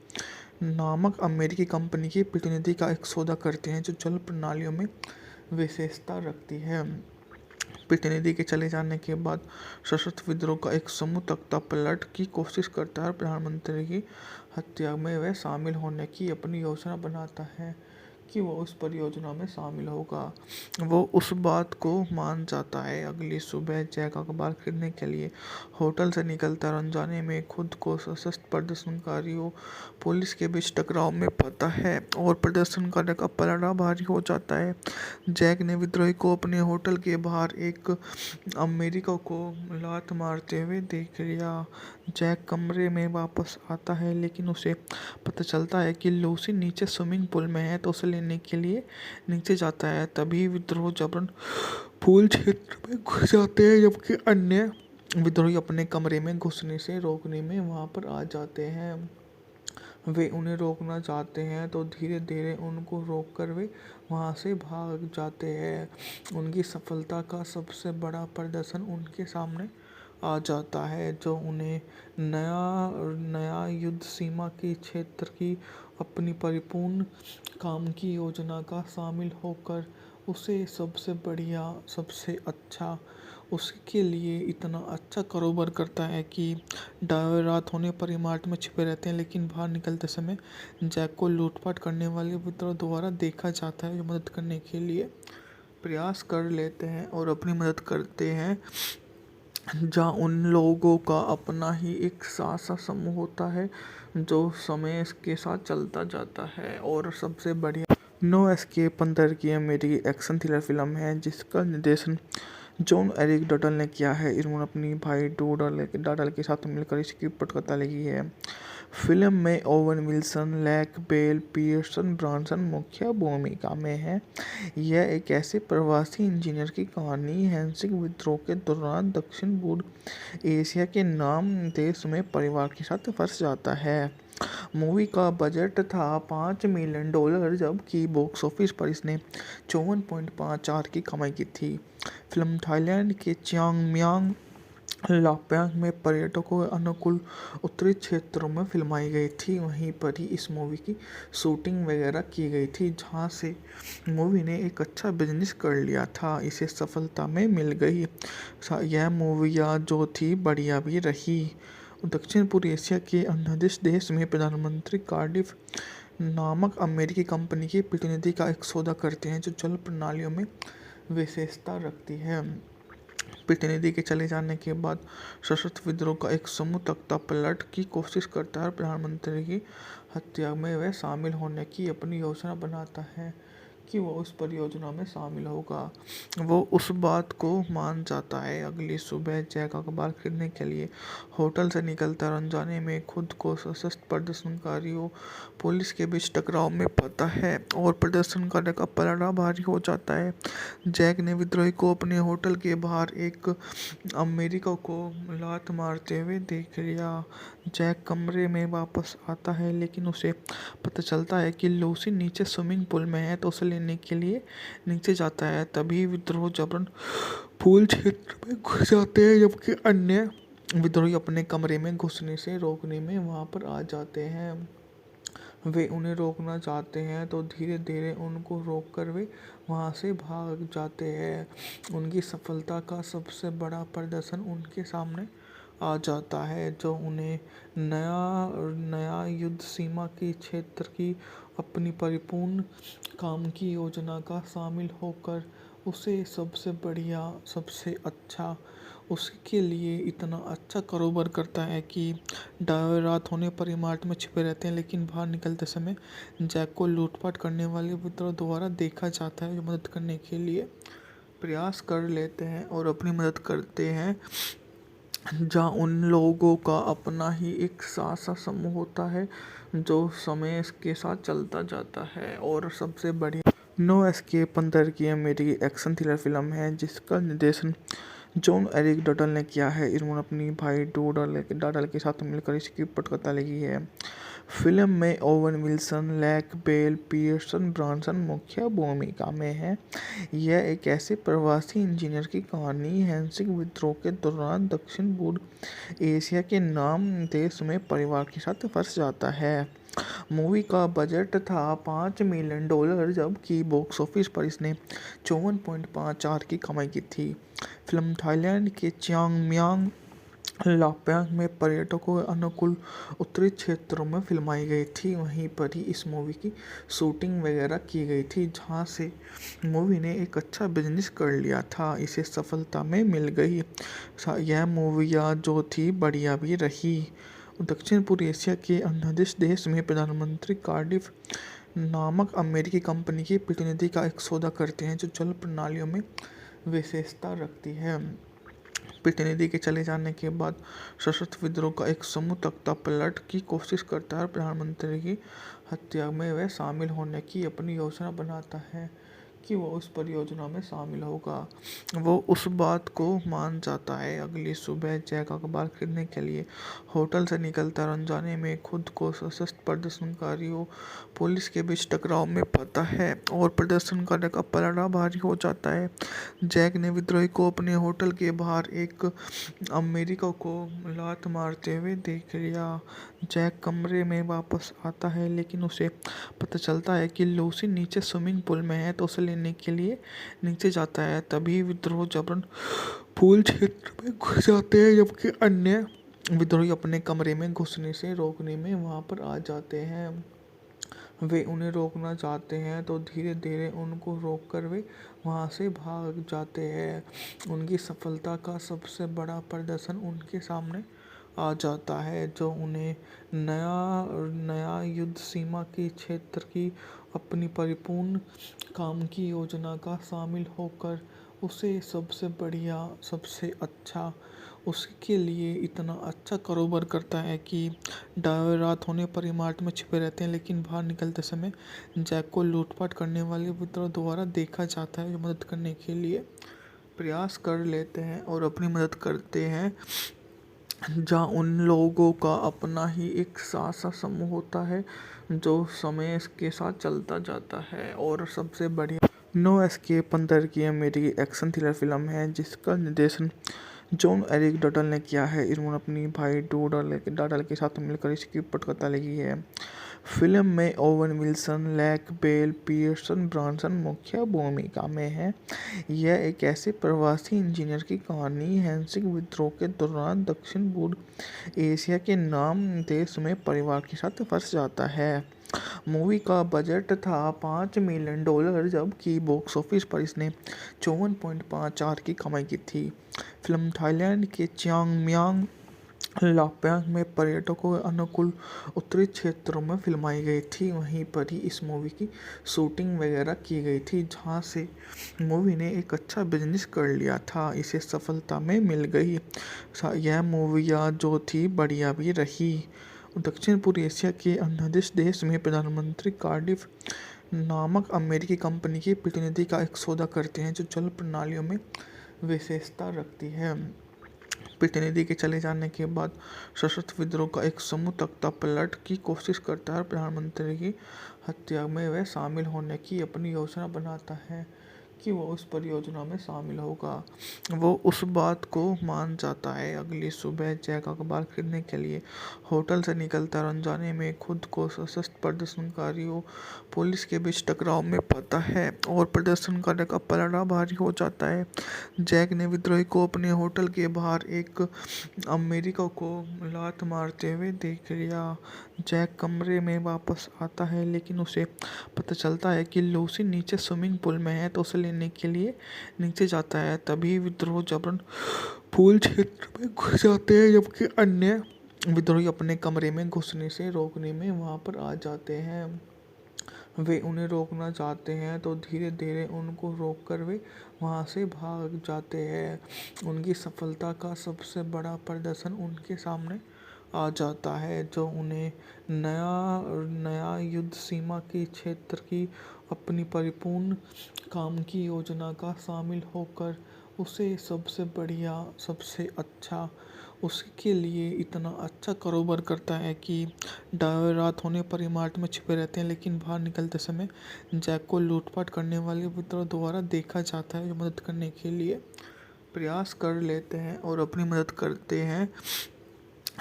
नामक अमेरिकी कंपनी के प्रतिनिधि का एक सौदा करते हैं, जो जल प्रणालियों में विशेषता रखती है। प्रतिनिधि के चले जाने के बाद सशस्त्र विद्रोह का एक समूह तख्ता पलट की कोशिश करता है और प्रधानमंत्री की हत्या में वह शामिल होने की अपनी योजना बनाता है कि वो उस परियोजना में शामिल होगा। वो उस बात को मान जाता है। अगली सुबह जैक अखबार खरीदने के लिए होटल से निकलता है। अनजाने में खुद को सशस्त्र प्रदर्शनकारियों पुलिस के बीच टकराव में पाता है और प्रदर्शनकारी का पलड़ा भारी हो जाता है। जैक ने विद्रोही को अपने होटल के बाहर एक अमेरिका को लात मारते हुए देख लिया। जैक कमरे में वापस आता है, लेकिन उसे पता चलता है कि लूसी नीचे स्विमिंग पूल में है, तो उसे लेने के लिए नीचे जाता है। तभी विद्रोह जबरन पूल क्षेत्र में घुस जाते हैं, जबकि अन्य विद्रोही अपने कमरे में घुसने से रोकने में वहां पर आ जाते हैं। वे उन्हें रोकना चाहते हैं तो धीरे धीरे उनको रोककर वे वहां से भाग जाते हैं। उनकी सफलता का सबसे बड़ा प्रदर्शन उनके सामने आ जाता है, जो उन्हें नया युद्ध सीमा के क्षेत्र की अपनी परिपूर्ण काम की योजना का शामिल होकर उसे सबसे बढ़िया, सबसे अच्छा, उसके लिए इतना अच्छा कारोबार करता है कि रात होने पर इमारत में छिपे रहते हैं, लेकिन बाहर निकलते समय जैक को लूटपाट करने वाले मित्रों द्वारा देखा जाता है, जो मदद करने के लिए प्रयास कर लेते हैं और अपनी मदद करते हैं। जहाँ उन लोगों का अपना ही एक सा समूह होता है जो समय के साथ चलता जाता है। और सबसे बढ़िया नो एस्केप 15 की अमेरिकी एक्शन थ्रिलर फिल्म है जिसका निर्देशन जॉन एरिक डटल ने किया है। इन्होंने अपनी भाई डाडल के साथ मिलकर इसकी पटकथा लिखी है। फिल्म में Owen Wilson, Lake Bell, Pierce Brosnan मुख्य भूमिका में है। यह एक ऐसे प्रवासी इंजीनियर की कहानी हैंसिक विद्रोह के दौरान दक्षिण पूर्व एशिया के नाम देश में परिवार के साथ फंस जाता है। मूवी का बजट था $5 मिलियन, जबकि बॉक्स ऑफिस पर इसने 54.54 की कमाई की थी। फिल्म थाईलैंड के चियांग लापैंग में पर्यटकों के अनुकूल उत्तरी क्षेत्रों में फिल्माई गई थी। वहीं पर ही इस मूवी की शूटिंग वगैरह की गई थी, जहां से मूवी ने एक अच्छा बिजनेस कर लिया था। इसे सफलता में मिल गई। यह मूवियाँ जो थी बढ़िया भी रही। दक्षिण पूर्व एशिया के अन्य देश में प्रधानमंत्री कार्डिफ नामक अमेरिकी कंपनी के प्रतिनिधि का एक सौदा करते हैं, जो जल प्रणालियों में विशेषता रखती है। प्रतिनिधि के चले जाने के बाद सशस्त्र विद्रोह का एक समूह तख्ता पलट की कोशिश करता है और प्रधानमंत्री की हत्या में वह शामिल होने की अपनी योजना बनाता है कि वो उस परियोजना में शामिल होगा। वो उस बात को मान जाता है। अगली सुबह जैक अखबार खरीदने के लिए होटल से निकलता है। अनजाने में खुद को सशस्त्र प्रदर्शनकारियों पुलिस के बीच टकराव में पाता है और प्रदर्शनकारी का पलड़ा भारी हो जाता है। जैक ने विद्रोही को अपने होटल के बाहर एक अमेरिका को लात मारते हुए देख लिया। जैक कमरे में वापस आता है, लेकिन उसे पता चलता है कि लूसी नीचे स्विमिंग पूल में है, तो उसे लेने के लिए नीचे जाता है, तभी विद्रोह जबरन पूल क्षेत्र में घुस जाते हैं, जबकि अन्य विद्रोही अपने कमरे में घुसने से रोकने में वहां पर आ जाते हैं। वे उन्हें रोकना चाहते हैं तो धीरे धीरे उनको रोककर वे वहां से भाग जाते हैं। उनकी सफलता का सबसे बड़ा प्रदर्शन उनके सामने आ जाता है, जो उन्हें नया नया युद्ध सीमा के क्षेत्र की अपनी परिपूर्ण काम की योजना का शामिल होकर उसे सबसे बढ़िया, सबसे अच्छा, उसके लिए इतना अच्छा कारोबार करता है कि रात होने पर इमारत में छिपे रहते हैं, लेकिन बाहर निकलते समय जैक को लूटपाट करने वाले विद्रोह द्वारा देखा जाता है, जो मदद करने के लिए प्रयास कर लेते हैं और अपनी मदद करते हैं। जहाँ उन लोगों का अपना ही एक सा समूह होता है जो समय के साथ चलता जाता है। और सबसे बढ़िया नो एस्केप अंदर की अमेरिकी एक्शन थ्रिलर फिल्म है जिसका निर्देशन जॉन एरिक डटल ने किया है। इन्होंने अपनी भाई डटल के साथ मिलकर इसकी पटकथा लिखी है। फिल्म में Owen Wilson, Lake Bell, Pierce Brosnan मुख्य भूमिका में है। यह एक ऐसे प्रवासी इंजीनियर की कहानी हैंसिंग विद्रोह के दौरान दक्षिण पूर्व एशिया के नाम देश में परिवार के साथ फंस जाता है। मूवी का बजट था $5 मिलियन, जबकि बॉक्स ऑफिस पर इसने 54.54 की कमाई की थी। फिल्म थाईलैंड के चियांग लाप्यांग में पर्यटकों के अनुकूल उत्तरी क्षेत्रों में फिल्माई गई थी। वहीं पर ही इस मूवी की शूटिंग वगैरह की गई थी, जहां से मूवी ने एक अच्छा बिजनेस कर लिया था, इसे सफलता में मिल गई। यह मूवियाँ जो थी बढ़िया भी रही। दक्षिण पूर्व एशिया के अन्य देश में प्रधानमंत्री कार्डिफ नामक अमेरिकी कंपनी के प्रतिनिधि का एक सौदा करते हैं, जो जल प्रणालियों में विशेषता रखती है। प्रतिनिधि के चले जाने के बाद सशस्त्र विद्रोह का एक समूह तख्ता पलट की कोशिश करता है और प्रधानमंत्री की हत्या में वह शामिल होने की अपनी योजना बनाता है कि वो उस परियोजना में शामिल होगा। वो उस बात को मान जाता है। अगली सुबह जैक अखबार खरीदने के लिए होटल से निकलता है और अनजाने में खुद को सशस्त्र प्रदर्शनकारियों पुलिस के बीच टकराव में पाता है और प्रदर्शनकारी का पलड़ा भारी हो जाता है। जैक ने विद्रोही को अपने होटल के बाहर एक अमेरिका को लात मारते हुए देख लिया। जैक कमरे में वापस आता है, लेकिन उसे पता चलता है कि लूसी नीचे स्विमिंग पूल में है, तो उसे लेने के लिए नीचे जाता है। तभी विद्रोह जबरन पूल क्षेत्र में घुस जाते हैं, जबकि अन्य विद्रोही अपने कमरे में घुसने से रोकने में वहां पर आ जाते हैं। वे उन्हें रोकना चाहते हैं तो धीरे धीरे उनको रोककर वे वहां से भाग जाते हैं। उनकी सफलता का सबसे बड़ा प्रदर्शन उनके सामने आ जाता है, जो उन्हें नया नया युद्ध सीमा के क्षेत्र की अपनी परिपूर्ण काम की योजना का शामिल होकर उसे सबसे बढ़िया, सबसे अच्छा, उसके लिए इतना अच्छा कारोबार करता है कि रात होने पर इमारत में छिपे रहते हैं, लेकिन बाहर निकलते समय जैक को लूटपाट करने वाले विद्रोह द्वारा देखा जाता है, जो मदद करने के लिए प्रयास कर लेते हैं और अपनी मदद करते हैं। जहाँ उन लोगों का अपना ही एक सा समूह होता है जो समय के साथ चलता जाता है। और सबसे बढ़िया नो एस्केप अंदर की अमेरिकी एक्शन थ्रिलर फिल्म है जिसका निर्देशन जॉन एरिक डटल ने किया है। इन्होंने अपनी भाई डटल के साथ मिलकर इसकी पटकथा लिखी है। फिल्म में Owen Wilson, Lake Bell, Pierce Brosnan मुख्य भूमिका में है। यह एक ऐसे प्रवासी इंजीनियर की कहानी हैंसिंग विद्रोह के दौरान दक्षिण पूर्व एशिया के नाम देश में परिवार के साथ फंस जाता है। मूवी का बजट था $5 मिलियन, जबकि बॉक्स ऑफिस पर इसने 54.54 की कमाई की थी। फिल्म थाईलैंड के चियांग लाप्यांग में पर्यटकों के अनुकूल उत्तरी क्षेत्रों में फिल्माई गई थी। वहीं पर ही इस मूवी की शूटिंग वगैरह की गई थी, जहां से मूवी ने एक अच्छा बिजनेस कर लिया था, इसे सफलता में मिल गई। यह मूवियाँ जो थी बढ़िया भी रही। दक्षिण पूर्व एशिया के अन्य देश में प्रधानमंत्री कार्डिफ नामक अमेरिकी कंपनी के प्रतिनिधि का एक सौदा करते हैं, जो जल प्रणालियों में विशेषता रखती है। प्रतिनिधि के चले जाने के बाद सशस्त्र विद्रोह का एक समूह तख्तापलट की कोशिश करता है और प्रधानमंत्री की हत्या में वह शामिल होने की अपनी योजना बनाता है कि वो उस परियोजना में शामिल होगा। वो उस बात को मान जाता है। अगली सुबह जैक अखबार खरीदने के लिए होटल से निकलता है और अनजाने में खुद को सशस्त्र प्रदर्शनकारियों पुलिस के बीच टकराव में पाता है और प्रदर्शनकारी का पलड़ा भारी हो जाता है। जैक ने विद्रोही को अपने होटल के बाहर एक अमेरिका को लात मारते हुए देख लिया। जैक कमरे में वापस आता है लेकिन उसे पता चलता है कि लूसी नीचे स्विमिंग पूल में है तो उसे लेने के लिए नीचे जाता है। तभी विद्रोह जबरन पूल क्षेत्र में घुस जाते हैं जबकि अन्य विद्रोही अपने कमरे में घुसने से रोकने में वहां पर आ जाते हैं। वे उन्हें रोकना चाहते हैं तो धीरे धीरे उनको रोककर वे वहां से भाग जाते हैं। उनकी सफलता का सबसे बड़ा प्रदर्शन उनके सामने आ जाता है जो उन्हें नया युद्ध सीमा के क्षेत्र की अपनी परिपूर्ण काम की योजना का शामिल होकर उसे सबसे बढ़िया सबसे अच्छा उसके लिए इतना अच्छा कारोबार करता है कि रात होने पर इमारत में छिपे रहते हैं लेकिन बाहर निकलते समय जैक को लूटपाट करने वाले विद्रोह द्वारा देखा जाता है जो मदद करने के लिए प्रयास कर लेते हैं और अपनी मदद करते हैं।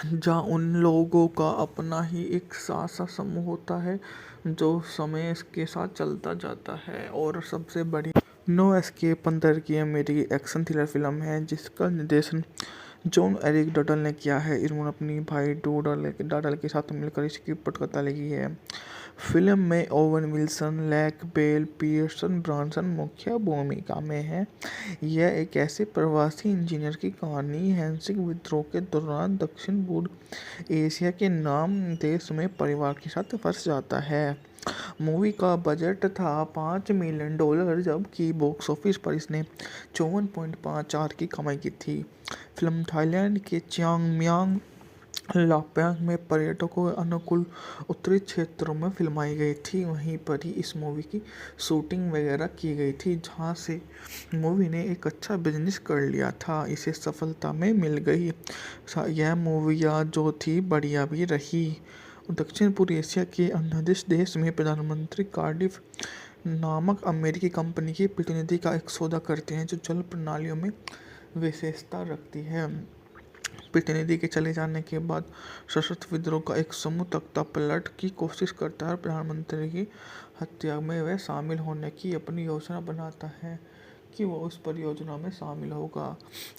जहाँ उन लोगों का अपना ही एक सा समूह होता है जो समय के साथ चलता जाता है। और सबसे बड़ी नो एस्केप अंदर की अमेरिकी एक्शन थ्रिलर फिल्म है जिसका निर्देशन जॉन एरिक डटल ने किया है। इन्होंने अपनी भाई डटल के साथ मिलकर इसकी पटकथा लिखी है। फिल्म में Owen Wilson, Lake Bell, Pierce Brosnan मुख्य भूमिका में है। यह एक ऐसे प्रवासी इंजीनियर की कहानी हैंसिंग विद्रोह के दौरान दक्षिण पूर्व एशिया के नाम देश में परिवार के साथ फंस जाता है। मूवी का बजट था $5 मिलियन जबकि बॉक्स ऑफिस पर इसने 54.54 की कमाई की थी। फिल्म थाईलैंड के चियांग माई लापैंग में पर्यटकों के अनुकूल उत्तरी क्षेत्रों में फिल्माई गई थी। वहीं पर ही इस मूवी की शूटिंग वगैरह की गई थी जहां से मूवी ने एक अच्छा बिजनेस कर लिया था। इसे सफलता में मिल गई। यह मूवियाँ जो थी बढ़िया भी रही। दक्षिण पूर्व एशिया के अंधदेश देश में प्रधानमंत्री कार्डिफ नामक अमेरिकी कंपनी के प्रतिनिधि का एक सौदा करते हैं जो जल प्रणालियों में विशेषता रखती है। प्रतिनिधि के चले जाने के बाद सशस्त्र विद्रोह का एक समूह तख्तापलट की कोशिश करता है और प्रधानमंत्री की हत्या में वह शामिल होने की अपनी योजना बनाता है कि वो उस परियोजना में शामिल होगा।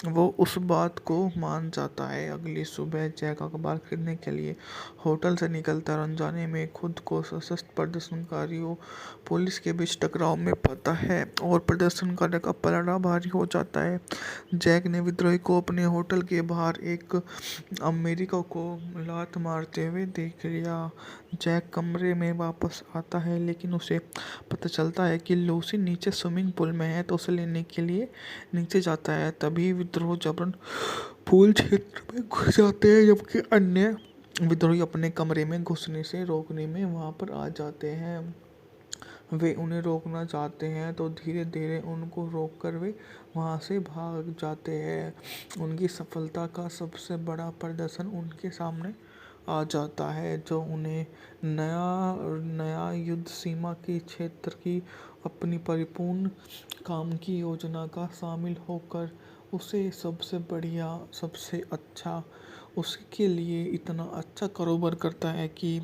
वो उस बात को मान जाता है। अगली सुबह जैक अखबार खरीदने के लिए होटल से निकलता है और अनजाने में खुद को सशस्त्र प्रदर्शनकारियों पुलिस के बीच टकराव में पाता है और प्रदर्शनकारी का पलड़ा भारी हो जाता है। जैक ने विद्रोही को अपने होटल के बाहर एक अमेरिका को लात मारते हुए देख लिया। जैक कमरे में वापस आता है लेकिन उसे पता चलता है कि लूसी नीचे स्विमिंग पूल में है तो उसे लेने के लिए नीचे जाता है। तभी विद्रोह जबरन पूल क्षेत्र में घुस जाते हैं जबकि अन्य विद्रोही अपने कमरे में घुसने से रोकने में वहां पर आ जाते हैं। वे उन्हें रोकना चाहते हैं तो धीरे धीरे उनको रोककर वे वहां से भाग जाते हैं। उनकी सफलता का सबसे बड़ा प्रदर्शन उनके सामने आ जाता है जो उन्हें नया युद्ध सीमा के क्षेत्र की अपनी परिपूर्ण काम की योजना का शामिल होकर उसे सबसे बढ़िया सबसे अच्छा उसके लिए इतना अच्छा कारोबार करता है कि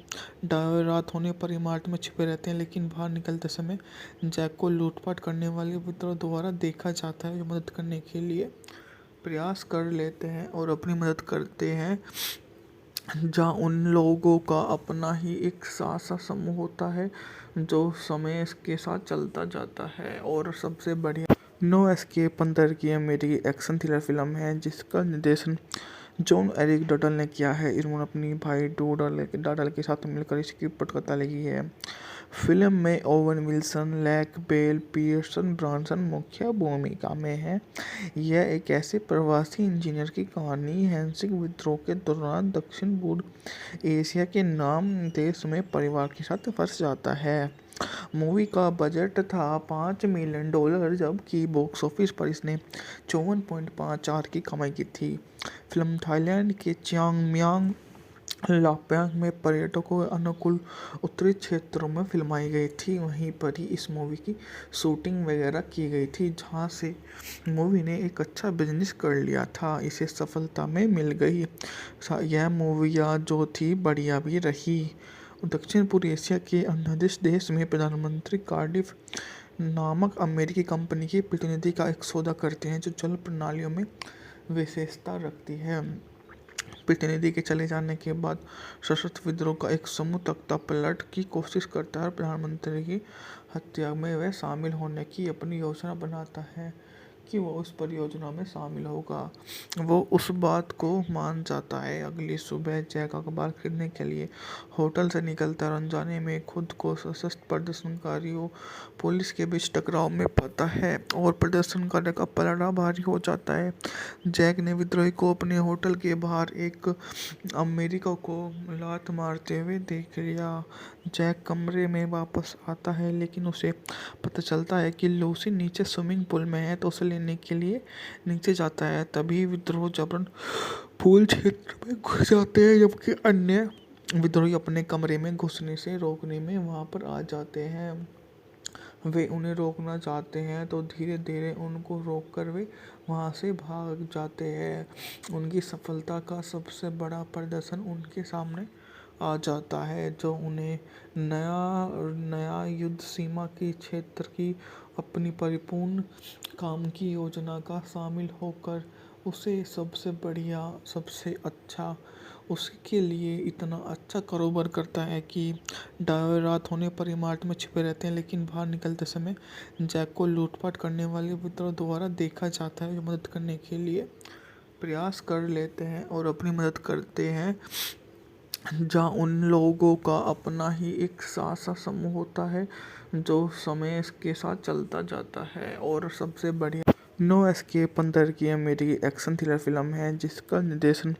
रात होने पर इमारत में छिपे रहते हैं लेकिन बाहर निकलते समय जैक को लूटपाट करने वाले विद्रोह द्वारा देखा जाता है जो मदद करने के लिए प्रयास कर लेते हैं और अपनी मदद करते हैं। जहाँ उन लोगों का अपना ही एक सा समूह होता है जो समय के साथ चलता जाता है। और सबसे बढ़िया नो एस्केप अंदर की अमेरिकी एक्शन थ्रिलर फिल्म है जिसका निर्देशन जॉन एरिक डटल ने किया है। इन्होंने अपनी भाई डटल के साथ मिलकर इसकी पटकथा लिखी है। फिल्म में Owen Wilson, Lake Bell, Pierce Brosnan मुख्य भूमिका में हैं। यह एक ऐसे प्रवासी इंजीनियर की कहानी है जो विद्रोह के दौरान दक्षिण पूर्व एशिया के नाम देश में परिवार के साथ फंस जाता है। मूवी का बजट था $5 मिलियन, जबकि बॉक्स ऑफिस पर इसने 54.54 की कमाई की थी। फिल्म थाईलैंड के चियांग लापैंग में पर्यटकों के अनुकूल उत्तरी क्षेत्रों में फिल्माई गई थी। वहीं पर ही इस मूवी की शूटिंग वगैरह की गई थी, जहां से मूवी ने एक अच्छा बिजनेस कर लिया था। इसे सफलता में मिल गई। यह मूवियाँ जो थी बढ़िया भी रही। दक्षिण पूर्व एशिया के अंडदेश देश में प्रधानमंत्री कार्डिफ नामक अमेरिकी कंपनी के प्रतिनिधि का एक सौदा करते हैं जो जल प्रणालियों में विशेषता रखती है। प्रतिनिधि के चले जाने के बाद सशस्त्र विद्रोह का एक समूह तख्तापलट की कोशिश करता है और प्रधानमंत्री की हत्या में वह शामिल होने की अपनी योजना बनाता है कि वो उस परियोजना में शामिल होगा। वो उस बात को मान जाता है। अगली सुबह जैक अखबार खरीदने के लिए होटल से निकलता है और अनजाने में खुद को सशस्त्र प्रदर्शनकारियों पुलिस के बीच टकराव में पाता है और प्रदर्शनकारी का पलड़ा भारी हो जाता है। जैक ने विद्रोही को अपने होटल के बाहर एक अमेरिका को लात मारते हुए देख लिया। जैक कमरे में वापस आता है, लेकिन उसे पता चलता है कि लूसी नीचे स्विमिंग पूल में है, तो उसे लेने के लिए नीचे जाता है। तभी विद्रोह जबरन पूल क्षेत्र में घुस जाते हैं, जबकि अन्य विद्रोही अपने कमरे में घुसने से रोकने में वहां पर आ जाते हैं। वे उन्हें रोकना चाहते हैं तो धीरे धीरे उनको रोककर वे वहां से भाग जाते हैं। उनकी सफलता का सबसे बड़ा प्रदर्शन उनके सामने आ जाता है, जो उन्हें नया युद्ध सीमा की क्षेत्र की अपनी परिपूर्ण काम की योजना का शामिल होकर उसे सबसे बढ़िया, सबसे अच्छा, उसके लिए इतना अच्छा कारोबार करता है कि रात होने पर इमारत में छिपे रहते हैं, लेकिन बाहर निकलते समय जैक को लूटपाट करने वाले विद्रोह द्वारा देखा जाता है, जो मदद करने के लिए प्रयास कर लेते हैं और अपनी मदद करते हैं। जहाँ उन लोगों का अपना ही एक सा समूह होता है जो समय के साथ चलता जाता है। और सबसे बढ़िया नो एस्केप 15 की अमेरिकी एक्शन थ्रिलर फिल्म है जिसका निर्देशन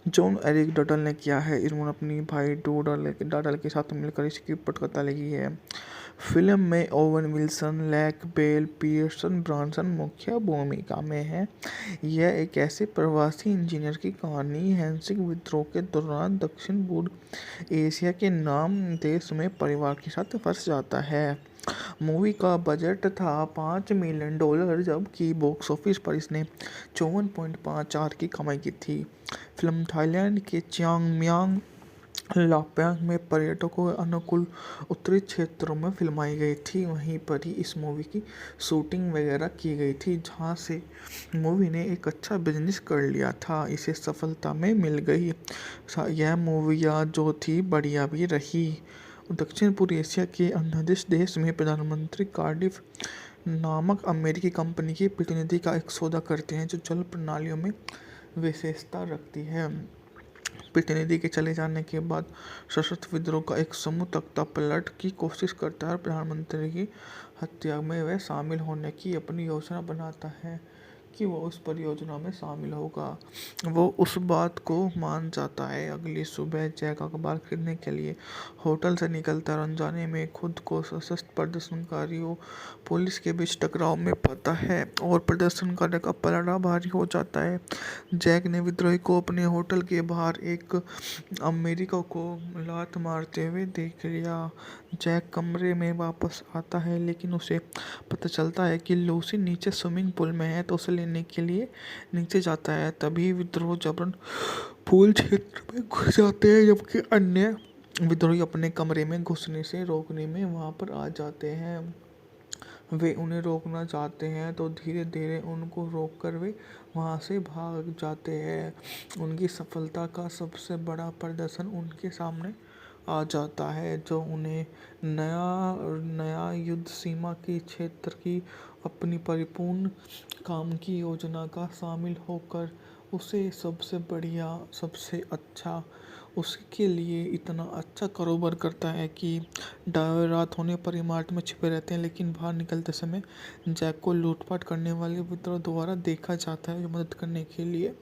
जॉन एरिक डटल ने किया है। इन्होंने अपनी भाई डोडल के साथ मिलकर इसकी पटकथा लिखी है। फिल्म में Owen Wilson, Lake Bell, Pierce Brosnan मुख्य भूमिका में हैं। यह एक ऐसे प्रवासी इंजीनियर की कहानी है जो विद्रोह के दौरान दक्षिण पूर्व एशिया के नाम देश में परिवार के साथ फंस जाता है। मूवी का बजट था $5 मिलियन, जबकि बॉक्स ऑफिस पर इसने 54.54 की कमाई की थी। फिल्म थाईलैंड के चियांग लापैंग में पर्यटकों के अनुकूल उत्तरी क्षेत्रों में फिल्माई गई थी। वहीं पर ही इस मूवी की शूटिंग वगैरह की गई थी, जहां से मूवी ने एक अच्छा बिजनेस कर लिया था। इसे सफलता में मिल गई। यह मूवियाँ जो थी बढ़िया भी रही। दक्षिण पूर्व एशिया के अंडदेश देश में प्रधानमंत्री कार्डिफ नामक अमेरिकी कंपनी के प्रतिनिधि का एक सौदा करते हैं जो जल प्रणालियों में विशेषता रखती है। प्रतिनिधि के चले जाने के बाद सशस्त्र विद्रोह का एक समूह तख्तापलट की कोशिश करता है और प्रधानमंत्री की हत्या में वह शामिल होने की अपनी योजना बनाता है कि वो उस परियोजना में शामिल होगा। वो उस बात को मान जाता है। अगली सुबह जैक अखबार खरीदने के लिए होटल से निकलता है और अनजाने में खुद को सशस्त्र प्रदर्शनकारियों पुलिस के बीच टकराव में पाता है और प्रदर्शनकारी का पलड़ा भारी हो जाता है। जैक ने विद्रोही को अपने होटल के बाहर एक अमेरिका को लात मारते हुए देख लिया। जैक कमरे में वापस आता है, लेकिन उसे पता चलता है कि लूसी नीचे स्विमिंग पूल में है, तो उसे लेने के लिए नीचे जाता है। तभी विद्रोह जबरन पूल क्षेत्र में घुस जाते हैं, जबकि अन्य विद्रोही अपने कमरे में घुसने से रोकने में वहां पर आ जाते हैं। वे उन्हें रोकना चाहते हैं तो धीरे धीरे उनको रोककर वे वहां से भाग जाते हैं। उनकी सफलता का सबसे बड़ा प्रदर्शन उनके सामने आ जाता है, जो उन्हें नया युद्ध सीमा की क्षेत्र की अपनी परिपूर्ण काम की योजना का शामिल होकर उसे सबसे बढ़िया, सबसे अच्छा, उसके लिए इतना अच्छा कारोबार करता है कि रात होने पर इमारत में छिपे रहते हैं, लेकिन बाहर निकलते समय जैक को लूटपाट करने वाले विद्रोह द्वारा देखा जाता है, जो मदद करने के लिए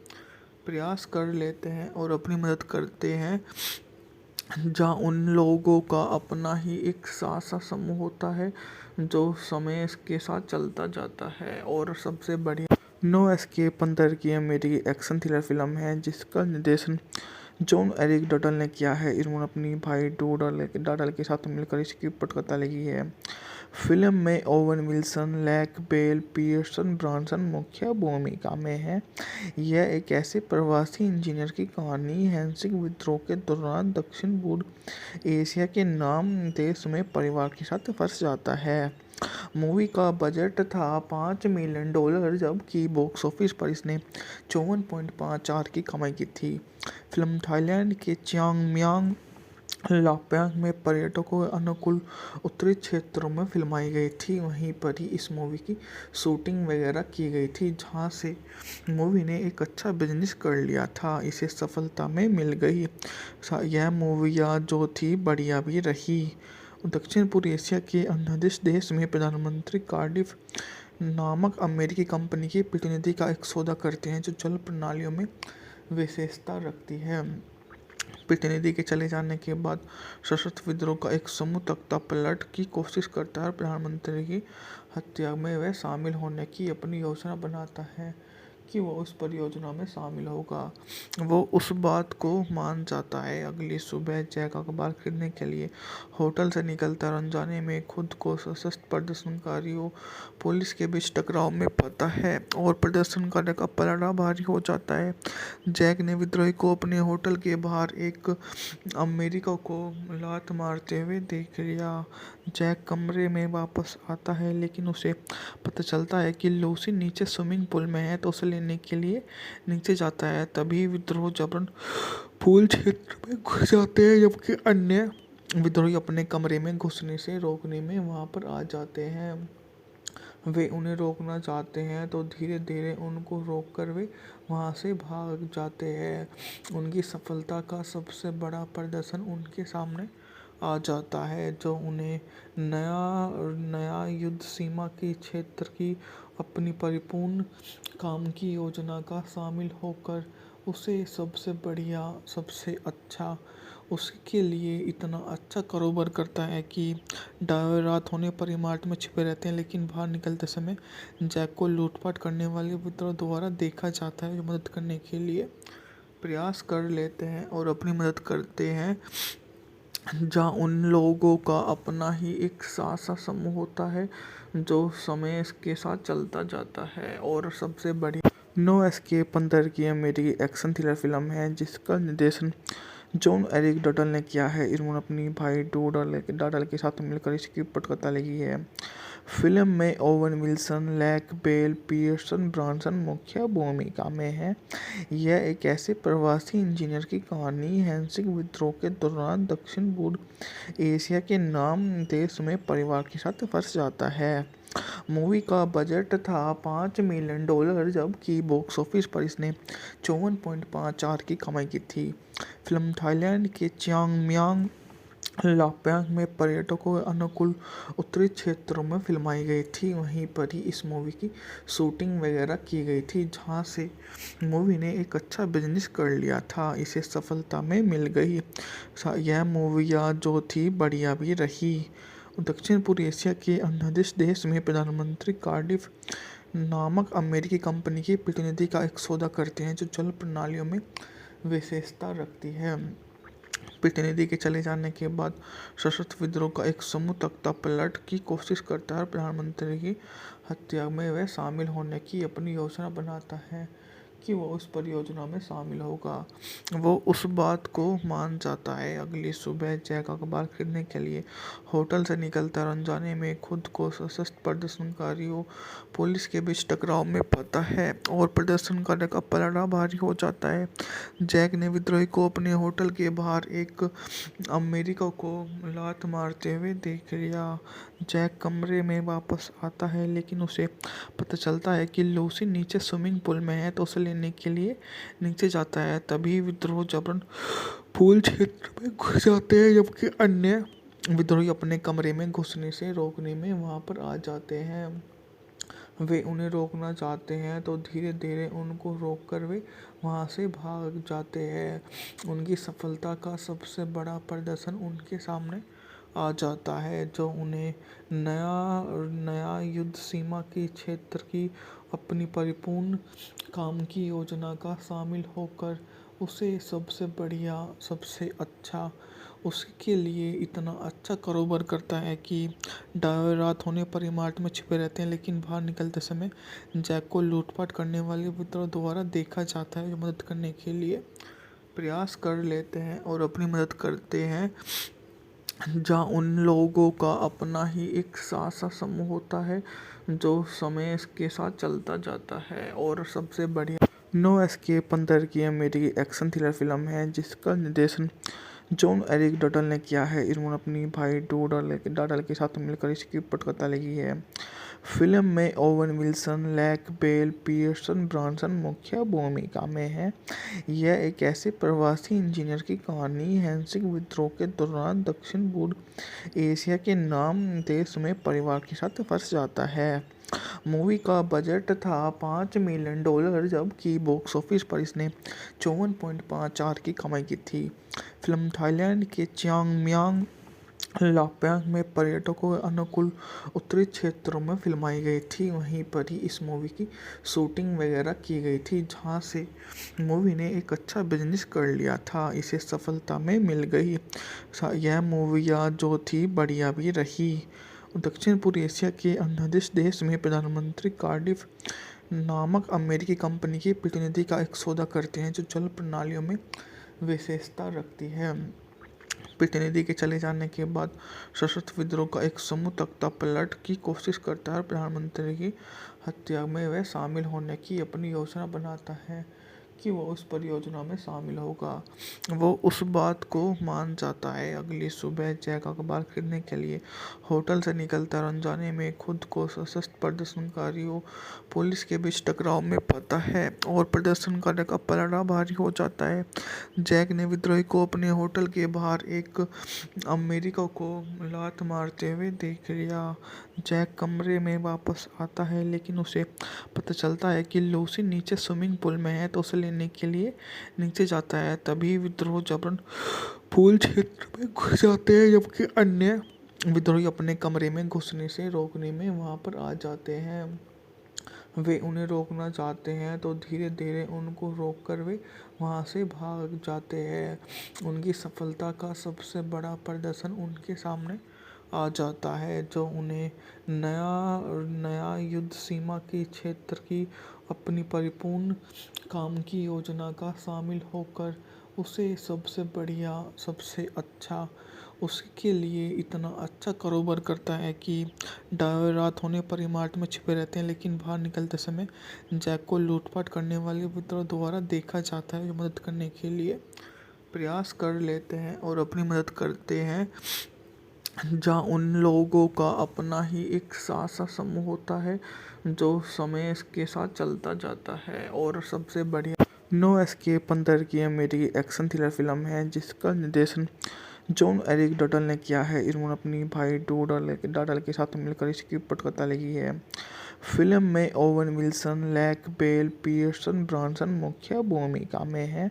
प्रयास कर लेते हैं और अपनी मदद करते हैं। जहाँ उन लोगों का अपना ही एक सासा समूह होता है जो समय के साथ चलता जाता है। और सबसे बढ़िया नो एस्केप अंदर की मेरी एक्शन थ्रिलर फिल्म है जिसका निर्देशन जॉन एरिक डटल ने किया है। इन्होंने अपनी भाई डाडल के साथ मिलकर इसकी पटकथा लिखी है। फिल्म में Owen Wilson, Lake Bell, Pierce Brosnan मुख्य भूमिका में है। यह एक ऐसे प्रवासी इंजीनियर की कहानी हैंसिंग विद्रोह के दौरान दक्षिण पूर्व एशिया के नाम देश में परिवार के साथ फंस जाता है। मूवी का बजट था $5 मिलियन, जबकि बॉक्स ऑफिस पर इसने 54.54 की कमाई की थी। फिल्म थाईलैंड के चियांग माई लापैंग में पर्यटकों के अनुकूल उत्तरी क्षेत्रों में फिल्माई गई थी। वहीं पर ही इस मूवी की शूटिंग वगैरह की गई थी, जहां से मूवी ने एक अच्छा बिजनेस कर लिया था, इसे सफलता में मिल गई। यह मूवियाँ जो थी बढ़िया भी रही। दक्षिण पूर्व एशिया के अन्य देश में प्रधानमंत्री कार्डिफ नामक अमेरिकी कंपनी के प्रतिनिधि का एक सौदा करते हैं जो जल प्रणालियों में विशेषता रखती है। प्रतिनिधि के चले जाने के बाद सशस्त्र विद्रोह का एक समूह तख्ता पलट की कोशिश करता है और प्रधानमंत्री की हत्या में वह शामिल होने की अपनी योजना बनाता है कि वो उस परियोजना में शामिल होगा। वो उस बात को मान जाता है। अगली सुबह जैक अखबार खरीदने के लिए होटल से निकलता है और अनजाने में खुद को सशस्त्र प्रदर्शनकारियों पुलिस के बीच टकराव में पाता है और प्रदर्शनकारी का पलड़ा भारी हो जाता है। जैक ने विद्रोही को अपने होटल के बाहर एक अमेरिका को लात मारते हुए देख लिया। जैक कमरे में वापस आता है, लेकिन उसे पता चलता है कि लूसी नीचे स्विमिंग पूल में है, तो उसे लेने के लिए नीचे जाता है। तभी विद्रोह जबरन पूल क्षेत्र में घुस जाते हैं, जबकि अन्य विद्रोही अपने कमरे में घुसने से रोकने में वहां पर आ जाते हैं। वे उन्हें रोकना चाहते हैं तो धीरे धीरे उनको रोककर वे वहां से भाग जाते हैं। उनकी सफलता का सबसे बड़ा प्रदर्शन उनके सामने आ जाता है, जो उन्हें नया युद्ध सीमा के क्षेत्र की अपनी परिपूर्ण काम की योजना का शामिल होकर उसे सबसे बढ़िया, सबसे अच्छा, उसके लिए इतना अच्छा कारोबार करता है कि रात होने पर इमारत में छिपे रहते हैं, लेकिन बाहर निकलते समय जैक को लूटपाट करने वाले विद्रोह द्वारा देखा जाता है, जो मदद करने के लिए प्रयास कर लेते हैं और अपनी मदद करते हैं। जहाँ उन लोगों का अपना ही एक सासा समूह होता है जो समय के साथ चलता जाता है। और सबसे बढ़िया नो एस्केप अंदर की मेरी एक्शन थ्रिलर फिल्म है जिसका निर्देशन जॉन एरिक डटल ने किया है। इन्होंने अपनी भाई डाडल के साथ मिलकर इसकी पटकथा लिखी है। फिल्म में Owen Wilson, Lake Bell, Pierce Brosnan मुख्य भूमिका में है। यह एक ऐसे प्रवासी इंजीनियर की कहानी हैंसिंग विद्रोह के दौरान दक्षिण पूर्व एशिया के नाम देश में परिवार के साथ फंस जाता है। मूवी का बजट था $5 मिलियन, जबकि बॉक्स ऑफिस पर इसने 54.54 की कमाई की थी। फिल्म थाईलैंड के चियांग माई लापैंग में पर्यटकों के अनुकूल उत्तरी क्षेत्रों में फिल्माई गई थी। वहीं पर ही इस मूवी की शूटिंग वगैरह की गई थी, जहां से मूवी ने एक अच्छा बिजनेस कर लिया था, इसे सफलता में मिल गई। यह मूवियाँ जो थी बढ़िया भी रही। दक्षिण पूर्व एशिया के अन्य देश में प्रधानमंत्री कार्डिफ नामक अमेरिकी कंपनी के प्रतिनिधि का एक सौदा करते हैं जो जल प्रणालियों में विशेषता रखती है। प्रतिनिधि के चले जाने के बाद सशस्त्र विद्रोह का एक समूह तख्ता पलट की कोशिश करता है और प्रधानमंत्री की हत्या में वह शामिल होने की अपनी योजना बनाता है कि वो उस परियोजना में शामिल होगा। वो उस बात को मान जाता है। अगली सुबह जैक अखबार खरीदने के लिए होटल से निकलता है और अनजाने में खुद को सशस्त्र प्रदर्शनकारियों पुलिस के बीच टकराव में पाता है और प्रदर्शनकारी का पलड़ा भारी हो जाता है। जैक ने विद्रोही को अपने होटल के बाहर एक अमेरिका को लात मारते हुए देख लिया। जैक कमरे में वापस आता है लेकिन उसे पता चलता है कि लूसी नीचे स्विमिंग पूल में है तो उसे लेने के लिए नीचे जाता है। तभी विद्रोह जबरन पूल क्षेत्र में घुस जाते हैं जबकि अन्य विद्रोही अपने कमरे में घुसने से रोकने में वहां पर आ जाते हैं। वे उन्हें रोकना चाहते हैं तो धीरे धीरे उनको रोककर वे वहां से भाग जाते हैं। उनकी सफलता का सबसे बड़ा प्रदर्शन उनके सामने आ जाता है जो उन्हें नया नया युद्ध सीमा की क्षेत्र की अपनी परिपूर्ण काम की योजना का शामिल होकर उसे सबसे बढ़िया सबसे अच्छा उसके लिए इतना अच्छा कारोबार करता है कि रात होने पर इमारत में छिपे रहते हैं लेकिन बाहर निकलते समय जैक को लूटपाट करने वाले विद्रोह द्वारा देखा जाता है जो मदद करने के लिए प्रयास कर लेते हैं और अपनी मदद करते हैं। जहाँ उन लोगों का अपना ही एक सासा समूह होता है जो समय के साथ चलता जाता है। और सबसे बढ़िया नो एस्केप 15 की अमेरिकी एक्शन थ्रिलर फिल्म है जिसका निर्देशन जॉन एरिक डटल ने किया है। इन्होंने अपनी भाई डॉडल के साथ मिलकर इसकी पटकथा लिखी है। फिल्म में Owen Wilson, Lake Bell, Pierce Brosnan मुख्य भूमिका में है। यह एक ऐसे प्रवासी इंजीनियर की कहानी हैंसिंग विद्रोह के दौरान दक्षिण पूर्व एशिया के नाम देश में परिवार के साथ फंस जाता है। मूवी का बजट था $5 मिलियन जबकि बॉक्स ऑफिस पर इसने 54.54 की कमाई की थी। फिल्म थाईलैंड के चियांग लाप्यांग में पर्यटकों के अनुकूल उत्तरी क्षेत्रों में फिल्माई गई थी। वहीं पर ही इस मूवी की शूटिंग वगैरह की गई थी जहां से मूवी ने एक अच्छा बिजनेस कर लिया था। इसे सफलता में मिल गई। यह मूवियाँ जो थी बढ़िया भी रही। दक्षिण पूर्व एशिया के अन्य देश में प्रधानमंत्री कार्डिफ नामक अमेरिकी कंपनी के प्रतिनिधि का एक सौदा करते हैं जो जल प्रणालियों में विशेषता रखती है। प्रतिनिधि के चले जाने के बाद सशस्त्र विद्रोह का एक समूह तख्ता पलट की कोशिश करता है और प्रधानमंत्री की हत्या में वह शामिल होने की अपनी योजना बनाता है कि वो उस परियोजना में शामिल होगा। वो उस बात को मान जाता है। अगली सुबह जैक अखबार खरीदने के लिए होटल से निकलता है और अनजाने में खुद को सशस्त्र प्रदर्शनकारियों पुलिस के बीच टकराव में पाता है और प्रदर्शनकारी का पलड़ा भारी हो जाता है। जैक ने विद्रोही को अपने होटल के बाहर एक अमेरिका को लात मारते हुए देख लिया। जैक कमरे में वापस आता है लेकिन उसे पता चलता है कि लूसी नीचे स्विमिंग पूल में है तो उसे लेने के लिए नीचे जाता है। तभी विद्रोह जबरन पूल क्षेत्र में घुस जाते हैं जबकि अन्य विद्रोही अपने कमरे में घुसने से रोकने में वहां पर आ जाते हैं। वे उन्हें रोकना चाहते हैं तो धीरे धीरे उनको रोककर वे वहां से भाग जाते हैं। उनकी सफलता का सबसे बड़ा प्रदर्शन उनके सामने आ जाता है जो उन्हें नया नया युद्ध सीमा की क्षेत्र की अपनी परिपूर्ण काम की योजना का शामिल होकर उसे सबसे बढ़िया सबसे अच्छा उसके लिए इतना अच्छा कारोबार करता है कि रात होने पर इमारत में छिपे रहते हैं लेकिन बाहर निकलते समय जैक को लूटपाट करने वाले विद्रोह द्वारा देखा जाता है जो मदद करने के लिए प्रयास कर लेते हैं और अपनी मदद करते हैं। जहाँ उन लोगों का अपना ही एक सासा समूह होता है जो समय के साथ चलता जाता है। और सबसे बढ़िया नो एस्केप 15 की अमेरिकी एक्शन थ्रिलर फिल्म है जिसका निर्देशन जॉन एरिक डटल ने किया है। इन्होंने अपनी भाई डॉडल के साथ मिलकर इसकी पटकथा लिखी है। फिल्म में Owen Wilson, Lake Bell, Pierce Brosnan मुख्य भूमिका में है।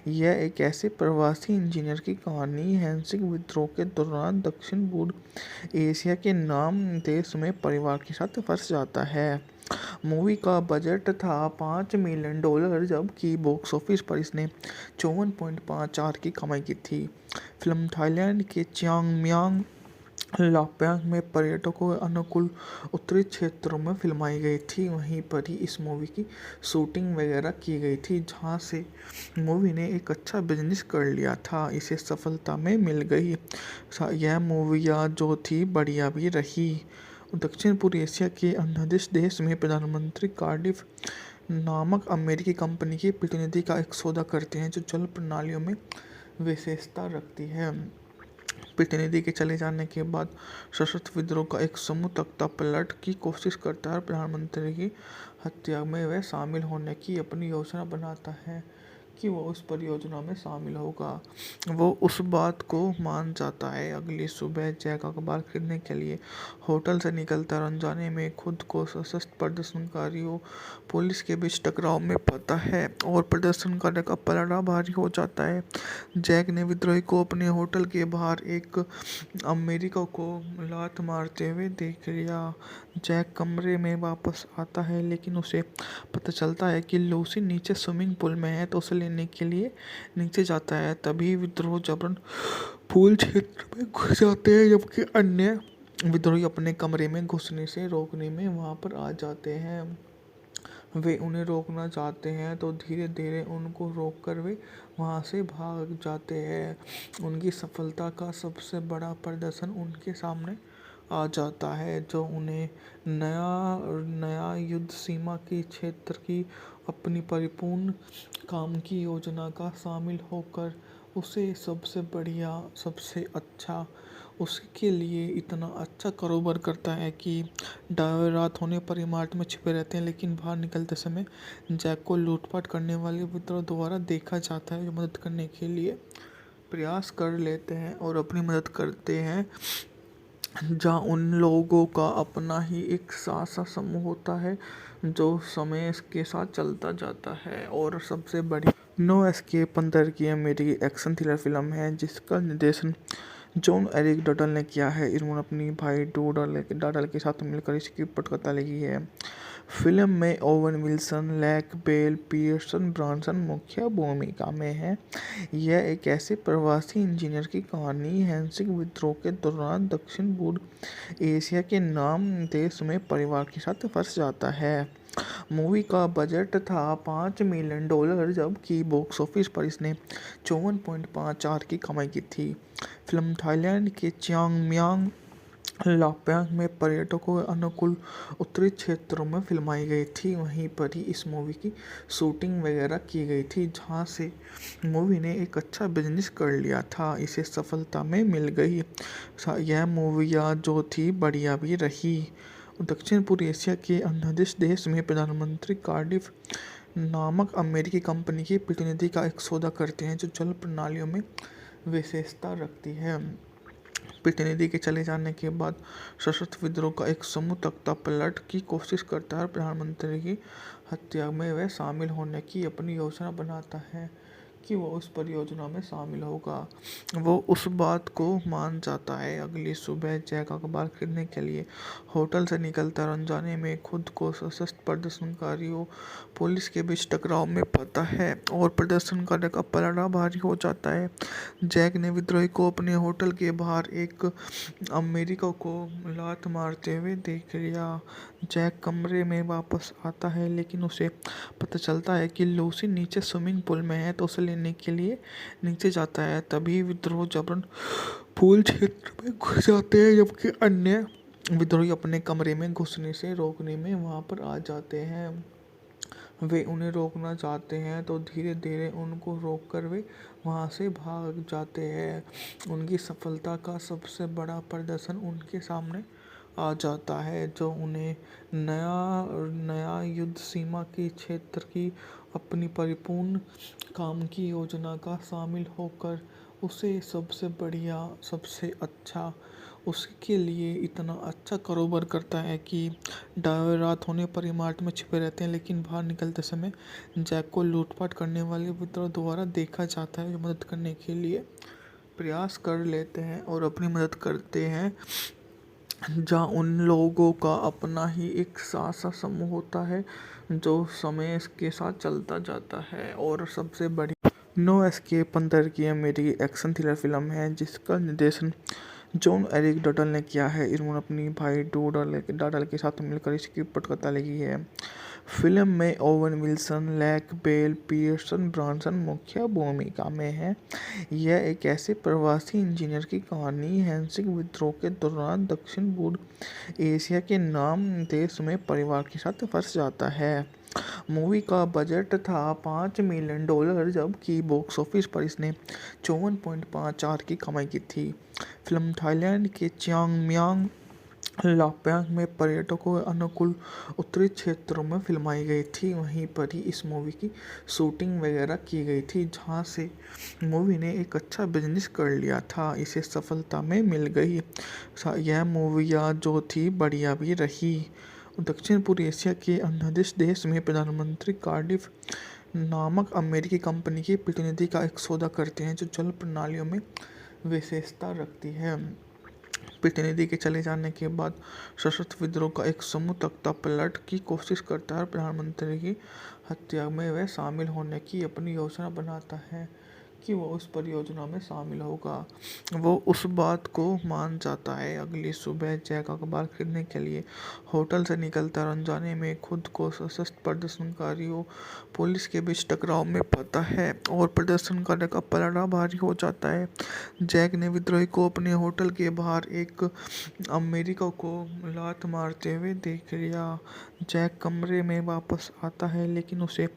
यह एक ऐसे प्रवासी इंजीनियर की कहानी हैंसिंग विद्रोह के दौरान दक्षिण पूर्व एशिया के नाम देश में परिवार के साथ फंस जाता है। मूवी का बजट था $5 मिलियन जबकि बॉक्स ऑफिस पर इसने 54.54 की कमाई की थी। फिल्म थाईलैंड के चियांग लाप्यांग में पर्यटकों के अनुकूल उत्तरी क्षेत्रों में फिल्माई गई थी। वहीं पर ही इस मूवी की शूटिंग वगैरह की गई थी जहां से मूवी ने एक अच्छा बिजनेस कर लिया था। इसे सफलता में मिल गई। यह मूवियाँ जो थी बढ़िया भी रही। दक्षिण पूर्व एशिया के अन्य देश में प्रधानमंत्री कार्डिफ नामक अमेरिकी कंपनी के प्रतिनिधि का एक सौदा करते हैं जो जल प्रणालियों में विशेषता रखती है। प्रतिनिधि के चले जाने के बाद सशस्त्र विद्रोह का एक समूह तख्तापलट की कोशिश करता है और प्रधानमंत्री की हत्या में वह शामिल होने की अपनी योजना बनाता है कि वो उस परियोजना में शामिल होगा। वो उस बात को मान जाता है। अगली सुबह जैक अखबार खरीदने के लिए होटल से निकलता है और अनजाने में खुद को सशस्त्र प्रदर्शनकारियों पुलिस के बीच टकराव में पाता है और प्रदर्शनकारी का पलड़ा भारी हो जाता है। जैक ने विद्रोही को अपने होटल के बाहर एक अमेरिका को लात मारते हुए देख लिया। जैक कमरे में वापस आता है लेकिन उसे पता चलता है कि लूसी नीचे स्विमिंग पूल में है तो उसे लेने के लिए नीचे जाता है। तभी विद्रोह जबरन पूल क्षेत्र में घुस जाते हैं जबकि अन्य विद्रोही अपने कमरे में घुसने से रोकने में वहां पर आ जाते हैं। वे उन्हें रोकना चाहते हैं तो धीरे धीरे उनको रोककर वे वहां से भाग जाते हैं। उनकी सफलता का सबसे बड़ा प्रदर्शन उनके सामने आ जाता है जो उन्हें नया युद्ध सीमा के क्षेत्र की अपनी परिपूर्ण काम की योजना का शामिल होकर उसे सबसे बढ़िया सबसे अच्छा उसके लिए इतना अच्छा कारोबार करता है कि रात होने पर इमारत में छिपे रहते हैं लेकिन बाहर निकलते समय जैक को लूटपाट करने वाले विद्रोह द्वारा देखा जाता है जो मदद करने के लिए प्रयास कर लेते हैं और अपनी मदद करते हैं। जहाँ उन लोगों का अपना ही एक सा समूह होता है जो समय के साथ चलता जाता है। और सबसे बड़ी नो एस्केप 15 की अमेरिकी एक्शन थ्रिलर फिल्म है जिसका निर्देशन जॉन एरिक डटल ने किया है। इन्होंने अपनी भाई डटल के साथ मिलकर इसकी पटकथा लिखी है। फिल्म में Owen Wilson, Lake Bell, Pierce Brosnan मुख्य भूमिका में हैं। यह एक ऐसे प्रवासी इंजीनियर की कहानी है जो विद्रोह के दौरान दक्षिण पूर्व एशिया के नाम देश में परिवार के साथ फंस जाता है। मूवी का बजट था $5 मिलियन जबकि बॉक्स ऑफिस पर इसने 54.54 की कमाई की थी। फिल्म थाईलैंड के चियांग लापैंग में पर्यटकों के अनुकूल उत्तरी क्षेत्रों में फिल्माई गई थी। वहीं पर ही इस मूवी की शूटिंग वगैरह की गई थी जहां से मूवी ने एक अच्छा बिजनेस कर लिया था। इसे सफलता में मिल गई। यह मूवियाँ जो थी बढ़िया भी रही। दक्षिण पूर्व एशिया के अन्य देश में प्रधानमंत्री कार्डिफ नामक अमेरिकी कंपनी के प्रतिनिधि का एक सौदा करते हैं जो जल प्रणालियों में विशेषता रखती है। प्रतिनिधि के चले जाने के बाद सशस्त्र विद्रोह का एक समूह तख्तापलट की कोशिश करता है और प्रधानमंत्री की हत्या में वह शामिल होने की अपनी योजना बनाता है कि वो उस परियोजना में शामिल होगा। वो उस बात को मान जाता है। अगली सुबह जैक अखबार खरीदने के लिए होटल से निकलता है और अनजाने में खुद को सशस्त्र प्रदर्शनकारियों पुलिस के बीच टकराव में पाता है और प्रदर्शनकारी का पलड़ा भारी हो जाता है। जैक ने विद्रोही को अपने होटल के बाहर एक अमेरिका को लात मारते हुए देख लिया। जैक कमरे में वापस आता है लेकिन उसे पता चलता है कि लूसी नीचे स्विमिंग पूल में है तो उसे लेने के लिए नीचे जाता है। तभी विद्रोह जबरन पूल क्षेत्र में घुस जाते हैं जबकि अन्य विद्रोही अपने कमरे में घुसने से रोकने में वहां पर आ जाते हैं। वे उन्हें रोकना चाहते हैं तो धीरे धीरे उनको रोककर वे वहां से भाग जाते हैं। उनकी सफलता का सबसे बड़ा प्रदर्शन उनके सामने आ जाता है जो उन्हें नया युद्ध सीमा के क्षेत्र की अपनी परिपूर्ण काम की योजना का शामिल होकर उसे सबसे बढ़िया सबसे अच्छा उसके लिए इतना अच्छा कारोबार करता है कि रात होने पर इमारत में छिपे रहते हैं लेकिन बाहर निकलते समय जैक को लूटपाट करने वाले विद्रोह द्वारा देखा जाता है जो मदद करने के लिए प्रयास कर लेते हैं और अपनी मदद करते हैं। जहाँ उन लोगों का अपना ही एक सा समूह होता है जो समय के साथ चलता जाता है। और सबसे बड़ी नो एस्केप 15 की अमेरिकी एक्शन थ्रिलर फिल्म है जिसका निर्देशन जॉन एरिक डटल ने किया है। इन्होंने अपनी भाई डटल के साथ मिलकर इसकी पटकथा लिखी है। फिल्म में Owen Wilson, Lake Bell, Pierce Brosnan मुख्य भूमिका में हैं। यह एक ऐसे प्रवासी इंजीनियर की कहानी है जो विद्रोह के दौरान दक्षिण पूर्व एशिया के नाम देश में परिवार के साथ फंस जाता है। मूवी का बजट था $5 मिलियन, जबकि बॉक्स ऑफिस पर इसने 54.54 की कमाई की थी। फिल्म थाईलैंड के चियांग मांग लापैंग में पर्यटकों के अनुकूल उत्तरी क्षेत्रों में फिल्माई गई थी। वहीं पर ही इस मूवी की शूटिंग वगैरह की गई थी, जहां से मूवी ने एक अच्छा बिजनेस कर लिया था। इसे सफलता में मिल गई। यह मूवियाँ जो थी बढ़िया भी रही। दक्षिण पूर्व एशिया के अन्य देश में प्रधानमंत्री कार्डिफ नामक अमेरिकी कंपनी की प्रतिनिधि का एक सौदा करते हैं, जो जल प्रणालियों में विशेषता रखती है। प्रतिनिधि के चले जाने के बाद सशस्त्र विद्रोह का एक समूह तख्तापलट की कोशिश करता है और प्रधानमंत्री की हत्या में वह शामिल होने की अपनी योजना बनाता है कि वो उस परियोजना में शामिल होगा। वो उस बात को मान जाता है। अगली सुबह जैक अखबार खरीदने के लिए होटल से निकलता है और अनजाने में खुद को सशस्त्र प्रदर्शनकारियों पुलिस के बीच टकराव में पाता है और प्रदर्शनकारी का पलड़ा भारी हो जाता है। जैक ने विद्रोही को अपने होटल के बाहर एक अमेरिका को लात मारते हुए देख लिया। जैक कमरे में वापस आता है, लेकिन उसे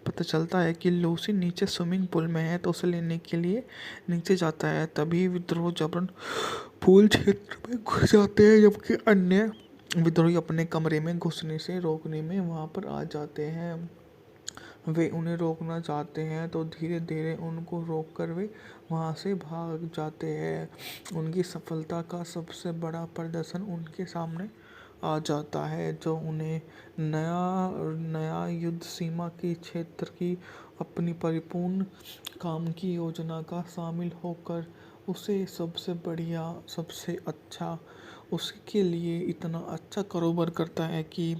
पता चलता है कि लूसी नीचे स्विमिंग पूल में है, तो उसे लेने के लिए नीचे जाता है। तभी विद्रोह जबरन पूल क्षेत्र में घुस जाते हैं, जबकि अन्य विद्रोही अपने कमरे में घुसने से रोकने में वहां पर आ जाते हैं। वे उन्हें रोकना चाहते हैं तो धीरे धीरे उनको रोककर वे वहां से भाग जाते हैं। उनकी सफलता का सबसे बड़ा प्रदर्शन उनके सामने आ जाता है, जो उन्हें नया नया युद्ध सीमा की क्षेत्र की अपनी परिपूर्ण काम की योजना का शामिल होकर उसे सबसे बढ़िया, सबसे अच्छा, उसके लिए इतना अच्छा कारोबार करता है कि